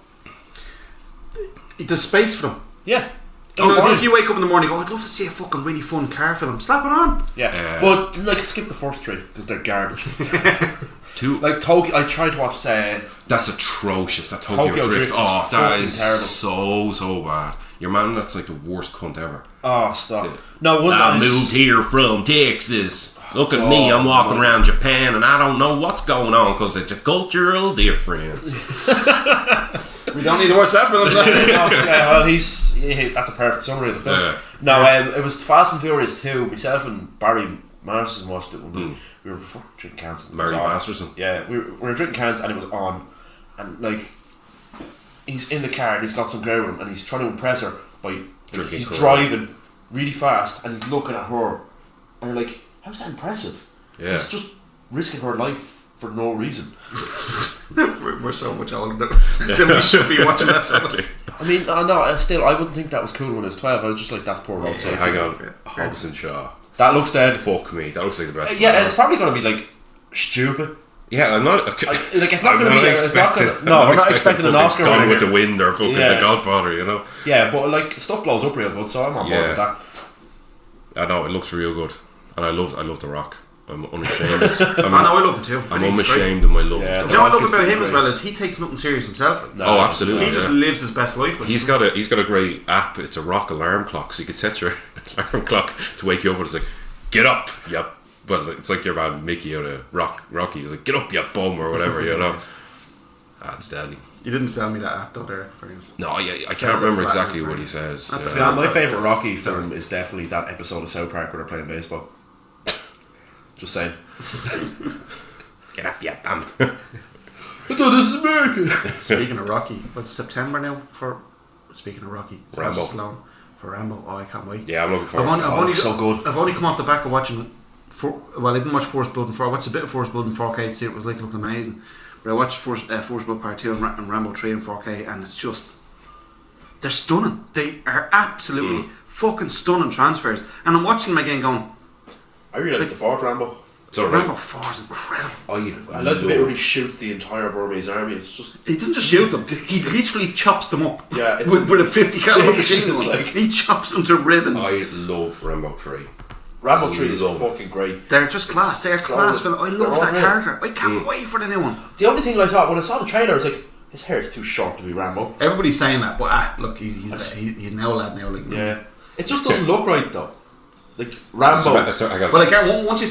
[SPEAKER 2] There's space for them.
[SPEAKER 4] Yeah.
[SPEAKER 2] If you wake up in the morning and go, I'd love to see a fucking really fun car film, slap it on.
[SPEAKER 4] Yeah, but like skip the first three because they're garbage.
[SPEAKER 3] Two.
[SPEAKER 4] Like Tokyo, I tried to watch.
[SPEAKER 3] That's atrocious. That Tokyo,
[SPEAKER 4] Tokyo
[SPEAKER 3] Drift.
[SPEAKER 4] Drift is
[SPEAKER 3] Oh, that
[SPEAKER 4] fucking
[SPEAKER 3] is
[SPEAKER 4] terrible.
[SPEAKER 3] so bad. Your man, that's like the worst cunt ever.
[SPEAKER 4] Oh, stop! No, one
[SPEAKER 3] I
[SPEAKER 4] that is-
[SPEAKER 3] moved here from Texas. Look at me,
[SPEAKER 4] Oh,
[SPEAKER 3] I'm walking
[SPEAKER 4] no.
[SPEAKER 3] around Japan and I don't know what's going on because it's a cultural difference.
[SPEAKER 2] We don't need to watch that film.
[SPEAKER 4] yeah, well, that's a perfect summary of the film.
[SPEAKER 3] Yeah.
[SPEAKER 4] No, it was Fast and Furious 2. Myself and Barry Masterson watched it one day. We were before drinking cans. and it was
[SPEAKER 3] Barry
[SPEAKER 4] on.
[SPEAKER 3] Masterson.
[SPEAKER 4] Yeah, we were drinking cans and it was on. And like, he's in the car and he's got some girl with him and he's trying to impress her by
[SPEAKER 3] Drinking
[SPEAKER 4] he's
[SPEAKER 3] Coke.
[SPEAKER 4] driving really fast and he's looking at her and you're like, how's that impressive?
[SPEAKER 3] Yeah.
[SPEAKER 4] He's just risking her life for no reason.
[SPEAKER 2] We're so much older than we should be watching that.
[SPEAKER 4] I mean, no, still, I wouldn't think that was cool when I was 12. I was just like, that's poor road safety.
[SPEAKER 3] Hang on. Hobbs and Shaw.
[SPEAKER 4] That looks dead.
[SPEAKER 3] Fuck me. That looks like the best.
[SPEAKER 4] Yeah, it's probably going to be like stupid.
[SPEAKER 3] Yeah, I'm not.
[SPEAKER 4] Like, it's not going to be. It's not gonna, no, we're not expecting an
[SPEAKER 3] fucking
[SPEAKER 4] Oscar.
[SPEAKER 3] Gone
[SPEAKER 4] winner
[SPEAKER 3] with
[SPEAKER 4] here.
[SPEAKER 3] the Wind or fucking
[SPEAKER 4] Yeah.
[SPEAKER 3] The Godfather, you know?
[SPEAKER 4] Yeah, but like stuff blows up real good, so I'm on board with that.
[SPEAKER 3] I know, it looks real good. And I love The Rock. I'm unashamed.
[SPEAKER 2] I love it too.
[SPEAKER 3] I'm unashamed of my love
[SPEAKER 4] Yeah,
[SPEAKER 3] of
[SPEAKER 2] Do
[SPEAKER 3] The
[SPEAKER 2] you know what I
[SPEAKER 3] Rock.
[SPEAKER 2] love about him
[SPEAKER 4] great.
[SPEAKER 2] as well is he takes nothing serious himself.
[SPEAKER 4] No,
[SPEAKER 3] Oh, absolutely.
[SPEAKER 2] He just
[SPEAKER 3] yeah.
[SPEAKER 2] lives his best life. Like,
[SPEAKER 3] He's got a great app. It's a rock alarm clock, so you could set your alarm clock to wake you up. And it's like, get up, yep. Well, it's like your man Mickey out of Rocky. He's like, get up, you bum, or whatever, you know. That's deadly.
[SPEAKER 2] You didn't sell me that app though, Derek.
[SPEAKER 3] No, I can't remember exactly what he says.
[SPEAKER 2] That's
[SPEAKER 3] Yeah.
[SPEAKER 4] Yeah, my favourite Rocky film is definitely that episode of South Park where they're playing baseball. Just saying.
[SPEAKER 3] Get up, yeah, bam.
[SPEAKER 4] I thought this is America.
[SPEAKER 2] Speaking of Rocky, what's September now for? Speaking of Rocky,
[SPEAKER 3] Rambo.
[SPEAKER 2] Stallone for Rambo. Oh, I can't wait.
[SPEAKER 3] Yeah, I'm looking forward to it.
[SPEAKER 4] only- so good.
[SPEAKER 2] I've only come off the back of watching. I didn't watch Force Blood in 4K. I watched a bit of Force Blood in 4K to see it was like looking amazing. But I watched Force Blood Part 2 and Rambo 3 in 4K, and it's just they're stunning. They are absolutely fucking stunning transfers. And I'm watching them again, going,
[SPEAKER 4] I really like the fourth Rambo.
[SPEAKER 3] It's alright.
[SPEAKER 2] Rambo 4 is incredible.
[SPEAKER 4] I like the bit where he shoots the entire Burmese army. It's just
[SPEAKER 2] He doesn't just shoot them; he literally chops them up.
[SPEAKER 4] Yeah, it's
[SPEAKER 2] with a 50 caliber machine
[SPEAKER 4] it's
[SPEAKER 2] gun.
[SPEAKER 4] like-
[SPEAKER 2] He chops them to ribbons.
[SPEAKER 3] I love Rambo 3.
[SPEAKER 4] Rambo 3 is
[SPEAKER 3] Love it.
[SPEAKER 4] fucking great.
[SPEAKER 2] They're just class. They're
[SPEAKER 4] So
[SPEAKER 2] class.
[SPEAKER 4] good.
[SPEAKER 2] I
[SPEAKER 4] They're
[SPEAKER 2] love that
[SPEAKER 4] unreal.
[SPEAKER 2] character. I can't wait for the new one.
[SPEAKER 4] The only thing I thought when I saw the trailer, I was like, his hair is too short to be Rambo.
[SPEAKER 2] Everybody's saying that, but look, he's an old lad now. Like,
[SPEAKER 4] Yeah. It just doesn't look right though. Like Rambo.
[SPEAKER 2] Well, like once you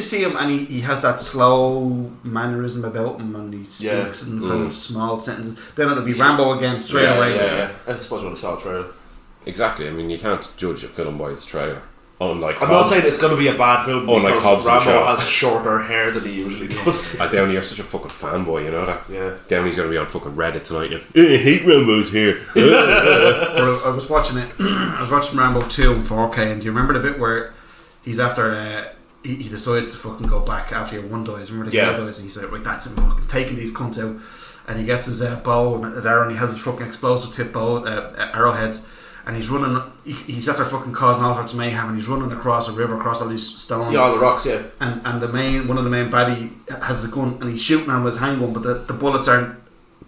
[SPEAKER 2] see him and he has that slow mannerism about him and he speaks in kind of small sentences, then it'll be Rambo again straight away.
[SPEAKER 4] Yeah. I suppose when I saw a trailer.
[SPEAKER 3] Exactly. I mean, you can't judge a film by its trailer. Unlike
[SPEAKER 4] I'm not saying it's going to be a bad film because
[SPEAKER 3] Hobbs and
[SPEAKER 4] Rambo
[SPEAKER 3] Shaw.
[SPEAKER 4] has shorter hair than he usually does.
[SPEAKER 3] Downey, you're such a fucking fanboy, you know that?
[SPEAKER 4] Yeah.
[SPEAKER 3] Downey's going to be on fucking Reddit tonight. I hate Rambo's here.
[SPEAKER 2] Well, I was watching it. I was watching Rambo 2 in 4K, and do you remember the bit where he's after he decides to fucking go back after one dies? Remember the guy dies, and he said, "Right, that's him fucking taking these cunts out," and he gets his bow and his arrow, and he has his fucking explosive tip bow arrowheads. And he's running. He's after fucking causing all sorts of mayhem, and he's running across a river, across all these stones.
[SPEAKER 4] Yeah, all the rocks. Yeah.
[SPEAKER 2] And one of the main baddie has a gun, and he's shooting him with his handgun, but the bullets aren't.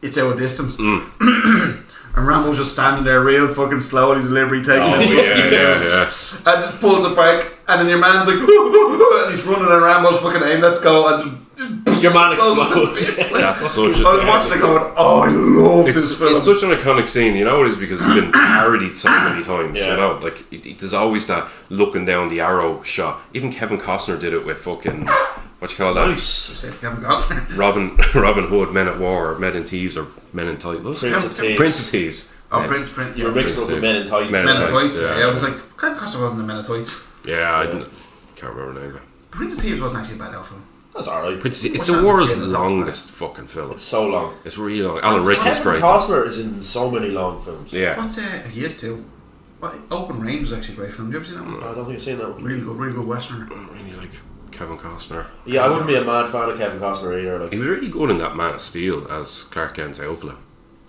[SPEAKER 2] It's out of distance. And Rambo's just standing there, real fucking slowly, deliberately taking it.
[SPEAKER 3] Yeah.
[SPEAKER 2] And just pulls it back, and then your man's like, and he's running, and Rambo's fucking aim. Let's go, and just
[SPEAKER 4] your man explodes.
[SPEAKER 2] Like,
[SPEAKER 3] That's such a.
[SPEAKER 2] I was watching it going, oh, I love this film.
[SPEAKER 3] It's such an iconic scene, you know it is, because it's been parodied so many times.
[SPEAKER 4] Yeah.
[SPEAKER 3] You know, like there's always that looking down the arrow shot. Even Kevin Costner did it with fucking what you call that?
[SPEAKER 4] Nice.
[SPEAKER 2] Kevin Costner.
[SPEAKER 3] Robin Hood, Men at War, Men in Thieves, or Men in Tights. Prince of Thieves.
[SPEAKER 2] Oh, Prince.
[SPEAKER 4] You're mixing up with Men in Tights.
[SPEAKER 2] Men in Tights. Yeah, I was like, Kevin Costner wasn't the Men in Tights.
[SPEAKER 3] Yeah, I can't remember the name.
[SPEAKER 2] Prince of Thieves wasn't actually a bad film.
[SPEAKER 4] That's alright.
[SPEAKER 3] It's the world's longest fucking film.
[SPEAKER 4] It's so long.
[SPEAKER 3] It's really long. Alan Rickman's
[SPEAKER 4] Kevin
[SPEAKER 3] great.
[SPEAKER 4] Costner is in so many long films.
[SPEAKER 3] Yeah.
[SPEAKER 2] He is too. Open Range was actually a great film. Did you ever see that one?
[SPEAKER 4] I don't think I've seen that one.
[SPEAKER 2] Really good western.
[SPEAKER 3] I really like Kevin Costner.
[SPEAKER 4] Yeah, I wouldn't be a mad fan of Kevin Costner either. Like.
[SPEAKER 3] He was really good in that Man of Steel as Clark Kent's outfit.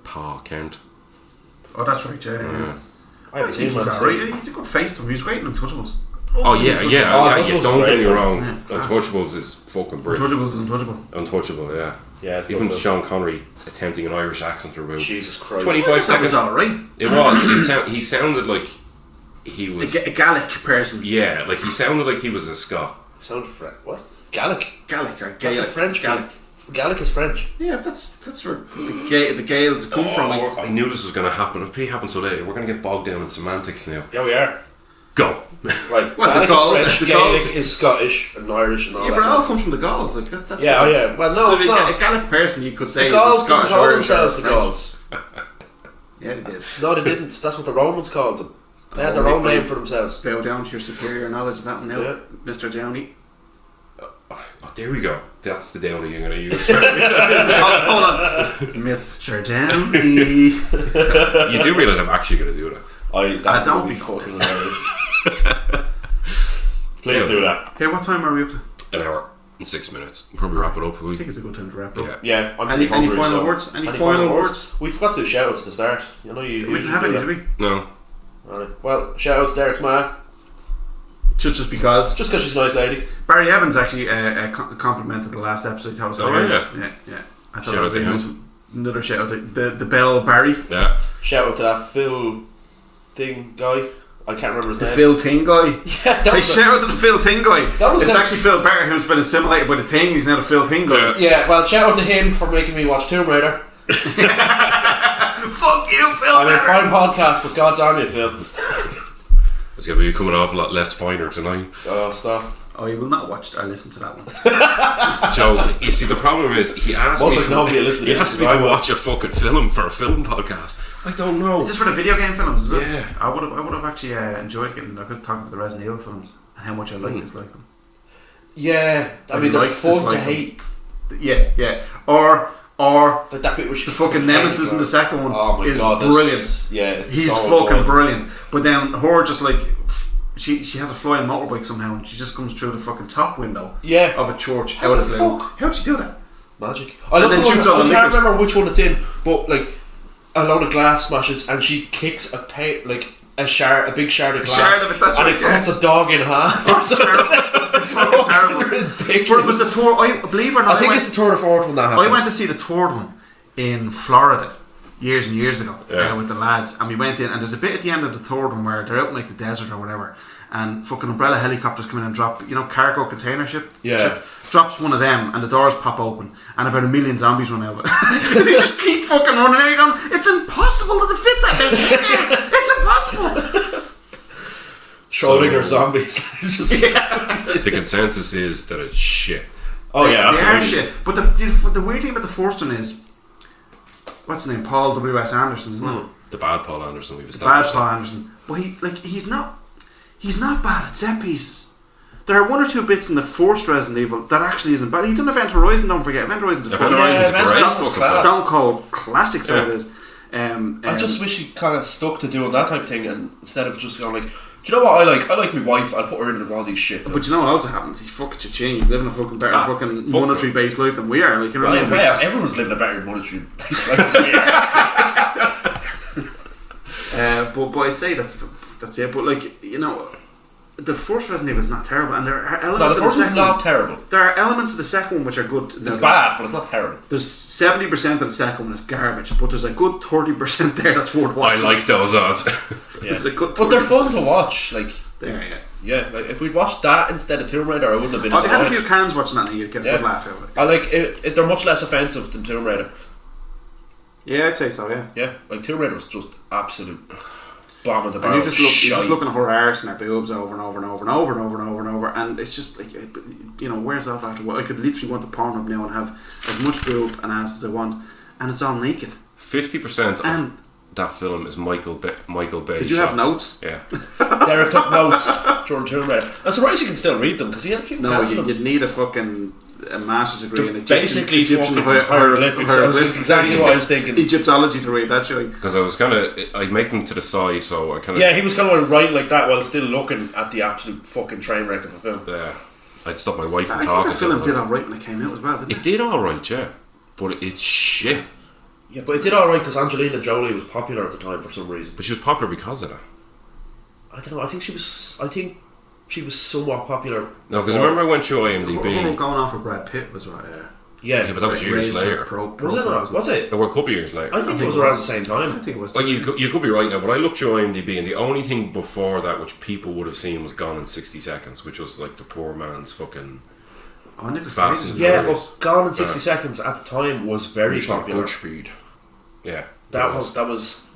[SPEAKER 3] Pa Kent.
[SPEAKER 2] Oh, that's right, yeah.
[SPEAKER 4] I haven't seen
[SPEAKER 2] he's
[SPEAKER 4] that.
[SPEAKER 2] alright. He's a good face to him. He was great in Untouchables.
[SPEAKER 3] Oh yeah.
[SPEAKER 4] Untouchables
[SPEAKER 3] Don't get me
[SPEAKER 4] is
[SPEAKER 3] wrong.
[SPEAKER 2] Yeah.
[SPEAKER 3] Untouchables is fucking brilliant.
[SPEAKER 2] Untouchables is Untouchable.
[SPEAKER 3] Untouchable, yeah.
[SPEAKER 4] Yeah, it's
[SPEAKER 3] Even
[SPEAKER 4] good
[SPEAKER 3] Sean Connery attempting an Irish accent for about
[SPEAKER 4] Jesus Christ.
[SPEAKER 3] 25
[SPEAKER 2] That
[SPEAKER 3] seconds.
[SPEAKER 2] was alright.
[SPEAKER 3] It was. He sounded like he was.
[SPEAKER 2] A Gallic person.
[SPEAKER 3] Yeah, like he sounded like he was a Scot.
[SPEAKER 4] Sound French? What? Gallic?
[SPEAKER 2] Gallic or
[SPEAKER 4] That's
[SPEAKER 2] Gaelic.
[SPEAKER 4] a French
[SPEAKER 2] Gallic.
[SPEAKER 4] Gallic is French.
[SPEAKER 2] Yeah, that's where the Gaels come from.
[SPEAKER 3] I knew this was going to happen. It pretty happened so late. We're going to get bogged down in semantics now.
[SPEAKER 4] Yeah, we are.
[SPEAKER 3] Go.
[SPEAKER 4] Right.
[SPEAKER 2] Well,
[SPEAKER 4] Gallic
[SPEAKER 2] the Gauls,
[SPEAKER 4] is French,
[SPEAKER 2] the
[SPEAKER 4] Gaelic
[SPEAKER 2] Gauls.
[SPEAKER 4] is Scottish and Irish and all
[SPEAKER 2] Yeah,
[SPEAKER 4] that.
[SPEAKER 2] but it all comes from the Gauls. Like that's
[SPEAKER 4] Yeah,
[SPEAKER 2] what-
[SPEAKER 4] yeah. Well, no,
[SPEAKER 2] so
[SPEAKER 4] it's not.
[SPEAKER 2] a Gallic person, you could say,
[SPEAKER 4] The
[SPEAKER 2] is a
[SPEAKER 4] Gauls didn't
[SPEAKER 2] Scottish,
[SPEAKER 4] call
[SPEAKER 2] Irish, or
[SPEAKER 4] themselves the
[SPEAKER 2] French.
[SPEAKER 4] Gauls.
[SPEAKER 2] Yeah, they did.
[SPEAKER 4] No, they didn't. That's what the Romans called them. They had their own name for themselves.
[SPEAKER 2] Bow down to your superior knowledge of that one now,
[SPEAKER 4] Yeah.
[SPEAKER 2] Mr. Downey.
[SPEAKER 3] Oh, there we go. That's the Downey you're going to use.
[SPEAKER 2] Hold on. Mr. Downey.
[SPEAKER 3] You do realise I'm actually going to do that.
[SPEAKER 4] That
[SPEAKER 2] don't
[SPEAKER 4] would
[SPEAKER 2] be
[SPEAKER 4] be fucking
[SPEAKER 2] fucking
[SPEAKER 4] hilarious. Please do that.
[SPEAKER 2] Hey, what time are we up to?
[SPEAKER 3] An hour and 6 minutes. We'll probably wrap it up.
[SPEAKER 2] I think it's a good time to wrap up.
[SPEAKER 3] Yeah.
[SPEAKER 4] Yeah. I'm
[SPEAKER 2] Any
[SPEAKER 4] hungry,
[SPEAKER 2] final
[SPEAKER 4] so-
[SPEAKER 2] words? Any final words?
[SPEAKER 4] We forgot to do shout outs at the start. You know, you
[SPEAKER 2] We didn't
[SPEAKER 4] usually
[SPEAKER 2] have
[SPEAKER 4] do
[SPEAKER 2] any,
[SPEAKER 4] that.
[SPEAKER 2] did we?
[SPEAKER 3] No.
[SPEAKER 4] Right. Well, shout out to Derek's ma.
[SPEAKER 2] Just because.
[SPEAKER 4] Just because she's a nice lady.
[SPEAKER 2] Barry Evans actually complimented the last episode. That was
[SPEAKER 3] Oh,
[SPEAKER 2] hilarious.
[SPEAKER 3] yeah.
[SPEAKER 2] Yeah. I thought
[SPEAKER 3] Shout
[SPEAKER 2] that
[SPEAKER 3] out
[SPEAKER 2] was
[SPEAKER 3] to him.
[SPEAKER 2] nice. Another shout out to the Bell Barry.
[SPEAKER 3] Yeah.
[SPEAKER 4] Shout out to that Phil thing guy. I can't remember his
[SPEAKER 2] The
[SPEAKER 4] name.
[SPEAKER 2] Phil Ting guy.
[SPEAKER 4] Yeah, that
[SPEAKER 2] Hey,
[SPEAKER 4] was
[SPEAKER 2] shout out to the Phil Ting guy.
[SPEAKER 4] That was
[SPEAKER 2] it's
[SPEAKER 4] the-
[SPEAKER 2] actually Phil Barry who's been assimilated by the Ting. He's now the Phil Ting guy.
[SPEAKER 4] Yeah, well, shout out to him for making me watch Tomb Raider.
[SPEAKER 2] Fuck you, Phil
[SPEAKER 4] I mean,
[SPEAKER 2] Barry.
[SPEAKER 4] fine podcast, but god damn you, Phil.
[SPEAKER 3] It's going to be coming off a lot less finer tonight.
[SPEAKER 4] Oh, stop.
[SPEAKER 2] Oh, you will not watch or listen to that one.
[SPEAKER 3] Joe, you see, the problem is he asked
[SPEAKER 4] Most
[SPEAKER 3] me,
[SPEAKER 4] like nobody will listen to
[SPEAKER 3] he
[SPEAKER 4] this
[SPEAKER 3] asked me
[SPEAKER 4] because
[SPEAKER 3] to
[SPEAKER 4] I
[SPEAKER 3] watch a fucking film for a film podcast. I don't know.
[SPEAKER 2] Is this for the video game films? Is it?
[SPEAKER 3] Yeah.
[SPEAKER 2] I would have actually enjoyed getting. I could talk about the Resident Evil films and how much I dislike them.
[SPEAKER 4] Yeah, I mean, they're fun to hate.
[SPEAKER 2] Yeah. Or
[SPEAKER 4] Like that bit where she
[SPEAKER 2] the fucking nemesis in the second one
[SPEAKER 4] Oh my
[SPEAKER 2] is
[SPEAKER 4] god,
[SPEAKER 2] brilliant.
[SPEAKER 4] Yeah, it's
[SPEAKER 2] He's
[SPEAKER 4] so
[SPEAKER 2] fucking
[SPEAKER 4] good.
[SPEAKER 2] brilliant. But then her just like she has a flying motorbike somehow and she just comes through the fucking top window
[SPEAKER 4] Yeah.
[SPEAKER 2] of a church
[SPEAKER 4] How
[SPEAKER 2] out of
[SPEAKER 4] the
[SPEAKER 2] the blue.
[SPEAKER 4] fuck?
[SPEAKER 2] How'd she do that?
[SPEAKER 4] Magic. I love
[SPEAKER 2] then
[SPEAKER 4] the one,
[SPEAKER 2] shoots all
[SPEAKER 4] I
[SPEAKER 2] the
[SPEAKER 4] can't
[SPEAKER 2] lickers.
[SPEAKER 4] remember which one it's in, but like a load of glass smashes and she kicks a big shard of glass,
[SPEAKER 2] shard of it, that's
[SPEAKER 4] and
[SPEAKER 2] right,
[SPEAKER 4] it
[SPEAKER 2] yeah.
[SPEAKER 4] cuts a dog in half. Or something.
[SPEAKER 2] It's fucking terrible.
[SPEAKER 4] Ridiculous.
[SPEAKER 2] But it was the tour. Believe it or not,
[SPEAKER 4] I think
[SPEAKER 2] went-
[SPEAKER 4] it's the third or fourth one that happens.
[SPEAKER 2] I went to see the third one in Florida years and years ago
[SPEAKER 3] Yeah.
[SPEAKER 2] with the lads, and we went in, and there's a bit at the end of the third one where they're out in like the desert or whatever, and fucking umbrella helicopters come in and drop, cargo container ship.
[SPEAKER 4] Yeah.
[SPEAKER 2] Ship, drops one of them, and the doors pop open, and about 1 million zombies run out of it. They just keep fucking running out. You're going, it's impossible to fit that. It's impossible.
[SPEAKER 4] Schrodinger zombies.
[SPEAKER 3] The consensus is that it's shit.
[SPEAKER 4] Oh yeah,
[SPEAKER 2] They are
[SPEAKER 4] absolutely.
[SPEAKER 2] shit. But the weird thing about the first one is, what's his name? Paul W.S. Anderson, isn't it?
[SPEAKER 3] The bad Paul Anderson we've
[SPEAKER 2] Bad
[SPEAKER 3] established.
[SPEAKER 2] Paul Anderson. But he's not bad at set pieces. There are one or two bits in the first Resident Evil that actually isn't bad. He done Event Horizon, don't forget. Event Horizon's a
[SPEAKER 3] Event
[SPEAKER 2] fucking
[SPEAKER 3] Horizon's
[SPEAKER 4] Event
[SPEAKER 3] great.
[SPEAKER 4] Horizon's class.
[SPEAKER 2] Stone Cold classic, so
[SPEAKER 3] Yeah.
[SPEAKER 2] it is.
[SPEAKER 4] I just wish he kind of stuck to doing that type of thing, and instead of just going like, do you know what I like? I like my wife. I'll put her in all these shit.
[SPEAKER 2] But you know what also happens? He's fucking cha-ching. He's living a fucking better fucking
[SPEAKER 3] fuck
[SPEAKER 2] monetary based life than we are. Like, you know what I mean?
[SPEAKER 4] yeah, everyone's living a better monetary based life than we are.
[SPEAKER 2] But I'd say that's it. But like, you know, the first Resident Evil is not terrible, and there are
[SPEAKER 4] No,
[SPEAKER 2] elements
[SPEAKER 4] the
[SPEAKER 2] of the
[SPEAKER 4] first one's
[SPEAKER 2] second
[SPEAKER 4] not
[SPEAKER 2] one.
[SPEAKER 4] terrible.
[SPEAKER 2] There are elements of the second one which are good.
[SPEAKER 4] It's bad, but it's not terrible.
[SPEAKER 2] There's 70% of the second one is garbage, but there's a good 30% there that's worth
[SPEAKER 3] I
[SPEAKER 2] watching.
[SPEAKER 3] like those odds.
[SPEAKER 4] Yeah.
[SPEAKER 2] There's a good
[SPEAKER 4] But they're
[SPEAKER 2] 30%
[SPEAKER 4] fun to watch. Like,
[SPEAKER 2] there, yeah.
[SPEAKER 4] yeah, like if we'd watched that instead of Tomb Raider, I wouldn't have been
[SPEAKER 2] Oh,
[SPEAKER 4] as
[SPEAKER 2] they had a
[SPEAKER 4] annoyed.
[SPEAKER 2] few cans watching that, and you'd get a
[SPEAKER 4] Yeah.
[SPEAKER 2] good laugh out of it.
[SPEAKER 4] I like it. They're much less offensive than Tomb Raider.
[SPEAKER 2] Yeah, I'd say so. Yeah.
[SPEAKER 4] Yeah, like Tomb Raider was just absolute bomb of the
[SPEAKER 2] And
[SPEAKER 4] barrel.
[SPEAKER 2] you're just
[SPEAKER 4] shite.
[SPEAKER 2] looking at her arse and her boobs over and over and over and over and over and over and over, and it's just like, you know, wears off after a while. I could literally want the Pornhub now and have as much boob and ass as I want, and it's all naked.
[SPEAKER 3] 50% of
[SPEAKER 2] And
[SPEAKER 3] that film is Michael Bay.
[SPEAKER 2] did you have
[SPEAKER 3] shots.
[SPEAKER 2] notes?
[SPEAKER 3] Yeah.
[SPEAKER 4] Derek took notes during Tomb Raider. I'm surprised you can still read them because he had a few.
[SPEAKER 2] No,
[SPEAKER 4] cans of them.
[SPEAKER 2] you'd need a master's degree in
[SPEAKER 4] Basically
[SPEAKER 2] Egyptian
[SPEAKER 4] fucking hieroglyphics. That's exactly what I was thinking.
[SPEAKER 2] Egyptology to read that shit.
[SPEAKER 3] Because I was kind of, I'd make them to the side, so I kind of,
[SPEAKER 4] Yeah, he was kind of writing like that while still looking at the absolute fucking train wreck of a film.
[SPEAKER 3] I'd stop my wife
[SPEAKER 2] I
[SPEAKER 3] from
[SPEAKER 2] think
[SPEAKER 3] talking
[SPEAKER 2] that
[SPEAKER 3] to
[SPEAKER 2] film
[SPEAKER 3] her.
[SPEAKER 2] did alright when it came out as well, didn't
[SPEAKER 3] It
[SPEAKER 2] it?
[SPEAKER 3] did alright, yeah. But it's shit.
[SPEAKER 4] Yeah, but it did alright because Angelina Jolie was popular at the time for some reason.
[SPEAKER 3] But she was popular because of that.
[SPEAKER 4] I don't know. I think she was somewhat popular.
[SPEAKER 3] No, because I
[SPEAKER 4] before.
[SPEAKER 3] remember I went through
[SPEAKER 2] We're
[SPEAKER 3] IMDb.
[SPEAKER 2] going off for Brad Pitt was right there.
[SPEAKER 4] Yeah,
[SPEAKER 3] but that was years later.
[SPEAKER 4] was it? Not? Was it?
[SPEAKER 3] There were a couple of years later.
[SPEAKER 4] I think it was around the same
[SPEAKER 2] I
[SPEAKER 4] time.
[SPEAKER 2] think it was.
[SPEAKER 3] Well, you could be right now, but I looked through IMDb, and the only thing before that which people would have seen was Gone in 60 Seconds, which was like the poor man's fucking.
[SPEAKER 2] Oh, Nicholas
[SPEAKER 3] Fast
[SPEAKER 2] Cage.
[SPEAKER 3] and
[SPEAKER 4] Yeah,
[SPEAKER 3] Furious.
[SPEAKER 4] but Gone in 60 Seconds at the time was very popular.
[SPEAKER 3] Good speed. Yeah.
[SPEAKER 4] That was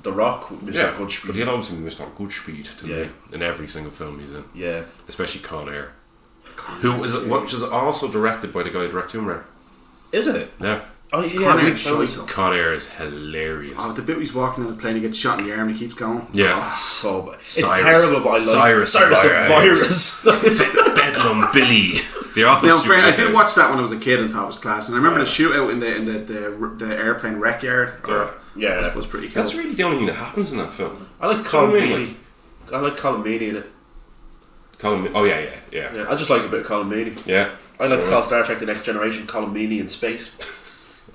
[SPEAKER 4] The Rock with Mr.
[SPEAKER 3] Yeah,
[SPEAKER 4] Good Speed.
[SPEAKER 3] but he'll always be Mr. Good Speed to me in every single film he's in,
[SPEAKER 4] Yeah.
[SPEAKER 3] especially Con Air, which is also directed by the guy who directed Tomb Raider.
[SPEAKER 4] Is it?
[SPEAKER 3] Yeah,
[SPEAKER 4] Oh yeah,
[SPEAKER 2] Con Air
[SPEAKER 4] we
[SPEAKER 2] is
[SPEAKER 4] showed
[SPEAKER 2] shite.
[SPEAKER 3] Con Air is hilarious.
[SPEAKER 2] Oh, the bit where he's walking in the plane, he gets shot in the arm, he keeps going.
[SPEAKER 3] Yeah,
[SPEAKER 4] so bad. It's
[SPEAKER 3] Cyrus.
[SPEAKER 4] terrible, but I like
[SPEAKER 3] Cyrus the
[SPEAKER 4] the virus.
[SPEAKER 3] Bedlam Billy. They're all
[SPEAKER 2] Now,
[SPEAKER 3] super
[SPEAKER 2] I did
[SPEAKER 3] good.
[SPEAKER 2] watch that when I was a kid and thought it was class, and I remember the shootout in the airplane wreck yard.
[SPEAKER 4] Yeah.
[SPEAKER 2] was pretty cool.
[SPEAKER 3] That's really the only thing that happens in that film.
[SPEAKER 4] I like Colin
[SPEAKER 3] Do you know what I
[SPEAKER 4] Meaney.
[SPEAKER 3] mean?
[SPEAKER 4] I like Colin Meaney in it.
[SPEAKER 3] Oh yeah.
[SPEAKER 4] Yeah, I just like a bit of Colin Meaney.
[SPEAKER 3] Yeah.
[SPEAKER 4] I like to call Star Trek The Next Generation Colin Meaney in space.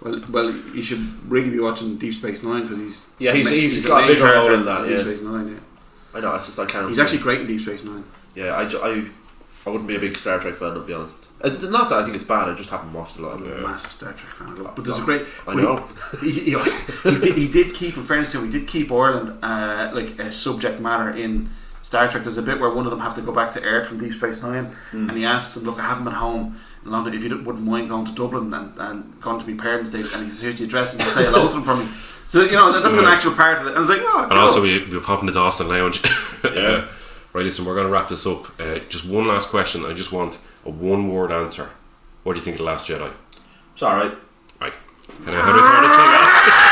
[SPEAKER 2] Well, you should really be watching Deep Space Nine because he's
[SPEAKER 4] He's
[SPEAKER 2] the
[SPEAKER 4] got a
[SPEAKER 2] main
[SPEAKER 4] bigger role
[SPEAKER 2] character
[SPEAKER 4] in that.
[SPEAKER 2] Deep
[SPEAKER 4] Yeah,
[SPEAKER 2] Space Nine. Yeah.
[SPEAKER 4] I know. It's just I can't.
[SPEAKER 2] He's actually great in Deep Space Nine.
[SPEAKER 4] Yeah, I wouldn't be a big Star Trek fan, to be honest. Not that I think it's bad. I just haven't watched a lot of
[SPEAKER 2] I'm
[SPEAKER 4] it.
[SPEAKER 2] a massive Star Trek fan. But there's a great.
[SPEAKER 4] I know.
[SPEAKER 2] He did keep, in fairness to him, he did keep Ireland like a subject matter in Star Trek. There's a bit where one of them have to go back to Earth from Deep Space Nine, and he asks him, "Look, I haven't been home in London. If you wouldn't mind going to Dublin and going to my parents' day," and he says, "Here's the address, and you say hello to them for me." So you know that's an actual part of it. I was like, "Oh."
[SPEAKER 3] And
[SPEAKER 2] cool.
[SPEAKER 3] also we pop in the Dawson Lounge.
[SPEAKER 4] Yeah.
[SPEAKER 3] Right, listen, we're going to wrap this up. Just one last question. I just want a one-word answer. What do you think of The Last Jedi?
[SPEAKER 4] It's alright.
[SPEAKER 3] Right. How do I turn this thing off?